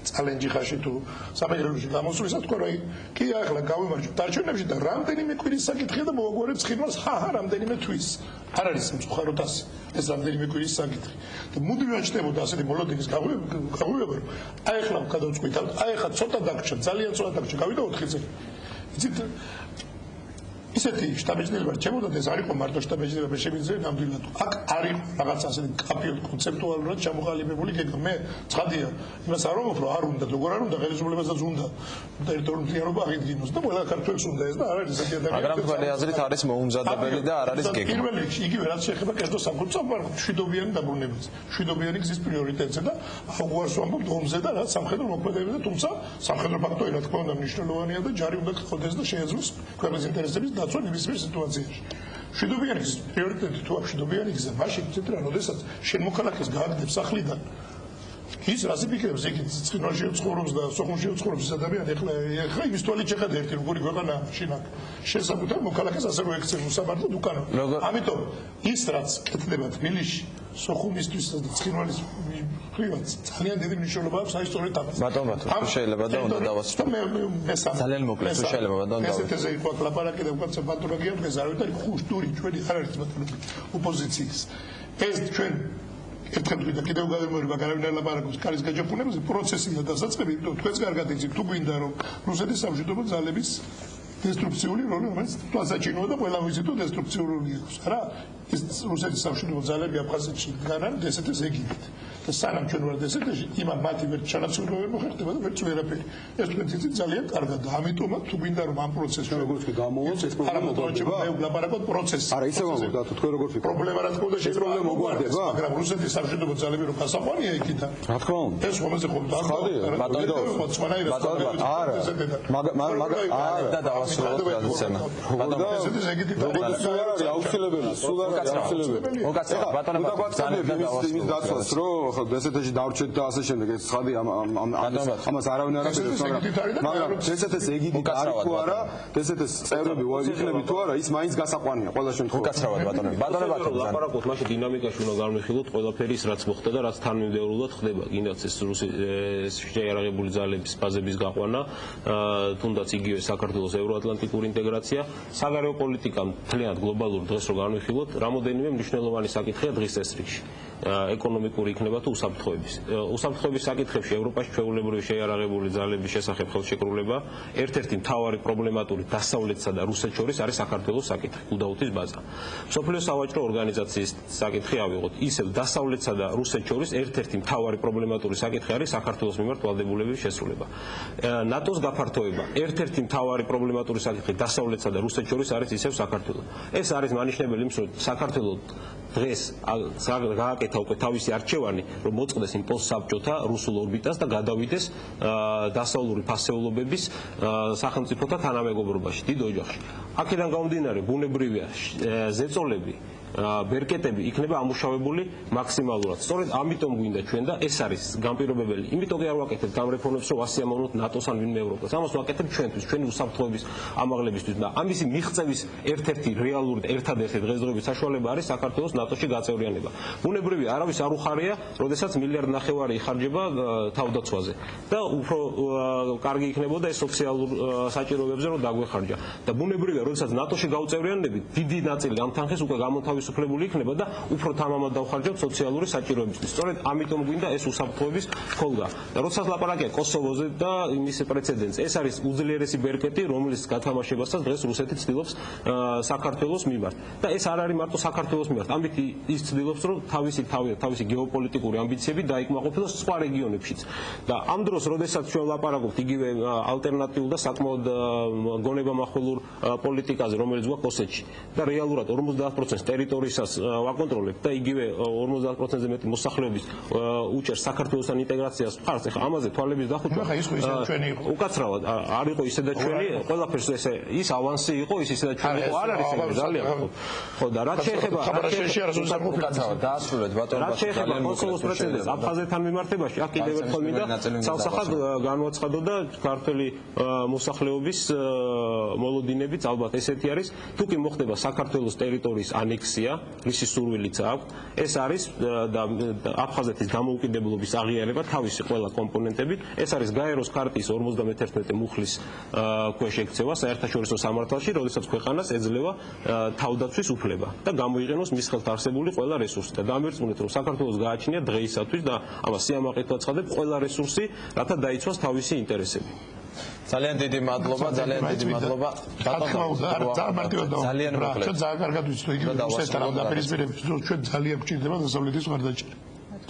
ეს წალენჯი ხაში თუ სამეგრელოში გამოსვლისას თქვა რა კი ახლა გავიმარჯვებთ არჩევნებში და რამდენიმე კვირის საკითხია და მოაგვარებს ხილვას რამდენიმე თვის არ არის მწუხაროდ ასე ეს რამდენიმე კვირის საკითხი და მუდმივ აჩნდებოდა ასეთი მოლოდინის გაღვივება რომ აი ახლა გადავწყვიტავთ აი ახლა ცოტა დაგჭირ ძალიან ცოტა დაგჭირ გავიდა 4 წელი იცით ისეთი შტაბ-ბიძინება რჩებოდა და ეს არ იყო მარტო შტაბ-ბიძინება შემიძლია ნამდვილად აქ არის რაღაც ასეთი კაფეოდ კონცეპტუალურად ჩამოყალიბებული გეგმა მე ცხადია იმას არ ვამბობ რომ არ უნდა როგორ არ უნდა ხელისუფლებასაც უნდა ტერიტორიული მთლიანობა აღიდგინოს და ყველა ქართველს უნდა ეს და არ არის ესეთი ადამიანი მაგრამ თქვენი აზრით არის მოუმზადებელი და არ არის გეგმა პირველ რიგში იგივე რაც შეეხება კერძო სამხედრო მშვიდობიანი დაბრუნებას მშვიდობიანი გზის პრიორიტეტზე და აუგვარს ვამბობ ომზე და რაც სამხედრო მოქმედებებზე თუმცა სამხედრო ფაქტორი რა თქმა უნდა მნიშვნელოვანია და ჯარი უნდა გხდეს და შეეძლოს ქვეყნის ინტერესების დაცვა ნებისმიერ სიტუაციაში. მშვიდობიანი გზის პრიორიტეტი თუ აქვს მშვიდობიანი გზა, მაშინ ცით რა, როდესაც შენ მოქალაქეს გააგდებს სახლიდან ის რას იფიქრებს, იქ ცხინვალში ცხოვრობს და სოხუმში ცხოვრობს ადამიანი, ეხლა იმის თვალით შეხედა ერთი როგორი ქვეყანა შინაკ. შესაბუთარ მოქალაქეს ასევე ექცევს უსამართლოდ უკანა. ამიტომ ის რაც კეთდება თბილისში სოხუმისთვის და ცხინვალის ხრივაც ძალიან დიდი მნიშვნელობა აქვს აი სწორედ ამას. ბატონო, თუ შეიძლება და უნდა დავასრულო. ძალიან მოკლედ, თუ შეიძლება ბატონო. ესეთზე იყო ლაპარაკი და უკაც ბატონო გიამბეს არ ვიცი ხუშტური ჩვენი არ არის ბატონო ოპოზიციის. ეს ჩვენ ერთხელ და კიდევ გადამოერება გარავინ არ ლაპარაკობს კარის გაჯაფუნებაზე პროცესია დასაწყები, იმიტომ თქვენს კარგად იცით თუ გვინდა რომ რუსეთის სამშვიდობო ძალების დესტრუქციული როლი რომელიც თვალსაჩინოა და ყველა ვიცით თუ დესტრუქციული აქვს რა ეს რუსეთის სამშვიდობო ძალები აფხაზეთში განან ესეთის ეგივით და სანამ ჩვენ ვართ ესეთში იმან მათი ვერ ჩანაცვლებელი მოხერხდება და ვერც ვერაფერი ეს თქვენ იცით ძალიან კარგად და ამიტომაც თუ გვინდა რომ ამ პროცესში როგორც კი გამოვოთ ეს პრობლემა მოგვარდება მე ვლაპარაკობ პროცესს არა ისე ვამბობ და თქვენ როგორ ფიქრობთ პრობლემა რა თქმა უნდა პრობლემა მოგვარდება მაგრამ რუსეთის სამშვიდობო ძალები რო გასაყვანია იქიდან რა თქმა უნდა ეს ხომაზე ხომ და არა და დავასრულოთ გადაცემა ბატონო ესეთის ეგეთი როგორც არის აუცილებელი სულ არის აუცილებელი მოგაცემა ბატონო იმის დაცვას რომ ესეთში დავრჩეთ და ასე შემდეგ ეს ცხადი ამას არავინ არ აკეთებს მაგრამ ესეთის ეგიდი არის თუ არა ესეთის წევრები იქნები თუ არა ის მაინც გასაყვანია ყველა შემთხვევაში მოგაცრავად ბატონო ლაპარაკობთ მაშინ დინამიკაში უნდა განვიხილოთ ყველაფერი რაც მოხდა და რაც თანმიმდევრულად ხდება კიდაც ეს რუსეთის შეიარაღებული ძალების ბაზების გაყვანა თუნდაც იგივე საქართველოს ევროატლანტიკური ინტეგრაცია საგარეო პოლიტიკა მთლიანად გლობალურ დღეს რო განვიხილოთ რამოდენიმე მნიშვნელოვანი საკითხია დღის წესრიგში ეკონომიკური იქნება თუ უსაფრთხოების საკითხებში ევროპაში ჩვეულებრივი შეიარაღებული ძალების შესახებ ხელშეკრულება ერთ-ერთი მთავარი პრობლემატური დასავლეთსა და რუსეთს შორის არის საქართველოს საკითხი გუდაუთის ბაზა მსოფლიო სავაჭრო ორგანიზაციის საკითხი ავიღოთ ისევ დასავლეთსა და რუსეთს შორის ერთ-ერთი მთავარი პრობლემატური საკითხი არის საქართველოს მიმართ ვალდებულების შესრულება ნატოს გაფართოება ერთ-ერთი მთავარი პრობლემატური საკითხი დასავლეთსა და რუსეთს შორის არის ისევ საქართველოს ეს არის მანიშნებელი იმის რომ საქართველოს დღეს გააკეთა უკვე თავისი არჩევანი რომ მოწყდეს იმ პოსტსაბჭოთა რუსულ ორბიტას და გადავიდეს დასავლური ფასეულობების სახელმწიფოთა თანამეგობრობაში დიდ ოჯახში აქედან გამომდინარე ბუნებრივია ზეწოლები ბერკეტები იქნება ამუშავებული მაქსიმალურად. სწორედ ამიტომ გვინდა ჩვენ და ეს არის განპირობებელი. იმიტომ კი არ ვაკეთებთ ამ რეფორმებს, რომ ასიამოვნოთ ნატოს ან ვინმე ევროპას. ამას ვაკეთებთ ჩვენთვის, ჩვენი უსაფრთხოების ამაღლებისთვის და ამისი მიღწევის ერთ-ერთი რეალური და ერთადერთი დღესდღეობით საშუალება არის საქართველოს ნატოში გაწევრიანება. ბუნებრივია, არავის არ უხარია, როდესაც მილიარდ ნახევარი იხარჯება თავდაცვაზე და უფრო კარგი იქნებოდა ეს სოციალურ საჭიროებებზე რომ დაგვეხარჯა. და ბუნებრივია, როდესაც ნატოში გავწევრიანდებით, დიდი ნაწილი ამ თანხის უკვე გამონთავისუფლებული იქნება და უფრო თამამად დავხარჯავთ სოციალური საჭიროებისთვის. სწორედ ამიტომ გვინდა ეს უსაფრთხოების ხოლგა. და როდესაც ლაპარაკია კოსოვოზე და იმის პრეცედენტს, ეს არის უძლიერესი ბერკეტი, რომლის გათამაშებასაც დღეს რუსეთი ცდილობს საქართველოს მიმართ. და ეს არ არის მარტო საქართველოს მიმართ. ამით ის ცდილობს, რომ თავისი გეოპოლიტიკური ამბიციები დაიკმაყოფილოს სხვა რეგიონებშიც. და ამ დროს, როდესაც ჩვენ ლაპარაკობთ იგივე ალტერნატიულ და საკმაოდ გონებამახვილურ პოლიტიკაზე, რომელიც გვაქვს ოსეთში და რეალურად 50% ტერიტორიისას ვაკონტროლებთ და იგივე 50%-ზე მეტი მოსახლეობის უჭერს საქართველოსთან ინტეგრაციას მხარს. ეხლა ამაზე თვალების დახუჭვა უკაცრავად არ იყო ისე და ჩვენი ყველაფერს ესე ის ავანსი იყო ის ისე და ჩვენი იყო არ არის ეგრე ძალიან ხო და რაც შეეხება დაასრულეთ ბატონო რაც შეეხება კოსოვოს პრეცედენტს აფხაზეთთან მიმართებაში აქ კიდევ ერთხელ მინდა ცალსახად განვაცხადო და ქართველი მოსახლეობის მოლოდინებიც ალბათ ესეთი არის თუ კი მოხდება საქართველოს ტერიტორიის ანექსია ინტერესია, რისი სურვილიც აქვს, ეს არის აფხაზეთის დამოუკიდებლობის აღიარება თავისი ყველა კომპონენტებით. ეს არის გაეროს ქარტიის 51 მუხლის ქვეშ ექცევა საერთაშორისო სამართალში, როდესაც ქვეყანას ეძლევა თავდაცვის უფლება და გამოიყენოს მის ხელთ არსებული ყველა რესურსი. და დამერწმუნეთ, რომ საქართველოს გააჩნია დღეისათვის და ამას სიამაყედ ვაცხადებ, ყველა რესურსი, რათა დაიცვას თავისი ინტერესები. ძალიან დიდი მადლობა, ძალიან დიდი მადლობა. ძალიან მოკლედ. ჩვენ ძალიან კარგად ვიცით, იგივე რუსეთთან ამ დაპირისპირების დროს ჩვენ ძალიან გვჭირდება დასავლეთის მხარდაჭერა.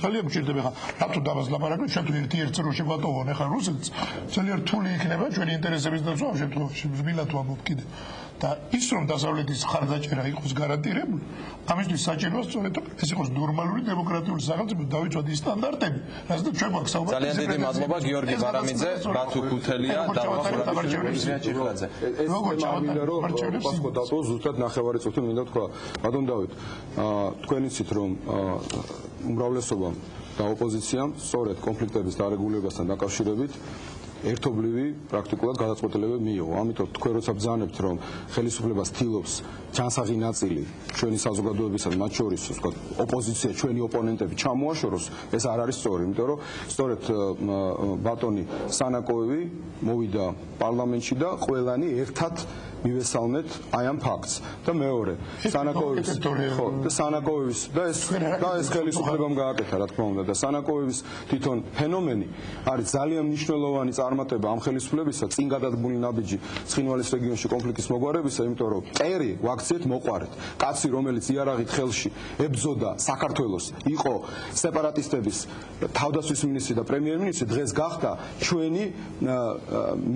ძალიან გვჭირდება ხა რატო დამას ლაპარაკობთ, ჩვენ თუ ერთ წროში ვატოვონ ახლა რუსეთს, ძალიან რთული იქნება ჩვენი ინტერესების დაცვა ამ შემთხვევაში, მზბილად ვამბობ კიდე. და ის რომ დასავლეთის მხარდაჭერა იყოს გარანტირებული, ამისთვის საჭიროა სწორედ ეს იყოს ნორმალური დემოკრატიული სახელმწიფო, დავიცვათ ის სტანდარტები, რასაც ჩვენ გვაქვს საუბარი. ძალიან დიდი მადლობა გიორგი ბარამიძე, ბათუ ქუთელია და ჩიხლაძე. როგორ ჩავატარებთ რომ პასპორტ დატოვო ზუსტად ნახევარი წუთი მინდა თქვა. ბატონ დავით, თქვენ იცით რომ უმრავლესობამ და ოპოზიციამ სწორედ კონფლიქტების დარეგულირებასთან დაკავშირებით ერთობლივი პრაქტიკულად გადაწყვეტილებები მიიღო. ამიტომ თქვენ როცა ბრძანებთ რომ ხელისუფლებას თილობს ჯანსაღი ნაწილი ჩვენი საზოგადოებისა და მათ შორის ვთქვათ ოპოზიცია ჩვენი ოპონენტები ჩამოაშოროს, ეს არ არის სწორი, იმიტომ რომ სწორედ ბატონი სანაკოევი მოვიდა პარლამენტში და ყველანი ერთად მივესალმეთ აი ამ ფაქტს. და მეორე, სანაკოევის და ეს ხელისუფლებამ გააკეთა, რა თქმა უნდა, და სანაკოევის თვითონ ფენომენი არის ძალიან მნიშვნელოვანი წარმატება ამ ხელისუფლებისა წინ გადადგმული ნაბიჯი ცხინვალის რეგიონში კონფლიქტის მოგვარებისა, იმიტომ რომ წერი ვაქციეთ მოყარეთ. კაცი, რომელიც იარაღით ხელში ებრძოდა საქართველოს, იყო სეპარატისტების თავდაცვის მინისტრი და პრემიერ-მინისტრი, დღეს გახდა ჩვენი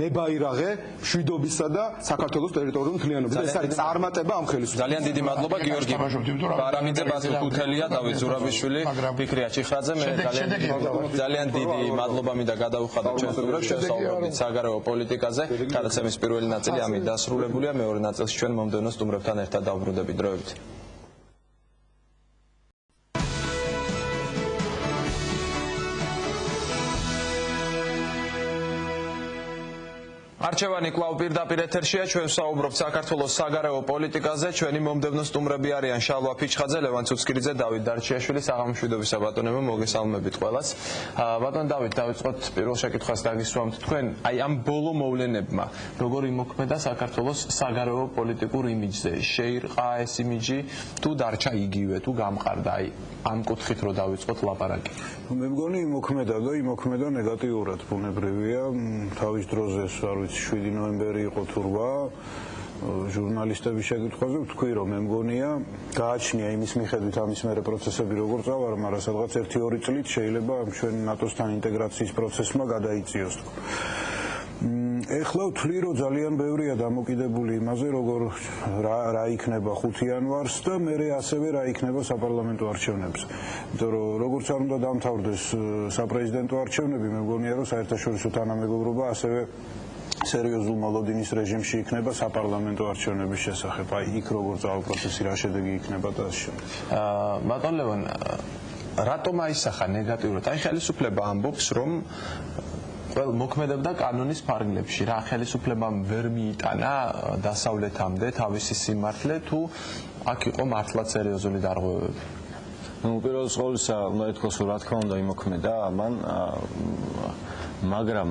მებაირაღე მშვიდობისა და საქართველოს ტერიტორიული მთლიანობის. ეს არის წარმატება ამ ხელისუფლებას. ძალიან დიდი მადლობა გიორგი ბარამიძე, ბათუ ქუთელია, დავით ზურაბიშვილი, ფიქრია ჩიხლაძე, მე ძალიან დიდი მადლობა მინდა გადავუხადოთ ჩვენ სტუმრებს, შევსაუბრობთ საგარეო პოლიტიკაზე. გადაცემის პირველი ნაწილი ამით დასრულებულია, მეორე ნაწილში ჩვენ მომდევნო სტუმრებთან ერთად დავბრუნდებით დროებით. არჩევანი კვლავ პირდაპირ ეთერშია, ჩვენ ვსაუბრობთ საქართველოს საგარეო პოლიტიკაზე. ჩვენი მომდევნო სტუმრები არიან შალვა ფიჩხაძე, ლევან ცუცკირიძე, დავით დარჩიაშვილი. საღამომშვიდობისა ბატონებო, მოგესალმებით ყველას. ბატონ დავით, დავიწყოთ პირველ შეკითხვას დაგისვამთ. თქვენ აი ამ ბოლო მოვლენებმა როგორ იმოქმედა საქართველოს საგარეო პოლიტიკურ იმიჯზე? შეირყა ეს იმიჯი თუ დარჩა იგივე, თუ გამყარდა? აი ამ კუთხით რო დავიწყოთ ლაპარაკი. მე მგონი იმოქმედა ნეგატიურად, ბუნებრივია. თავის დროზე არ ვიცი 7 ნოემბერი იყო თურვა ჟურნალისტების შეკითხვაზე ვთქვი რომ მე მგონია გააჩნია იმის მიხედვით ამის მერე პროცესები როგორ წავა, მაგრამ სადღაც 1-2 წლით შეიძლება ჩვენ ნატოსთან ინტეგრაციის პროცესმა გადაიწიოს. ეხლა ვთვლი რომ ძალიან ბევრია დამოკიდებული იმაზე როგორ რა იქნება 5 იანვარს და მერე ასევე რა იქნება საპარლამენტო არჩევნებზე. იმიტომ რომ როგორც არ უნდა დამთავრდეს საპრეზიდენტო არჩევნები, მე მგონია რომ საერთაშორისო თანამეგობრობა ასევე სერიოზულ მოლოდინის რეჟიმში იქნება საპარლამენტო არჩევნების შესახებ. აი იქ როგორ წავა პროცესი, რა შედეგი იქნება და ასე შემდეგ. ბატონ ლევან, რატომ აისახა ნეგატიურად? აი ხელისუფლება ამბობს რომ მოქმედებდა კანონის ფარგლებში. რა ხელისუფლებამ ვერ მიიტანა დასავლეთამდე თავისი სიმართლე თუ აქ იყო მართლაც სერიოზული დარღვევები? პირველ ყოვლისა უნდა ითქვას რომ რა თქმა უნდა იმოქმედა ამან მაგრამ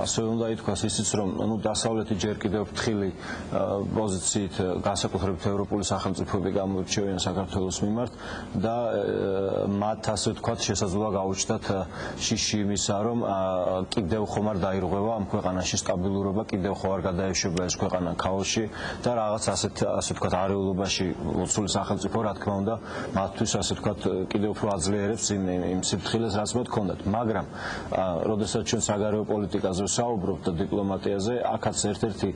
ასე უნდა ითქვას ისიც რომ დასავლეთი ჯერ კიდევ ფრთხილი პოზიციით განსაკუთრებით ევროპული სახელმწიფოები გამოირჩევიან საქართველოს მიმართ და მათ ასე ვთქვათ შესაძლოა გაუჩნდათ შიში იმისა რომ კიდევ ხომ არ დაირღვევა ამ ქვეყანაში სტაბილურობა, კიდევ ხო არ გადაეშვება ეს ქვეყანა ქაოსში და რაღაც ასე ვთქვათ არეულობაში ლოცული სახელმწიფო რა თქმა უნდა მათთვის ასე ვთქვათ კიდევ უფრო აძლიერებს იმ სიფრთხილეს რაც მათ ჰქონდათ. მაგრამ როდესაც ჩვენ საგარეო პოლიტიკაზე ვსაუბრობთ და დიპლომატიაზე, აქაც ერთ-ერთი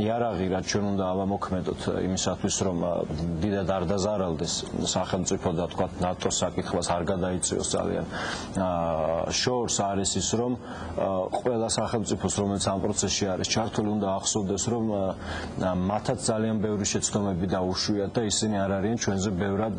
იარაღი რაც ჩვენ უნდა ავამოქმედოთ იმისათვის რომ დიდად არ დაზარალდეს სახელმწიფო და თქვათ ნატოს საკითხს არ გადაიწიოს ძალიან შორს არის ის რომ ყველა სახელმწიფოს რომელიც ამ პროცესში არის ჩართული უნდა ახსოვდეს რომ მათაც ძალიან ბევრი შეცდომები დაუშვიათ და ისინი არ არიან ჩვენზე ბევრად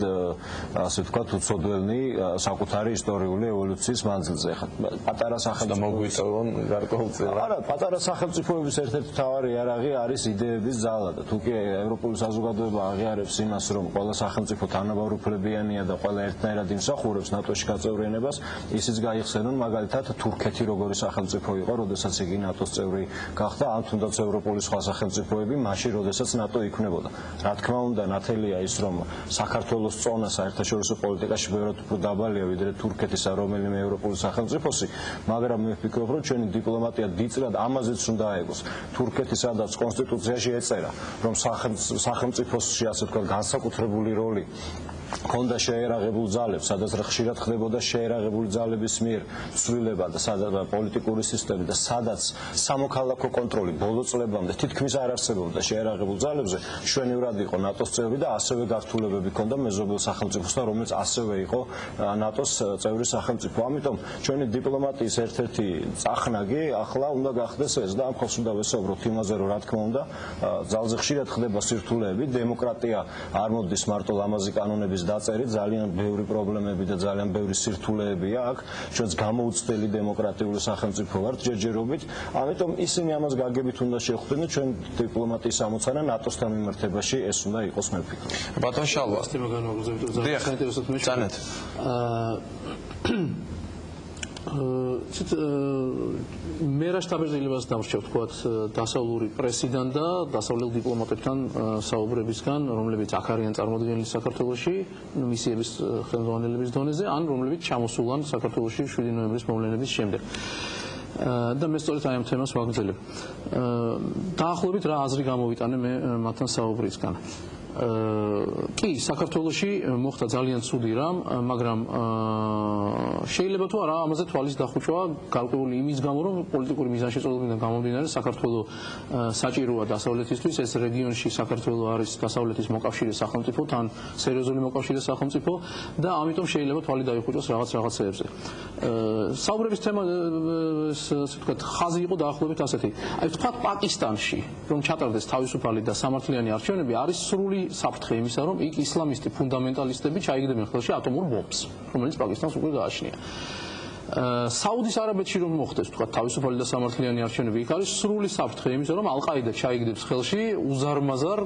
ასე ვთქვათ უცოდველნი საკუთარი ისტორიული ევოლუციის მანძილზე. ხა პატარა უნდა მოგვიწევონ გარკვეულწილად. არა, პატარა სახელმწიფოების ერთ-ერთი მთავარი იარაღი არის იდეების ძალა და თუ კი ევროპული საზოგადოება აღიარებს იმას, რომ ყველა სახელმწიფო თანაბარუფლებიანია და ყველა ერთნაირად იმსახურებს ნატოში გაწევრიანებას, ისიც გაიხსენონ მაგალითად თურქეთი როგორი სახელმწიფო იყო, როდესაც იგი ნატოს წევრი გახდა, ან თუნდაც ევროპული სხვა სახელმწიფოები, მაშინ როდესაც ნატო იქმნებოდა. რა თქმა უნდა, ნათელია ის, რომ საქართველოს წონა საერთაშორისო პოლიტიკაში ბევრად უფრო დაბალია ვიდრე თურქეთისა რომელიმე ევროპული სახელმწიფოსი, მაგრამ მე ვფიქრობ, რომ ჩვენი დიპლომატია დიდწილად ამაზეც უნდა აეგოს. თურქეთი სადაც კონსტიტუციაში ეწერა, რომ სახელმწიფოსში ასე ვთქვათ განსაკუთრებული როლი ქონდა შეერაღებულ ძალებს, სადაც ხშირად ხდებოდა შეერაღებული ძალების მიერ ცვლილება და სადაც პოლიტიკური სისტემი და სადაც სამოქალაქო კონტროლი ბოლო წლებამდე თითქმის არ არსებობდა შეერაღებულ ძალებზე, მშვენივრად იყო ნატოს წევრი და ასევე გართულებები ჰქონდა მეზობელ სახელმწიფოსთან, რომელიც ასევე იყო ნატოს წევრი სახელმწიფო. ამიტომ ჩვენი დიპლომატიის ერთ-ერთი წახნაგი ახლა უნდა გახდეს ეს და ამ ხალხს უნდა ვესაუბროთ იმაზე, რომ რა თქმა უნდა ძალზე ხშირად ხდება სირთულეები, დემოკრატია არ მოდის მარტო ლამაზი კანონების დაწერით, ძალიან ბევრი პრობლემები და ძალიან ბევრი სირთულეებია აქ. ჩვენც გამოუცდელი დემოკრატიული სახელმწიფო ვართ ჯერჯერობით, ამიტომ ისინი ამას გაგებით უნდა შეხვდნენ, ჩვენ დიპლომატიის ამოცანა ნატოსთან მიმართებაში ეს უნდა იყოს მე ვფიქრობ. ბატონ შალვა. ძალიან მე რა შტაბ-ჟილებას დამრჩევ თქვათ დასავლური პრესიდან და დასავლელ დიპლომატებთან საუბრებისგან, რომლებიც აქ არიან წარმოდგენილი საქართველოში მისიების ხელმძღვანელების დონეზე, ან რომლებიც ჩამოსულან საქართველოში 7 ნოემბრის მოვლენების შემდეგ. და მე სწორედ აი ამ თემას ვაგრძელებ. დაახლოებით რა აზრი გამოვიტანე მე მათთან საუბრისგან. კი, საქართველოში მოხდა ძალიან ცუდი რამ, მაგრამ შეიძლება თუ არა ამაზე თვალის დახუჭვა გარკვეული იმის გამო, რომ პოლიტიკური მიზანშეწონებიდან გამომდინარე საქართველოს საჭიროა დასავლეთისთვის, ეს რეგიონში საქართველოს არის დასავლეთის მოკავშირე სახელმწიფო, თან სერიოზული მოკავშირე სახელმწიფო და ამიტომ შეიძლება თვალი დაიხუჭოს რაღაცეებზე. საუბრების თემა ასე ვთქვათ, ხაზი იყო დაახლოებით ასეთი. აი ვთქვათ პაკისტანში, რომ ჩატარდეს თავისუფალი და სამართლიანი არჩევნები, არის სრული საფრთხე იმისა, რომ იქ ისლამისტი ფუნდამენტალისტები ჩაიგდებენ ხელში ატომურ ბომბს, რომელიც პაკისტანს უკვე გააჩნია. საუდის არაბეთში რომ მოხდეს, თქვა თავისუფალი და სამართლიანი არჩევნები, იქ არის სრული საფრთხე იმისა, რომ ალ-ყაიდა ჩაიგდებს ხელში უზარმაზარ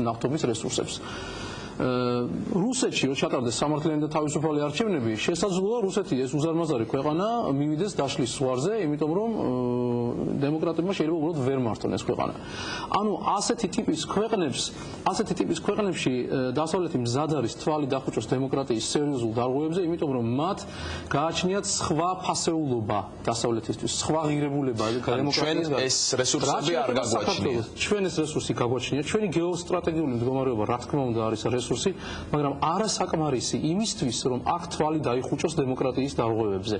ნავთობის რესურსებს. რუსეთში რო ჩატარდეს სამართლიანი და თავისუფალი არჩევნები, შესაძლოა რუსეთი ეს უზარმაზარი ქვეყანა მივიდეს დაშლის ზღვარზე, იმიტომ რომ დემოკრატებმა შეიძლება უბრალოდ ვერ მართონ ეს ქვეყანა. ანუ ასეთი ტიპის ქვეყნებში დასავლეთი მზად არის თვალი დახუჭოს დემოკრატიის სერიოზულ დარღვევებზე, იმიტომ რომ მათ გააჩნიათ სხვა ფასეულობა დასავლეთისთვის, სხვა ღირებულება დემოკრატიის. ჩვენ ეს რესურსები არ გაგვაჩნია. ჩვენ ეს რესურსი გაგვაჩნია, ჩვენი გეოსტრატეგიული მდგომარეობა რა თქმა უნდა არის რესურსი, მაგრამ არა საკმარისი იმისთვის, რომ აქ თვალი დაიხუჭოს დემოკრატიის დარღვევებზე.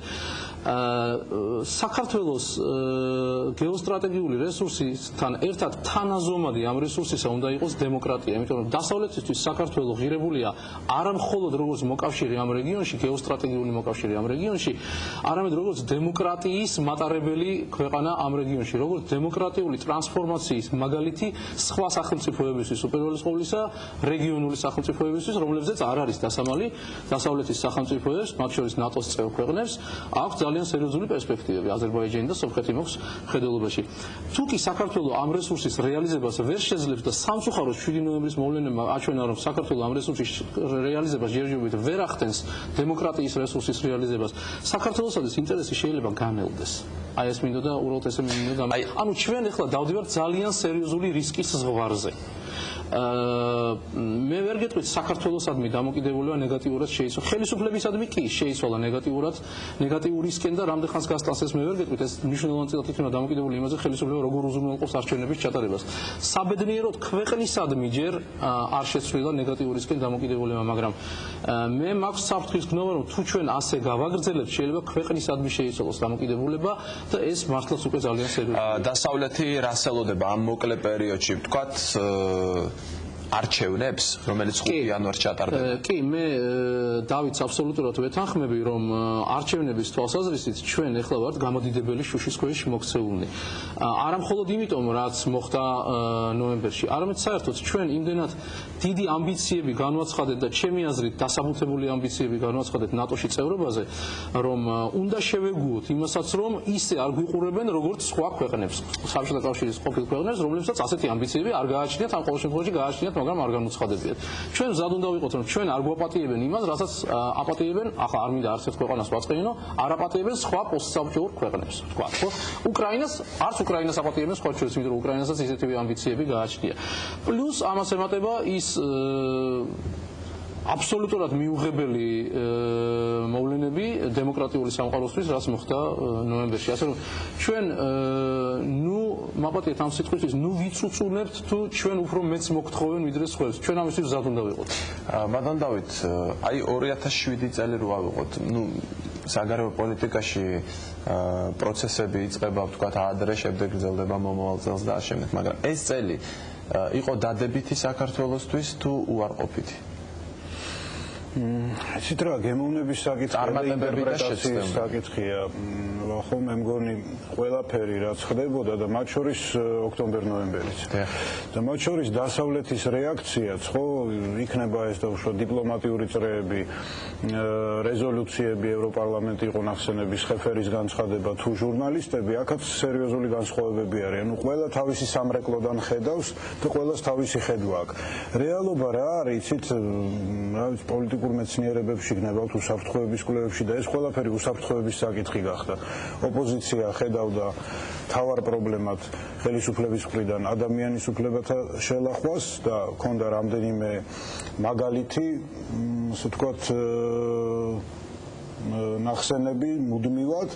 საქართველოს გეოსტრატეგიული რესურსთან ერთად თანაზომადი ამ რესურსისა უნდა იყოს დემოკრატია, იმიტომ რომ დასავლეთისთვის საქართველოს ღირებულია არა მხოლოდ როგორც მოკავშირე ამ რეგიონში, გეოსტრატეგიული მოკავშირე ამ რეგიონში, არამედ როგორც დემოკრატიის მატარებელი ქვეყანა ამ რეგიონში, როგორც დემოკრატიული ტრანსფორმაციის მაგალითი სხვა სახელმწიფოებისთვის, უპირველეს ყოვლისა რეგიონული სახელმწიფოებისთვის, რომლებზეც არ არის დასამალი დასავლეთის სახელმწიფოებს, მათ შორის ნატოს წევრ ქვეყნებს, აქვს ძალიან სერიოზული პერსპექტივები აზერბაიჯანი და სომხეთი მოქვს მხედველობაში. თუ კი საქართველოს ამ რესურსის რეალიზებას ვერ შეძლებს და სამწუხაროდ 7 ნოემბრის მოვლენებმა აჩვენა, რომ საქართველოს ამ რესურსის რეალიზებას ჯერჯერობით ვერ ახდენს დემოკრატიის რესურსის რეალიზებას, საქართველოსაც ინტერესი შეიძლება განელდეს. აი ეს მინდოდა უბრალოდ ესე მინდოდა. ანუ ჩვენ ახლა დავდივართ ძალიან სერიოზული რისკის ზღვარზე. მე ვერ გეტყვით საქართველოსადმი დამოკიდებულება ნეგატიურად შეიცვალა. ხელისუფლებისადმი კი შეიცვალა ნეგატიურისკენ და რამდენ ხანს გასტანს ეს მე ვერ გეტყვით. ეს მნიშვნელოვანად იქნება დამოკიდებული იმაზე, ხელისუფლება როგორ უზრუნველყოფს არჩევნების ჩატარებას. საბედნიეროდ ქვეყნისადმი ჯერ არ შეცვლილა ნეგატიურისკენ დამოკიდებულება, მაგრამ მე მაქვს საფრთხის გნობა, რომ თუ ჩვენ ასე გავაგრძელებთ, შეიძლება ქვეყნისადმი შეიცვალოს დამოკიდებულება და ეს მართლაც უკვე ძალიან სერიოზულია. დასავლეთი რას ელოდება ამ მოკლე პერიოდში, ვთქვათ არჩევნებს, რომელიც 5 იანვარს ჩატარდება. კი, მე დავითს აბსოლუტურად ვეთანხმები, რომ არჩევნების თვალსაზრისით ჩვენ ეხლა ვართ გამოდიდებელი შუშის ქვეშ მოქცეულნი. არა მხოლოდ იმიტომ, რაც მოხდა ნოემბერში, არამედ საერთოდ ჩვენ იმდენად დიდი ამბიციები განვაცხადეთ და ჩემი აზრით დასაბუთებული ამბიციები განვაცხადეთ ნატოში წევრობაზე, რომ უნდა შევეგუოთ იმასაც, რომ ისე არ გვიყურებენ როგორც სხვა ქვეყნებს, საბჭოთა კავშირის ყოფილ ქვეყნებს, რომლებსაც ასეთი ამბიციები არ გააჩნიათ, ან ყოველ შემთხვევაში გააჩნიათ, მაგრამ არ განუცხადებიათ. ჩვენ მზად უნდა ვიყოთ, რომ ჩვენ არ გვაპატიებენ იმას, რასაც აპატიებენ, ახლა არ მინდა არც ერთ ქვეყანას ვაწყენინო, არ აპატიებენ სხვა პოსტსაბჭოურ ქვეყნებს, თქვა, ხო? უკრაინას, არც უკრაინას აპატიებენ სხვა ჩვენს, იმიტომ რომ უკრაინასაც ისეთივე ამბიციები გააჩნია. პლუს ამას ემატება ის აბსოლუტურად მიუღებელი მოვლენები დემოკრატიული სამყაროსთვის, რაც მოხდა ნოემბერში. ასე რომ ჩვენ მაპატიეთ ამ სიტყვისთვის, ვიცუწუნებთ თუ ჩვენ უფრო მეც მოგთხოვენ ვიდრე სხვებს. ჩვენ ამისთვის მზად უნდა ვიყოთ. მადან დავით, აი 2007 წელი რო ავიღოთ, საგარეო პოლიტიკაში პროცესები იწყება, ვთქვათ, ადრე, შემდეგ გრძელდება მომავალ წელს და ამავდროულად, მაგრამ ეს წელი იყო დადებითი საქართველოსთვის თუ უარყოფითი? ისეთ რა გემოვნების საკითხია, ინტერპრეტაციის საკითხია, ხო მე მგონი ყველაფერი რაც ხდებოდა და მათ შორის ოქტომბერ-ნოემბერიც. და მათ შორის დასავლეთის რეაქციაც, ხო, იქნება ეს და უშუალოდ დიპლომატიური წრეები, რეზოლუციები ევროპარლამენტი იყო ნახსენების ხეფერის განცხადება თუ ჟურნალისტები, აქაც სერიოზული განსხვავებები არის. ანუ ყველა თავისი სამრეკლოდან ხედავს და ყველას თავისი ხედვა აქვს. რეალობა რა არის, იცით, რა ვიცი, პოლიტიკურ მეცნიერებებში გნებავთ უსაფრთხოების კვლევებში და ეს ყველაფერი უსაფრთხოების საკითხი გახდა. ოპოზიცია ხედავდა თავარ პრობლემად ხელისუფლების მხრიდან ადამიანის უფლებათა შელახვას და ჰქონდა რამდენიმე მაგალითი, ასე ვთქვათ, ნახსენები მუდმივად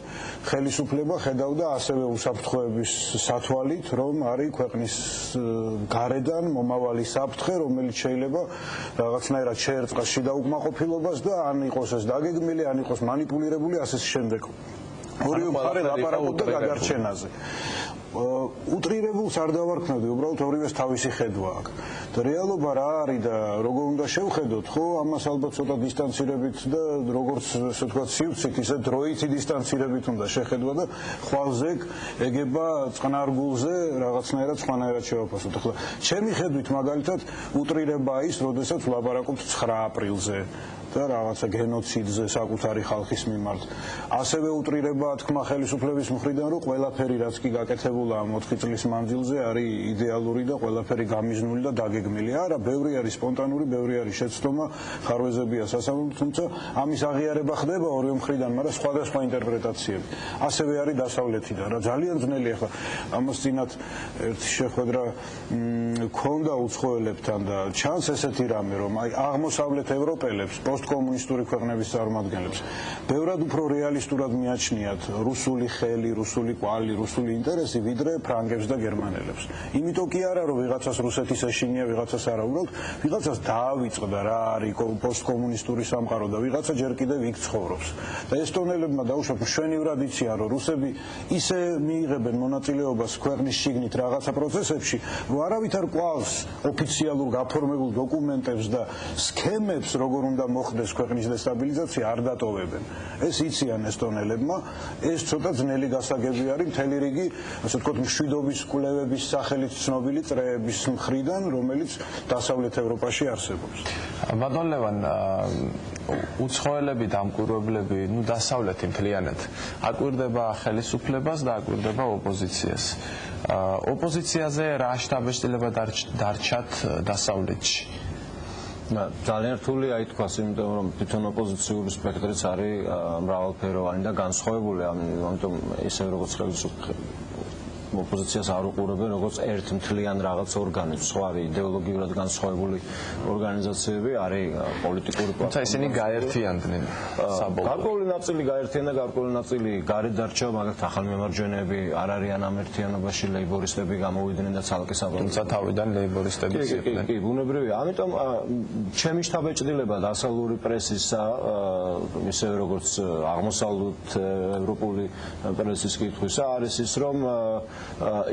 ხელისუფლება ხედავდა ასევე უსაფრთხოების სათვალით, რომ არის ქვეყნის გარედან მომავალი საფრთხე, რომელიც შეიძლება რაღაცნაირად შეერწყას შიდა უკმაყოფილებას და ან იყოს ეს დაგეგმილი, ან იყოს манипуლირებული, ასე შემდეგ. ორივე მხარე ლაპარაკობდა გადარჩენაზე. უტრირებულს არ დავარქმევდი, უბრალოდ ორივეს თავისი ხედვა აქვს. და რეალობა რა არის და როგორ უნდა შევხედოთ, ხო, ამას ალბათ ცოტა დისტანცირებით და როგორც ასე ვთქვათ, სივრცით, ისე დროითი დისტანცირებით უნდა შეხედვა და ხვალზე ეგება წყნარგულზე რაღაცნაირად სხვანაირად შევაფასოთ. ახლა ჩემი ხედვით მაგალითად უტრირებაა ის, როდესაც ვლაპარაკობთ 9 აპრილზე და რაღაცა გენოციდზე საკუთარი ხალხის მიმართ. ასევე უტრირებაა თქმა ხელისუფლების მხრიდან, რომ ყველაფერი რაც კი გაკეთებულა 4 წლის მანძილზე არის იდეალური და ყველაფერი გამიზნული და დაგეგმილი. არა, ბევრი არის სპონტანური, ბევრი არის შეცდომა, ხარვეზებია სასამართლო, თუმცა ამის აღიარება ხდება ორივე მხრიდან, მაგრამ სხვადასხვა ინტერპრეტაციები. ასევე არის დასავლეთიდან, რა ძალიან ძნელი ახლა ამას წინათ ერთი შეხვედრა ქონდა უცხოელებთან და ჩანს ესეთი რამე, რომ აი აღმოსავლეთ ევროპელებს პოსტკომუნისტური ქვეყნების წარმომადგენლებს ბევრად უფრო რეალისტურად მიაჩნიათ რუსული ხელი, რუსული კვალი, რუსული ინტერესი ვიდრე ფრანგებს და გერმანელებს. იმიტომ კი არა, რომ ვიღაცას რუსეთის ეშინია, ვიღაცას არა, უბრალოდ ვიღაცას დაავიწყდა რა არის პოსტკომუნისტური სამყარო და ვიღაცა ჯერ კიდევ იქ ცხოვრობს. და ესტონელებმა დაუშვათ მშვენივრად იციან, რომ რუსები ისე მიიღებენ მონაწილეობას ქვეყნის შიგნით რაღაცა პროცესებში, რომ არავით არ ყვავს ოფიციალურ გაფორმებულ დოკუმენტებს და სქემებს, როგორ უნდა მოხდეს ქვეყნის დესტაბილიზაცია, არ დატოვებენ. ეს იციან ესტონელებმა, ეს ცოტა ძნელი გასაგები არის მთელი რიგი, ასე ვთქვათ, მშვიდობის კვლევების სახელით ცნობილი წრეების მხრიდან, რომელიც დასავლეთ ევროპაში არსებობს. მადონ ლევან, უცხოელები და ამკვირვებლები, დასავლეთი მთლიანად აკვირდება ხელისუფლებას და აკვირდება ოპოზიციას. ოპოზიციაზე რა შთაბეჭდილება დარჩათ დასავლეთში? ძალიან რთულია ითქვას, იმიტომ რომ თვითონ ოპოზიციური სპექტრიც არის მრავალფეროვანი და განსხვავებული, ამიტომ ისე როგორც ოპოზიციას არ უყურებენ როგორც ერთ მთლიან რაღაც ორგანიზმს, სხვა არის იდეოლოგიურად განსხვავებული ორგანიზაციები, არის პოლიტიკური პლატფორმა. თუმცა ისინი გაერთიანდნენ საბოლოოდ. გარკვეული ნაწილი გაერთიანდა, გარკვეული ნაწილი გარეთ დარჩა, მაგალითად ახალ მემარჯვენეები არ არიან ამ ერთიანობაში, ლეიბორისტები გამოვიდნენ და ცალკე საბოლოოდ. თუმცა თავიდან ლეიბორისტები იყვნენ. კი, ბუნებრივია. ამიტომ ჩემი შთაბეჭდილება დასავლური პრესისა, ისევე როგორც აღმოსავლეთ ევროპული პრესის კითხვისა არის ის, რომ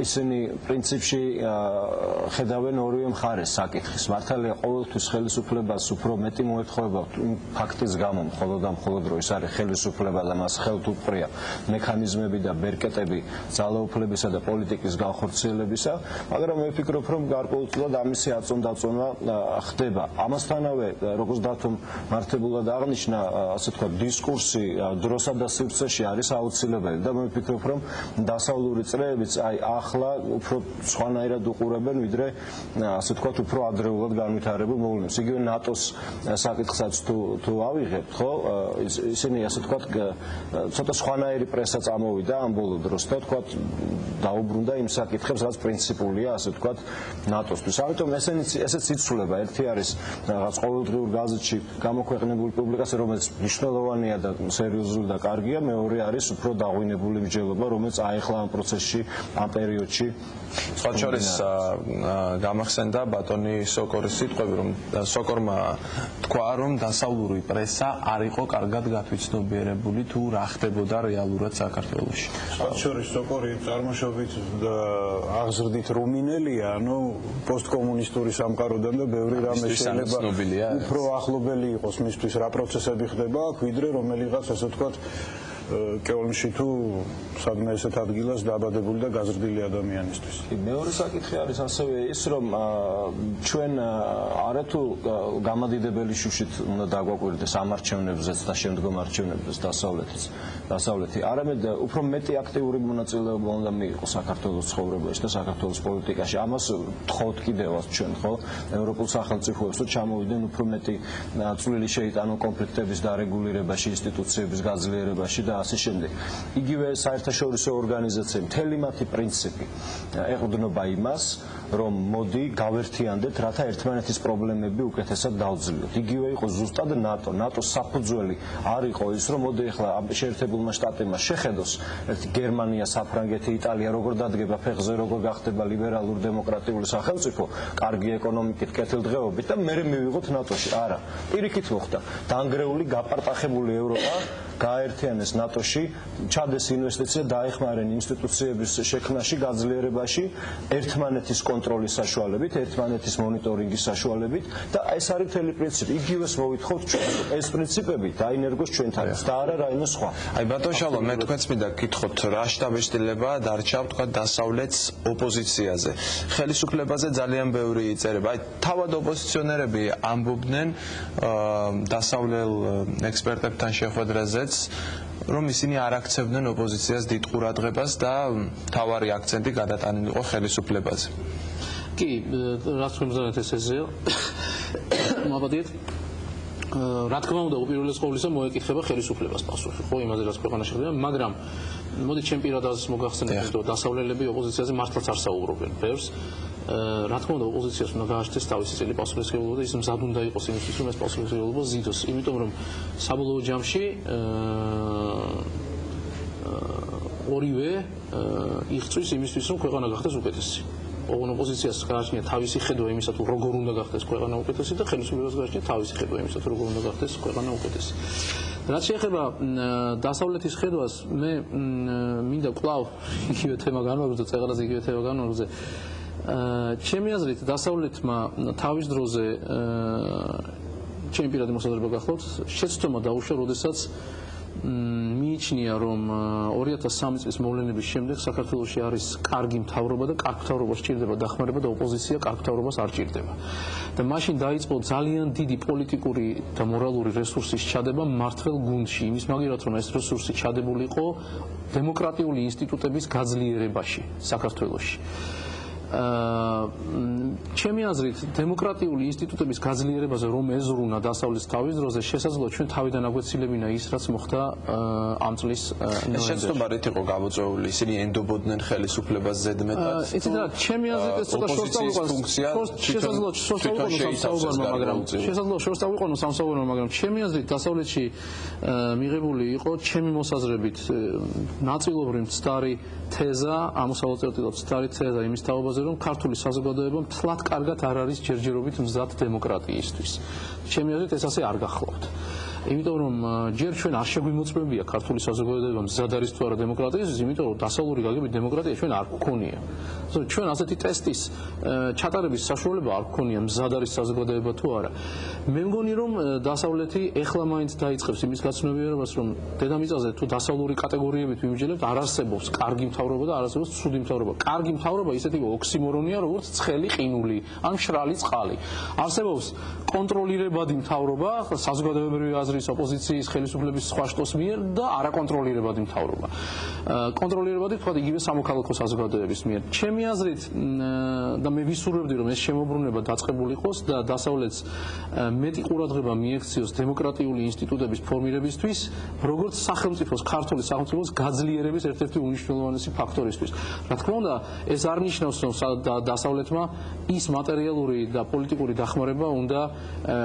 ისინი პრინციპში ხედავენ ორივე მხარეს საკითხის. მართალია ყოველთვის ხელისუფლებას უფრო მეტი მოეთხოვება ფაქტის გამო, მხოლოდ და მხოლოდ რო ის არის ხელისუფლება და მას ხელთ უპყრია მექანიზმები და ბერკეტები ძალაუფლებისა და პოლიტიკის განხორციელებისა, მაგრამ მე ვფიქრობ, რომ გარკვეულწილად ამისი აწონდაწონა ხდება. ამასთანავე, როგორც დათომ მართებულად აღნიშნა, ასე თქვა, დისკურსი დროსა და სივრცეში არის აუცილებელი და მე ვფიქრობ, რომ დასავლური წრეებიც აი ახლა უფრო სხვანაირად უყურებენ, ვიდრე ასე თქვა, უფრო ადრეულად განვითარებულ მოვლენებს. იგივე ნატოს საკითხსაც თუ ავიღებთ, ხო, ისინი ასე თქვა, ცოტა სხვანაირი პრესა წამოვიდა ამ ბოლო დროს და თქვა დაუბრუნდა იმ საკითხებს, რაც პრინციპულია, ასე თქვა, ნატოსთვის. ამიტომ ესეც იცვლება. ერთი არის რაღაც ყოველდღიურ გაზეთში გამოქვეყნებული პუბლიკაცია, რომელიც მნიშვნელოვანია და სერიოზული და კარგია, მეორე არის უფრო დაღვინებული მსჯელობა, რომელიც აეხლა ამ პროცესში, ამ პერიოდში სხვა შორის გამახსენდა ბატონი სოკორის სიტყვები, რომ სოკორმა თქვა, რომ დასავლური პრესა არ იყო კარგად გათვითცნობიერებული თუ რა ხდებოდა რეალურად საქართველოში. სხვა შორის სოკორი წარმოშობით და აღზრდით რუმინელია, ანუ პოსტკომუნისტური სამყაროდან და ბევრი რამე შეიძლება უფრო ახლობელი იყოს მისთვის რა პროცესები ხდება აქ, ვიდრე რომელიღაც ასე ვთქვათ კეულში თუ სადმე ესეთ ადგილას დაბადებული და გაზრდილი ადამიანისთვის. მეორე საკითხი არის ასევე ის, რომ ჩვენ არათუ გამადიდებელი შუშით უნდა დაგვაკვირდეს ამ არჩევნებზეც და შემდგომ არჩევნებზეც დასავლეთი, არამედ უფრო მეტი აქტიური მონაწილეობა უნდა მიიღოს საქართველოს ცხოვრებაში და საქართველოს პოლიტიკაში. ამას ვთხოვთ კიდევაც ჩვენ, ხო, ევროპულ სახელმწიფოებს, რომ ჩამოვიდნენ უფრო მეტი წვლილი შეიტანონ კონფლიქტების დარეგულირებაში, ინსტიტუციების გაძლიერებაში და ასე შემდეგ. იგივე საერთაშორისო ორგანიზაციები, მთელი მათი პრინციპი ეყრდნობა იმას, რომ მოდი გავერთიანდეთ, რათა ერთმანეთის პრობლემები უკეთესად დავძლიოთ. იგივე იყო ზუსტად ნატო. ნატოს საფუძველი არ იყო ის, რომ მოდი ახლა შეერთებულმა შტატებმა შეხედოს ერთი გერმანია, საფრანგეთი, იტალია როგორ დადგება ფეხზე, როგორ გახდება ლიბერალური დემოკრატიული სახელმწიფო, კარგი ეკონომიკით, კეთილდღეობით და მერე მივიღოთ ნატოში. არა, პირიქით მოხდა. დანგრეული, გაპარტახებული ევროპა გააერთიანეს ნატოში, ჩადეს ინვესტიცია, დაეხმარენ ინსტიტუციების შექმნაში, გაძლიერებაში, ერთმანეთის კონტროლის საშუალებით, ერთმანეთის მონიტორინგის საშუალებით და ეს არის მთელი პრინციპი. იგივეს მოვითხოვთ ჩვენ. ეს პრინციპები დაინერგოს ჩვენთანაც და არა რაიმე სხვა. აი ბატონ შალო, მე თქვენც მინდა გითხოთ, რა შთაბეჭდილება დარჩა, თქვა, დასავლეთს ოპოზიციაზე. ხელისუფლებაზე ძალიან ბევრი იწერება. აი თავად ოპოზიციონერები ამბობდნენ დასავლელ ექსპერტებთან შეხვედრაზე, რომ ისინი არ აქცევდნენ ოპოზიციას დიდ ყურადღებას და თავარი აქცენტი გადატანილიყო ხელისუფლებაზე. კი, რაც ხმზანეთ ესეა. მოგადიეთ. რა თქმა უნდა, უპირველეს ყოვლისა მოეკითხება ხელისუფლებას პასუხი, ხო, იმაზე რაც ქვეყანაში ხდება, მაგრამ მოდი ჩემ პირადად მოგახსენებთ, რომ დასავლელები ოპოზიციაზე მართლაც არ საუბრობენ ბევრს. რა თქმა უნდა, ოპოზიციას უნდა გააჩნდეს თავისი წელი პასუხისმგებლობა და ის მზად უნდა იყოს იმისთვის, რომ ეს პასუხისმგებლობა ზიდოს. იმიტომ რომ საბოლოო ჯამში ორივე იღწვის იმისთვის, რომ ქვეყანა გახდეს უკეთესი. ოღონდ ოპოზიციას გააჩნია თავისი ხედვა იმისა, თუ როგორ უნდა გახდეს ქვეყანა უკეთესი და ხელისუფლებას გააჩნია თავისი ხედვა იმისა, თუ როგორ უნდა გახდეს ქვეყანა უკეთესი. რაც შეეხება დასავლეთის ხედვას, მე მინდა კვლავ იგივე თემა განვაგრძელო, წეღარაზე იგივე თემა განვაგრძელო. ჩემი აზრით დასავლეთმა თავის დროზე ჩემი პირადი მოსაზრება გახლავთ, შეცდომა დაუშვა, როდესაც მიიჩნია, რომ 2003 წლის მოვლენების შემდეგ საქართველოში არის კარგი მთავრობა და კარგ მთავრობას სჭირდება დახმარება და ოპოზიცია კარგ მთავრობას არ სჭირდება. და მაშინ დაიწყო ძალიან დიდი პოლიტიკური და მორალური რესურსის ჩადება მმართველ გუნდში, იმის მაგერად, რომ ეს რესურსი ჩადებულიყო დემოკრატიული ინსტიტუტების გაძლიერებაში საქართველოში. ჩემი აზრით, დემოკრატიული ინსტიტუტების გაძლიერებაზე რომ ეზრუნა დასავლეთის თავის დროზე, შესაძლოა ჩვენ თავიდან აგვეცილებინა ის, რაც მოხდა ამ წლის ნოემბერში. ეს შეცდომა რით იყო გამოწვეული? ისინი ენდობოდნენ ხელისუფლებას ზედმეტად. იცით რა, ჩემი აზრით ეს ცოტა შესაძლოა შორს დავიყვანო, მაგრამ ჩემი აზრით დასავლეთში მიღებული იყო ჩემი მოსაზრებით ნაწილობრივ მცდარი თეზა, ამოსავალწილებლად მცდარი თეზა იმის თაობაზე, რომ ქართული საზოგადოება მთლად კარგად არ არის ჯერჯერობით მზად დემოკრატიისთვის. ჩემი აზრით ეს ასე არ გახლავთ. იმიტომ რომ ჯერ ჩვენ არ შეგვიმოწმებია ქართული საზოგადოება მზად არის თუ არა დემოკრატიისთვის, იმიტომ რომ დასავლური გაგებით დემოკრატია ჩვენ არ გქონია. ჩვენ ასეთი ტესტის ჩატარების საშუალება არ გქონია მზად არის საზოგადოება თუ არა. მე მგონი რომ დასავლეთი ეხლა მაინც დაიწყებს იმის გაცნობიერებას, რომ დედამიწაზე თუ დასავლური კატეგორიებით ვიმჯერებთ, არ არსებობს კარგი მთავრობა და არ არსებობს ცუდი მთავრობა. კარგი მთავრობა ისეთი ოქსიმორონია, როგორც ცხელი ყინული ან მშრალი წყალი. არსებობს კონტროლირებადი მთავრობა, საზოგადოებრივი აზრის, ოპოზიციის, ხელისუფლების სხვა შტოს მიერ და არაკონტროლირებადი მთავრობა. კონტროლირებადი თქვა იგივე სამოქალაქო საზოგადოების მიერ. ჩემი აზრით და მე ვისურვებდი რომ ეს შემოbrunება დაწყებული იყოს და დასავლეთს მეტი ყურადღება მიექციოს დემოკრატიული ინსტიტუტების ფორმირებისთვის, როგორც სახელმწიფოს, ქართული სახელმწიფოს გაძლიერების ერთ-ერთი უმნიშვნელოვანესი ფაქტორისთვის. რა თქმა უნდა, ეს არ ნიშნავს რომ დასავლეთმა ის მატერიალური და პოლიტიკური დახმარება უნდა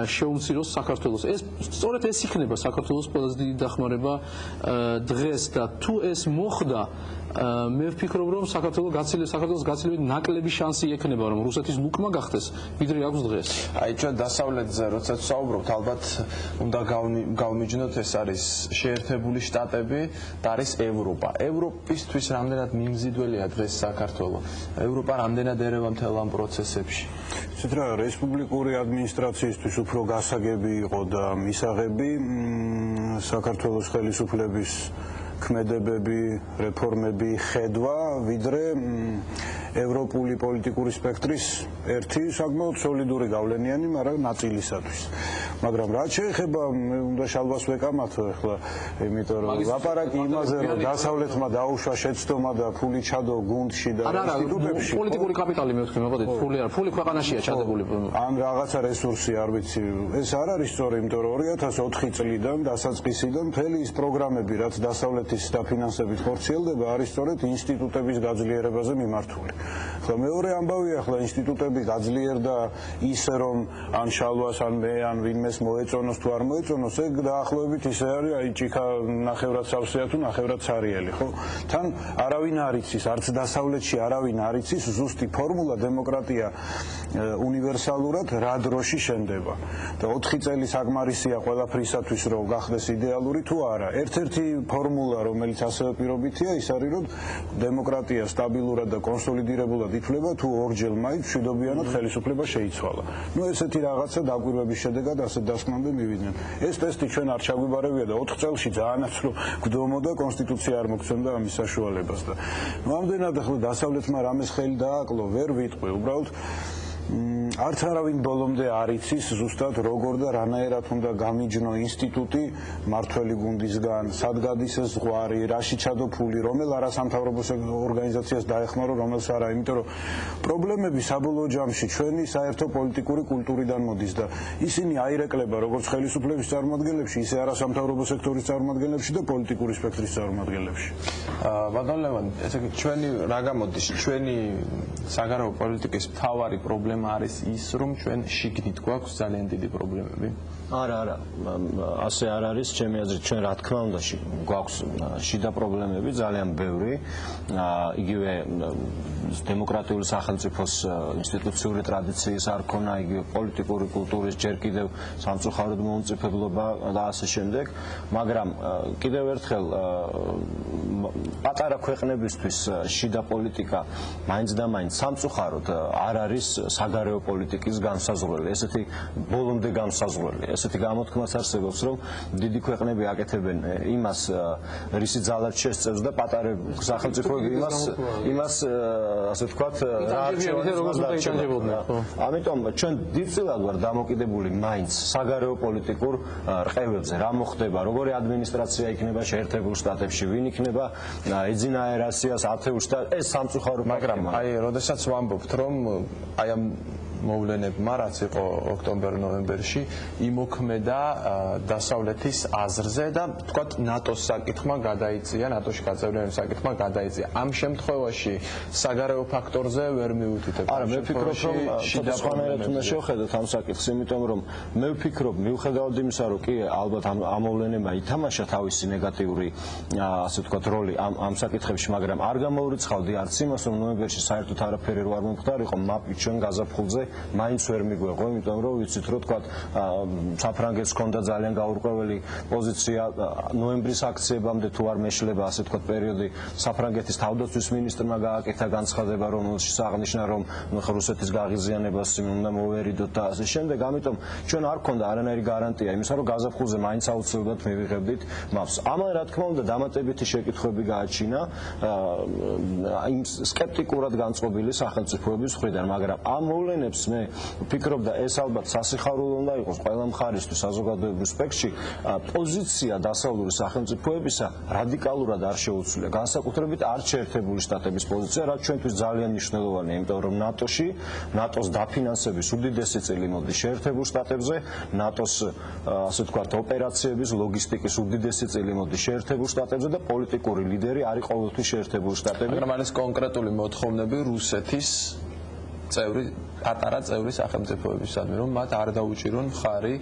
შეუმციროს საქართველოს. სწორედ ეს იქნება საქართველოს ყველაზე დიდი დახმარება დღეს და თუ ეს მოხდა, მე ვფიქრობ რომ საქართველოს გაცილებით ნაკლები შანსი ექნება რომ რუსეთის ლუკმა გახდეს, ვიდრე აქვს დღეს. აი ჩვენ დასავლეთზე როცა ვსაუბრობთ, ალბათ უნდა გავმიჯნოთ ეს არის შეერთებული შტატები და არის ევროპა. ევროპისთვის რამდენად მიმზიდველია დღეს საქართველო? ევროპა რამდენად ერევა მთელ ამ პროცესებში? ისეთ რა რესპუბლიკური ადმინისტრაციისთვის უფრო გასაგები იყო და მისაღები საქართველოს ხელისუფლების ქმედებები, რეფორმები, ხედვა, ვიდრე ევროპული პოლიტიკური სპექტრის ერთი საკმაოდ სოლიდური გავლენიანი, მაგრამ ნაწილისათვის. მაგრამ რაც შეეხება, უნდა შალვას ვეკამათო ახლა, იმიტომ რომ ლაპარაკი იმაზე, რომ დასავლეთმა დაუშვა შეცდომა და ფული ჩადო გუნდში და ინსტიტუტებში. პოლიტიკური კაპიტალი მე ვთქვი, მოგოდით, ფული ქვეყანაშია ჩადებული. ან რაღაცა რესურსი არ ვიცი. ეს არ არის სწორი, იმიტომ რომ 2004 წლიდან დასაწყისიდან მთელი ის პროგრამები, რაც დასავლეთის დაფინანსებით ხორციელდება, არის სწორედ ინსტიტუტების გაძლიერებაზე მიმართული. ახლა მეორე ამბავია, ახლა ინსტიტუტები გაძლიერდა ისე რომ ან შალვას ან მე ან ვინმეს მოეწონოს თუ არ მოეწონოს, ეგ დაახლოებით ისე არის, აი ჭიქა ნახევრად სავსეა თუ ნახევრად ცარიელი, ხო? თან არავინ არ იცის, არც დასავლეთში არავინ არ იცის ზუსტი ფორმულა დემოკრატია უნივერსალურად რა დროში შენდება. და 4 წელი საკმარისია ყველაფრისათვის, რომ გახდეს იდეალური თუ არა. ერთ-ერთი ფორმულა, რომელიც ასევე პირობითია, ის არის, რომ დემოკრატია სტაბილურად და კონსოლიდირებულად ითვლება, თუ ორჯერ მაინც მშვიდობიანად ხელისუფლება შეიცვალა. ნუ ესეთი რაღაცა დაკვირვების შედეგად ასეთ დასკვნამდე მივიდნენ. ეს ტესტი ჩვენ არ ჩაგვიბარებია და 4 წელში ძალიანაც რომ გვდომოდა კონსტიტუცია არ მოგცემდა ამის საშუალებას და ნუ ამდენად ახლა დასავლეთმა რამეს ხელი დააკლო, ვერ ვიტყვი, უბრალოდ არც არავინ ბოლომდე არ იცის ზუსტად როგორ და რანაირად უნდა გამიჯნო ინსტიტუტი მართველი გუნდისგან, სად გადის ეს ზღვარი, რაში ჩადო ფული, რომელ არასამთავრობო ორგანიზაციას დაეხმარო, რომელს არა, იმიტომ რომ პრობლემები საბოლოო ჯამში ჩვენი საერთო პოლიტიკური კულტურიდან მოდის და ისინი აირეკლება როგორც ხელისუფლების წარმომადგენლებში, ისე არასამთავრობო სექტორის წარმომადგენლებში და პოლიტიკური სპექტრის წარმომადგენლებში. ბატონ ლევან, ესე იგი ჩვენი რა გამოდის, ჩვენი საგარეო პოლიტიკის მთავარი პრობლემა არის ის, რომ ჩვენ შიგნით გვაქვს ძალიან დიდი პრობლემები. არა, ასე არ არის, ჩემი აზრით, ჩვენ რა თქმა უნდა გვაქვს შიდა პრობლემები ძალიან ბევრი, იგივე დემოკრატიული სახელმწიფოს ინსტიტუციური ტრადიციის არ ქონა, იგივე პოლიტიკური კულტურის ჯერ კიდევ სამწუხაროდ მომწიფებლობა და ასე შემდეგ, მაგრამ კიდევ ერთხელ პატარა ქვეყნებისთვის შიდა პოლიტიკა მაინც და მაინც სამწუხაროდ არ არის საგარეო პოლიტიკის განსაზღვრელი, ესეთი ბოლომდე განსაზღვრელი. ესეთი გამოთქმაც არსებობს, რომ დიდი ქვეყნები აკეთებენ იმას, რისი ძალად შესწევს და პატარა სახელმწიფოები იმას ასე ვთქვათ, რა არჩევანს. ამიტომ ჩვენ დიდწილად ვარ დამოკიდებული მაინც საგარეო პოლიტიკურ რყევებზე, რა მოხდება, როგორი ადმინისტრაცია იქნება შეერთებულ შტატებში, ვინ იქნება ეძინა ერასიას ათეულ შტატ, ეს სამწუხარო მაგრამ აი, როდესაც ვამბობთ, რომ აი ამ მოვლენებმა, რაც იყო ოქტომბერ-ნოემბერში, იმოქმედა დასავლეთის აზრზე და თქვათ ნატოს საკითხმა გადაიწია, ნატოში გაწევრიანების საკითხმა გადაიწია. ამ შემთხვევაში საგარეო ფაქტორზე ვერ მივუთითებ. არა, მე ვფიქრობ, რომ შიდა სხვანაირად უნდა შევხედოთ ამ საკითხს, იმიტომ რომ მე ვფიქრობ, მიუხედავად იმისა, რომ კი ალბათ ამ მოვლენებმა ითამაშა თავისი ნეგატიური ასე ვთქვათ როლი ამ საკითხებში, მაგრამ არ გამოურიცხავდი არც იმას, რომ ნოემბერში საერთოდ არაფერი არ მომხდარიყო, მაპი ჩვენ გაზაფხულზე მაინც ვერ მიგვეღო, იმიტომ რომ ვიცით რომ თქვა საფრანგეთს ჰქონდა ძალიან გაურკვეველი პოზიცია ნოემბრის აქციებამდე თუ არ მეშლება ასე თქვა პერიოდი საფრანგეთის თავდაცვის მინისტრმა გააკეთა განცხადება რომელშიც აღნიშნა რომ რუსეთის გაღიზიანებას უნდა მოვერიდოთ და ასე შემდეგ, ამიტომ ჩვენ არ გქონდა არანაირი გარანტია იმისა რომ გაზაფხულზე მაინც აუცილებლად მივიღებდით მაპს. ამან რა თქმა უნდა დამატებითი შეკითხვები გააჩინა იმ სკეპტიკურად განწყობილი სახელმწიფოების მხრიდან, მაგრამ ამ მოვლენებს მე ვფიქრობ და ეს ალბათ სასიხარულო უნდა იყოს ყველა მხარისთვის საზოგადოებრივ სპექტრში, პოზიცია დასავლური სახელმწიფოებისა რადიკალურად არ შეუცვლია, განსაკუთრებით არ შეერთებული შტატების პოზიცია, რაც ჩვენთვის ძალიან მნიშვნელოვანია, იმიტომ რომ ნატოში, ნატოს დაფინანსების უდიდესი წილი მოდის შეერთებულ შტატებზე, ნატოს ასე ვთქვათ ოპერაციების ლოგისტიკის უდიდესი წილი მოდის შეერთებულ შტატებზე და პოლიტიკური ლიდერი არის ყოველთვის შეერთებული შტატები. მაგრამ არის კონკრეტული მოთხოვნები რუსეთის წევრი პატარა წევრი სახელმწიფოებისადმი, რომ მათ არ დაუჭირონ მხარი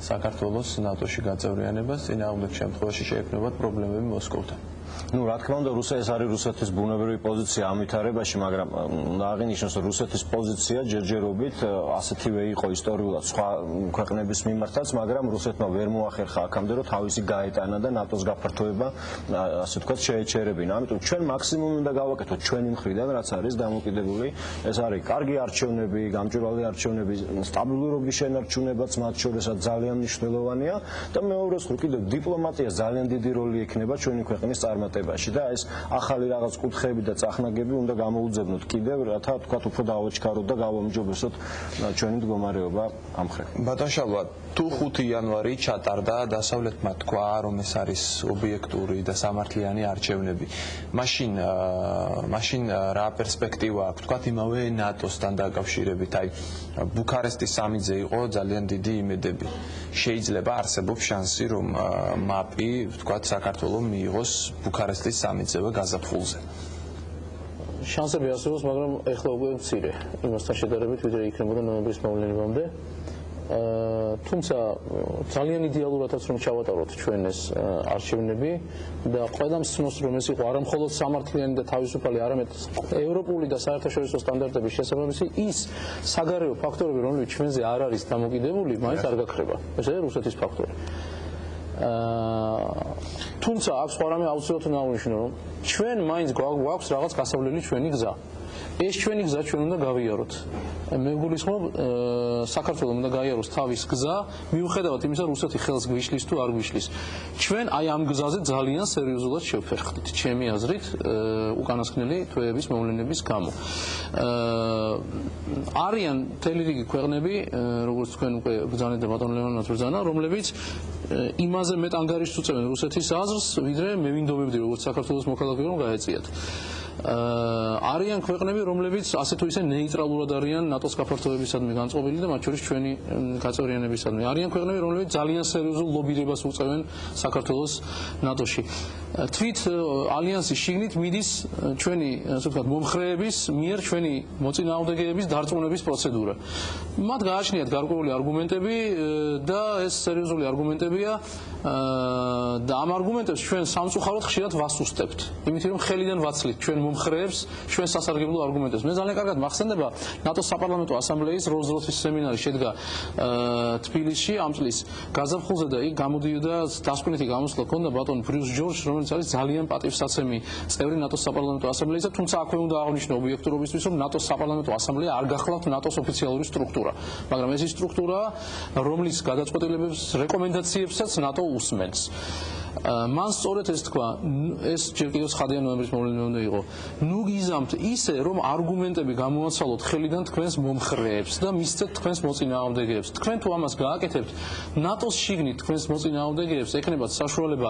საქართველოს ნატოში გაწევრიანებას, წინააღმდეგ შემთხვევაში შეექმნებათ პრობლემები მოსკოვთან. Ну, რა თქმა უნდა, ეს არის რუსეთის ბუნებრივი პოზიცია ამ ვითარებაში, მაგრამ უნდა აღინიშნოს, რომ რუსეთის პოზიცია ჯერჯერობით ასეთივე იყო ისტორიულად სხვა ქვეყნების მიმართაც, მაგრამ რუსეთმა ვერ მოახერხა აქამდე, რომ თავისი გაეტანა და ნატოს გაფართოება, ასე ვთქვათ, შეეჩერებინა. ამიტომ ჩვენ მაქსიმუმი უნდა გავაკეთოთ ჩვენი მხრიდან, რაც არის დამოკიდებული, ეს არის კარგი არჩევნები, გამჭვირვალე არჩევნები, სტაბილურობის შენარჩუნებაც მათ შორისაც ძალიან მნიშვნელოვანია და მეორე მხრივ კიდევ დიპლომატია ძალიან დიდი როლი ექნება ჩვენი ქვეყნის წარმატებაში და ეს ახალი რაღაც კუთხეები და წახნაგები უნდა გამოუძებნოთ კიდევ, რათა თქვათ უფრო დავაჩქაროთ და გავამჯობესოთ ჩვენი მდგომარეობა ამ ხრით. ბატონ შალვა, თუ 5 იანვარი ჩატარდა, დასავლეთმა თქვა, რომ ეს არის ობიექტური და სამართლიანი არჩევნები. მაშინ რა პერსპექტივა აქვს, თქვათ იმავე ნატოსთან დაკავშირებით, აი ბუქარესტის სამიძე იყო ძალიან დიდი იმედები. შეიძლება არსებობს შანსი, რომ მაპი, თქვათ, საქართველოს მიიღოს ბუქარესტის სამიძევე გაზაფხულზე. შანსები არსებობს, მაგრამ ეხლა უკვე მცირე. იმასთან შედარებით, ვიდრე იქნებოდა ნოემბრის მოვლენებამდე. თუმცა ძალიან იდეალურადაც რომ ჩავატაროთ ჩვენ ეს არჩევნები და ყველამ სცნოს რომ ეს იყო არა მხოლოდ სამართლიანი და თავისუფალი, არამედ ევროპული და საერთაშორისო სტანდარტების შესაბამისი ის საგარეო ფაქტორები, რომლებიც ჩვენზე არ არის დამოკიდებული, მაინც არ გაქრება. ესე რუსეთის ფაქტორი. თუმცა აქ სხვა რამე აუცილებლად უნდა აღნიშნო, რომ ჩვენ მაინც გვაქვს რაღაც გასავლელი ჩვენი გზა. ეს ჩვენი გზა ჩვენ უნდა გავიაროთ. მე გულისხმობ, საქართველოს უნდა გაიაროს თავის გზა, მიუხედავად იმისა, რუსეთი ხელს გვიშლის თუ არ გვიშლის. ჩვენ აი ამ გზაზე ძალიან სერიოზულად შევფერხდით, ჩემი აზრით, უკანასკნელი თვეების მოვლენების გამო. არიან მთელი რიგი ქვეყნები, როგორც თქვენ უკვე ბრძანეთ და ბატონ ლევანოვიც ბრძანა, რომლებიც იმაზე მეტ ანგარიშს უწევენ რუსეთის აზრს, ვიდრე მე ვინდობებდი, როგორც საქართველოს მოქალაქე რომ გაეწიათ. არიან ქვეყნები, რომლებიც ასე თუ ისე ნეიტრალურად არიან ნატოს გაფართოებისადმი განწყობილი და მათ შორის ჩვენი გაწევრიანებისადმი. არიან ქვეყნები, რომლებიც ძალიან სერიოზულ ლობირებას უწევენ საქართველოს ნატოში. თვით ალიანსის შიგნით მიდის ჩვენი, ასე ვთქვათ, მომხრეების მიერ ჩვენი მოწინააღმდეგეების დარწმუნების პროცედურა. მათ გააჩნიათ გარკვეული არგუმენტები და ეს სერიოზული არგუმენტებია და ამ არგუმენტებს ჩვენ სამწუხაროდ ხშირად ვასუსტებთ. იმით რომ ხელიდან ვაცლით ჩვენ მომხრეებს, ჩვენ სასარგებლო არგუმენტებს. მე ძალიან კარგად მახსენდება ნატოს საპარლამენტო ასამბლეის როლზ-როისის სემინარი შედგა თბილისში ამ წლის გაზაფხულზე და იქ გამოდიოდა დასკვნითი გამოსვლა ჰქონდა ბატონ ბრიუს ჯორჯს, რომელიც არის ძალიან პატივსაცემი წევრი ნატოს საპარლამენტო ასამბლეისა, თუმცა აქვე უნდა აღნიშნო ობიექტურობისთვის, რომ ნატოს საპარლამენტო ასამბლეა არ გახლავთ ნატოს ოფიციალური სტრუქტურა, მაგრამ ეს ის სტრუქტურაა, რომლის გადაწყვეტილებებს, რეკომენდაციებსაც ნატო უსმენს. მან სწორედ ეს თქვა, ეს ჯერ კიდევ ცხადია ნოემბრის მოვლენები უნდა იყო. ნუ გიზამთ ისე, რომ არგუმენტები გამოაცვალოთ ხელიდან თქვენს მომხრეებს და მისცეთ თქვენს მოწინააღმდეგეებს. თქვენ თუ ამას გააკეთებთ, ნატოს შიგნით თქვენს მოწინააღმდეგეებს ექნებათ საშუალება,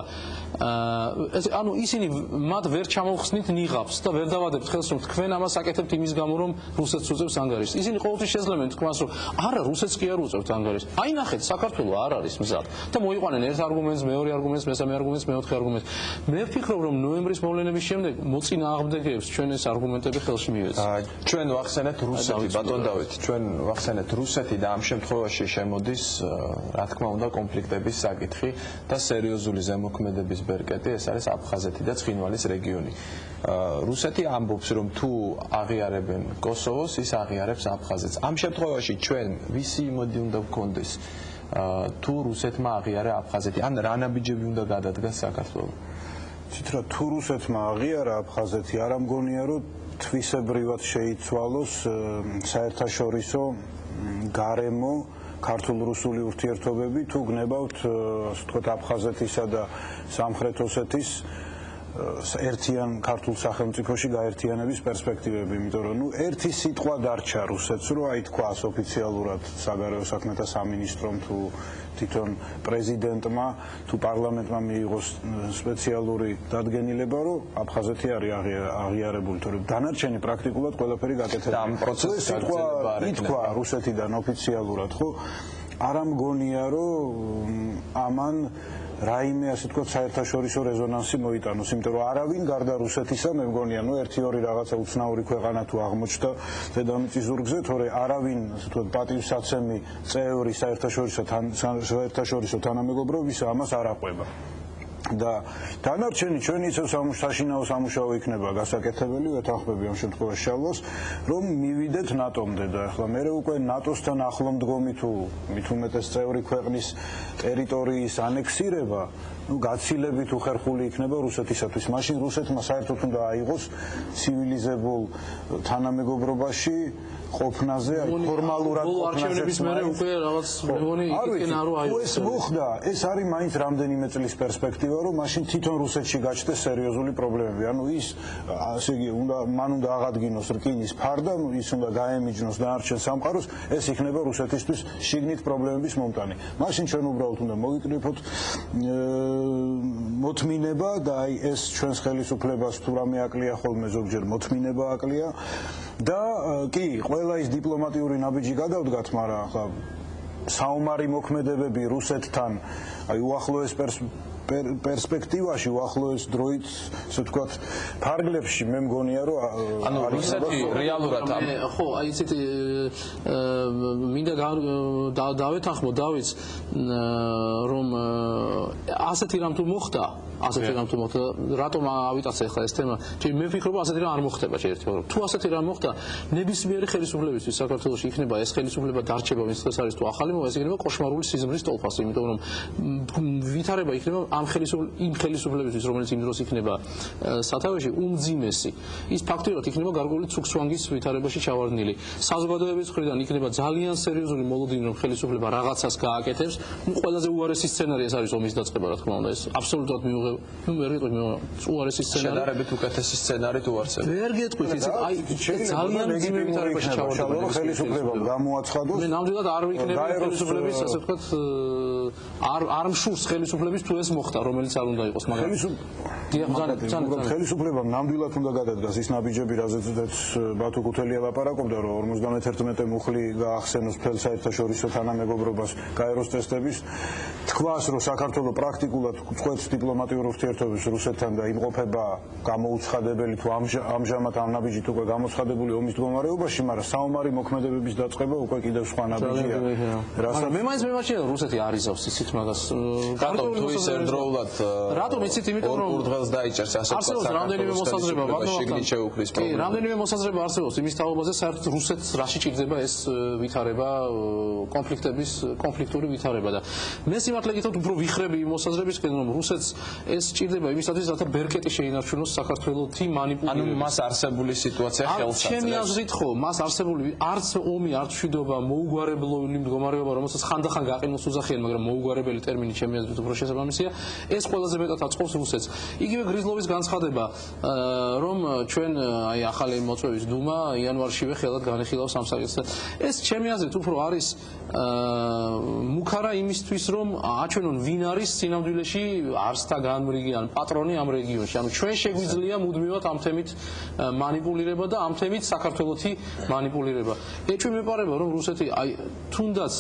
ანუ ისინი მათ ვერ ჩამოვხსნით ნიღაბს და ვერ დავადებთ ხელს, რომ თქვენ ამას აკეთებთ იმის გამო, რომ რუსეთს უწევს ანგარიშს. ისინი ყოველთვის შეძლებენ თქვას, რომ არა, რუსეთს კი არ უწევთ ანგარიშს. აი ნახეთ, საქართველო არ არის მზად და მოიყვანენ ერთ არგუმენტს, მეორე არგუმენტს, მესამე არგუმენტს, მეოთხე არგუმენტს. მე ვფიქრობ, რომ ნოემბრის მოვლენების შემდეგ მოწინააღმდეგეებს ჩვენ ეს არგუმენტები ხელში მივეცეთ. ჩვენ ვახსენეთ რუსეთი, ბატონ დავით, ჩვენ ვახსენეთ რუსეთი და ამ შემთხვევაში შემოდის, რა თქმა უნდა, კონფლიქტების საკითხი და სერიოზული ზემოქმედების ბერკეტი, ეს აღიარეს აფხაზეთი და ცხინვალის რეგიონი. რუსეთი ამბობს, რომ თუ აღიარებენ კოსოვოს, ის აღიარებს აფხაზეთს. ამ შემთხვევაში ჩვენ ვისი იმოდი უნდა გქონდეს თუ რუსეთმა აღიარა აფხაზეთი, ან რა ნაბიჯები უნდა გადადგას საქართველოს? ცითრა თუ რუსეთმა აღიარა აფხაზეთი, არ ამგონია რომ თვისებრივად შეიცვალოს საერთაშორისო გარემო ქართულ-რუსული ურთიერთობები, თუ გნებავთ ასე ვთქვათ აფხაზეთისა და სამხრეთ ოსეთის ერთიან ქართულ სახელმწიფოში გაერთიანების პერსპექტივები, იმიტომ რომ ერთი სიტყვა დარჩა რუსეთს, რომ აი თქვას ოფიციალურად საგარეო საქმეთა სამინისტრომ თუ თვითონ პრეზიდენტმა თუ პარლამენტმა მიიღოს სპეციალური დადგენილება, რომ აფხაზეთი არის აღიარებული, თორემ დანარჩენი პრაქტიკულად ყველაფერი გაკეთებულია. ამ პროცესს გაგრძელება არ ითქვა რუსეთიდან ოფიციალურად, ხო? არ ამგონია, რომ ამან რაიმე ასე თქვა საერთაშორისო რეზონანსი მოიტანოს, იმიტომ რომ არავინ გარდა რუსეთისა მე მგონია, ერთი-ორი რაღაცა უცნაური ქვეყანა თუ აღმოჩნდა დედამიწის ზურგზე, თორე არავინ ასე თქვა პატივსაცემი წევრი საერთაშორისო თანამეგობრობისა ამას არ აყვება. და დანარჩენი ჩვენი ისევ საშინაო სამუშაო იქნება გასაკეთებელი, ვეთანხმები ამ შემთხვევაში შალვას, რომ მივიდეთ ნატომდე და ახლა მე უკვე ნატოსთან ახლომდგომი თუ მით უმეტეს წევრი ქვეყნის ტერიტორიის ანექსირება გაცილებით უხერხული იქნება რუსეთისათვის. მაშინ რუსეთმა საერთოდ უნდა აიღოს ცივილიზებულ თანამეგობრობაში ყოფნაზე, ფორმალურად არჩევნების მერე უკვე რაღაც მეგონი იქნა რომ აიღოს. ეს მოხდა, ეს არის მაინც რამდენიმე წლის პერსპექტივა, რომ მაშინ თვითონ რუსეთში გაჩნდეს სერიოზული პრობლემები. ანუ ის ასე იგი მან უნდა აღადგინოს რკინის ფარდა, ის უნდა გაემიჯნოს დანარჩენ სამყაროს, ეს იქნება რუსეთისთვის შიგნით პრობლემების მომტანი. მაშინ ჩვენ უბრალოდ უნდა მოვიკრიფოთ მოთმინება და აი ეს ჩვენს ხელისუფლებას თუ რამე აკლია ხოლმე ზოგჯერ მოთმინება აკლია და კი ყველა ის დიპლომატიური ნაბიჯი გადავდგათ, მაგრამ ახლა საომარი მოქმედებები რუსეთთან აი უახლოეს პერსპექტივაში, უახლოეს დროით, ასე ვთქვათ, ფარგლებში მე მგონია, რომ ანუ რუსეთი რეალურად ხო, აი ისეთი მინდა დავეთანხმო დავიც რომ ასეთი რამ თუ მოხდა, რატომ ავიტაცე ახლა ეს თემა? მე ვფიქრობ ასეთი რამ არ მოხდება ერთგვარად. თუ ასეთი რამ მოხდა, ნებისმიერი ხელისუფლებისთვის საქართველოში იქნება ეს ხელისუფლება დარჩება, ვინც დღეს არის თუ ახალი მოვა, ეს იქნება კოშმარული სიზმრის ტოლფასი, იმიტომ რომ ვითარება იქნება ამ ხელისუფლებისთვის, რომელიც იმ დროს იქნება სათავეში, უმძიმესი. ის ფაქტობრივად იქნება გარკვეული ცუქცვანგის ვითარებაში ჩავარდნილი. საზოგადოების მხრიდან იქნება ძალიან სერიოზული მოლოდინი, რომ ხელისუფლება რაღაცას გააკეთებს. ყველაზე უარესი სცენარი ეს არის ომის დაწყება, რა თქმა უნდა, ეს აბსოლუტურად უარესი სცენარი. შედარებით უკეთესი სცენარი თუ არსებობს. ვერ გეტყვით, იცით, აი ძალიან მძიმე ვითარებაში ჩავარდნილი ხელისუფლებამ გამოაცხადოს. მე ნამდვილად არ ვიქნები ხელისუფლების, ასე ვთქვათ, არ მშურს ხელისუფლების თუ ეს მოხდა, რომელიც არ უნდა იყოს, მაგრამ ხელისუფლებამ ნამდვილად უნდა გადადგას ის ნაბიჯები, რაზეც ბათუ ქუთელია ლაპარაკობდა, რომ 51 მუხლი გაახსენოს მთელ საერთაშორისო თანამეგობრობას გაეროს ტესტების, თქვას, რომ საქართველო პრაქტიკულად წყვეტს დიპლომატიურ ურთიერთობებს რუსეთთან და იმყოფება გამოუცხადებელი თუ ამჟამად ამ ნაბიჯით უკვე გამოცხადებული ომის მდგომარეობაში, მაგრამ საომარი მოქმედებების დაწყება უკვე კიდევ სხვა ნაბიჯია. მე მაინც მემარჩენია რომ რუსეთი არიზავს ისიც მაგას. რატომ თუ ის ერთდროულად რატომ იცით, იმიტომ რომ ურდღელს დაიჭერს ასე ვთქვათ რამდენიმე მოსაზრება შიგნით შეუქმნის პრობლემა. რამდენიმე მოსაზრება არსებობს იმის თაობაზე, საერთოდ რუსეთს რაში ჭირდება ეს ვითარება, კონფლიქტური ვითარება და მე სიმართლე გითხრათ უფრო ვიხრები იმ მოსაზრებისკენ, რომ რუსეთს ეს ჭირდება იმისათვის, რათა ბერკეტი შეინარჩუნოს საქართველოს მანიპულირება. ანუ მას არსებული სიტუაცია ხელს აძლევს. ჩემი აზრით ხო, მას არსებული არც ომი, არც მშვიდობა, მოუგვარებლოვანი მდგომარეობა, რომელსაც ხანდახან გაყინოს უზახიან, მაგრამ მოუგვარებელი ტერმინი ჩემი აზრით უფრო შესაბამისია, ეს ყველაზე მეტად აწყობს რუსეთს. იგივე გრიზლოვის განცხადება, რომ ჩვენ აი ახალი მოწვევის დუმა იანვარშივე ხელად განეხილავს ამ საკითხს. ეს ჩემი აზრით უფრო არის მუქარა იმისთვის, რომ აჩვენონ ვინ არის სინამდვილეში არსთა განმრიგი ან პატრონი ამ რეგიონში. ანუ ჩვენ შეგვიძლია მუდმივად ამ თემით მანიპულირება და ამ თემით საქართველოსი მანიპულირება. ეჭვი მეპარება, რომ რუსეთი აი თუნდაც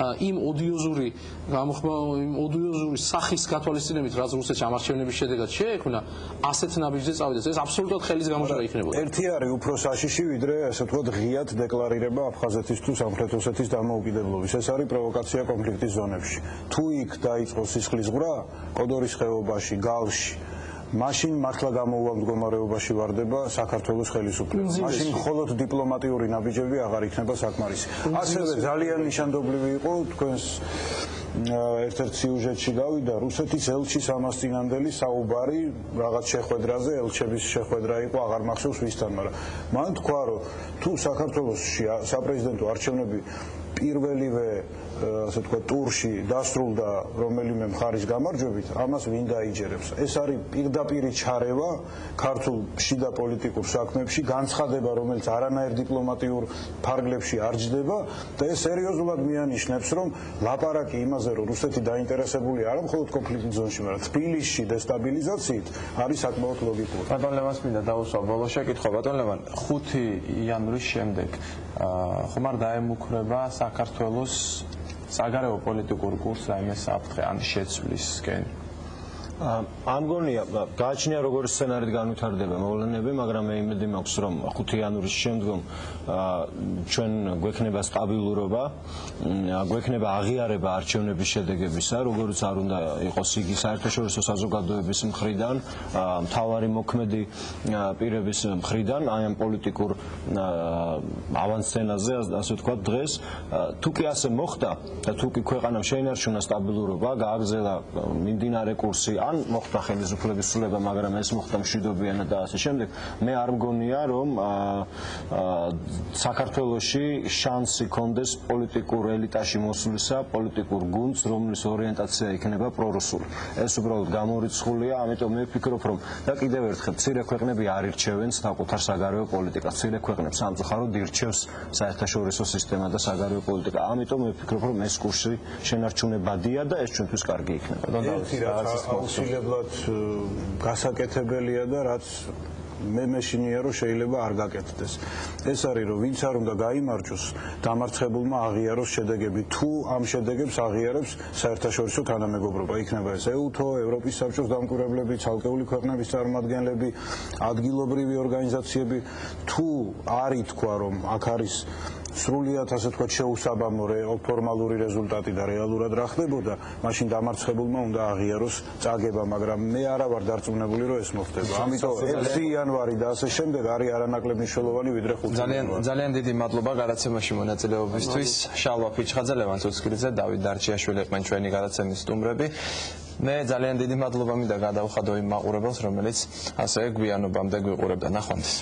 იმ ოდიოზური ოდიოზური სახის გათვალისწინებით, რაც რუსეთში ამარჩევნების შედეგად შეექმნა, ასეთ ნაბიჯზე წავიდეს. ეს აბსოლუტურად ხელის გამოჭრა იქნებოდა. ერთი არის უფრო საშიში, ვიდრე ასე ვთქვათ, ღიად დეკლარირება აფხაზეთის თუ სამხრეთ ოსეთის დამოუკიდებლობის. ეს არის პროვოკაცია კონფლიქტის ზონებში. თუ იქ დაიწყოს სისხლის ზღვრა, კოდორის ხეობაში, გალში, მაშინ მართლა გამოუვალ მდგომარეობაში ვარდება საქართველოს ხელისუფლება. მაშინ მხოლოდ დიპლომატიური ნაბიჯები აღარ იქნება საკმარისი. ასევე ძალიან ნიშანდობლივი იყო თქვენს ერთ-ერთ სიუჟეტში გავიდა რუსეთის ელჩის ამასწინანდელი საუბარი რაღაც შეხვედრაზე, ელჩების შეხვედრა იყო, აღარ მახსოვს ვისთან, მაგრამ მან თქვა, რომ თუ საქართველოში საპრეზიდენტო არჩევნები პირველივე ასე ვთქვათ ტურში დასრულდა რომელიმე მხარის გამარჯვებით, ამას ვინ დაიჯერებს. ეს არის პირდაპირი ჩარევა ქართულ შიდა პოლიტიკურ საქმეებში, განცხადება, რომელიც არანაირ დიპლომატიურ ფარგლებში არ ჯდება და ეს სერიოზულად მიანიშნებს, რომ ლაპარაკი იმაზე, რომ რუსეთი დაინტერესებული არა მხოლოდ კონფლიქტის ზონაში, მაგრამ თბილისში დესტაბილიზაციით არის საკმაოდ ლოგიკური. ბატონ ლევანს მინდა დაუსვა ბოლო შეკითხვა. ბატონ ლევან, 5 იანვრის შემდეგ ხომ არ დაემუქრება საქართველოს საგარეო პოლიტიკურ კურსს რაიმე საფრთხე ან შეცვლისკენ? ამ გონია გააჩნია როგორი სცენარით განვითარდება მოვლენები, მაგრამ მე იმედი მაქვს, რომ 5 იანვრის შემდგომ ჩვენ გვექნება სტაბილურობა, გვექნება აღიარება არჩევნების შედეგებისა, როგორც არ უნდა იყოს იგი საერთაშორისო საზოგადოების მხრიდან, მთავარი მოქმედი პირების მხრიდან, აი ამ პოლიტიკურ ავანსცენაზე, ასე ვთქვათ, დღეს თუ კი ასე მოხდა და თუ კი ქვეყანამ შეინარჩუნა სტაბილურობა, გააგრძელა მიმდინარე კურსი ან მოხდა ხელისუფლების ცვლილება, მაგრამ ეს მოხდა მშვიდობიანად და ასე შემდეგ, მე არ მგონია, რომ საქართველოში შანსი კონდეს პოლიტიკურ ელიტაში მოსვლისა, პოლიტიკურ გუნდს, რომლის ორიენტაცია იქნება პრორუსული. ეს უბრალოდ გამორიცხულია, ამიტომ მე ვფიქრობ, რომ და კიდევ ერთხელ მცირე ქვეყნები არ ირჩევენ საკუთარ საგარეო პოლიტიკას. მცირე ქვეყნებს სამწუხაროდ ირჩევს საერთაშორისო სისტემა და საგარეო პოლიტიკა. ამიტომ მე ვფიქრობ, რომ ეს კურსი შენარჩუნებადია და ეს ჩვენთვის კარგი იქნება. აუცილებლად გასაკეთებელია და რაც მე მეშინია, რომ შეიძლება არ გაკეთდეს. ეს არის, რომ ვინც არ უნდა გაიმარჯვოს, დამარცხებულმა აღიაროს შედეგები. თუ ამ შედეგებს აღიარებს საერთაშორისო თანამეგობრობა, იქნება ეს ეუთო, ევროპის საბჭოს დამკვირვებლები, ცალკეული ქვეყნების წარმომადგენლები, ადგილობრივი ორგანიზაციები, თუ არ ითქვა, რომ აქ არის სრულიად ასე ვთქვათ შეუსაბამო ფორმალური რეზულტატი და რეალურად რა ხდებოდა, მაშინ დამარცხებულმა უნდა აღიაროს წაგება, მაგრამ მე არა ვარ დარწმუნებული, რომ ეს მოხდება. ამიტომ 1 იანვარი და ასე შემდეგ არის არანაკლებ მნიშვნელოვანი, ვიდრე 5 იანვარი. ძალიან დიდი მადლობა გადაცემაში მონაწილეობისთვის. შალვა ფიჩხაძე, ლევან ცოცხლიძე, დავით დარჩიაშვილი იყვნენ ჩვენი გადაცემის სტუმრები. მე ძალიან დიდი მადლობა მინდა გადავხადო იმ მაყურებელს, რომელიც ასე გვიანობამდე გვიყურებდა. ნახვამდის.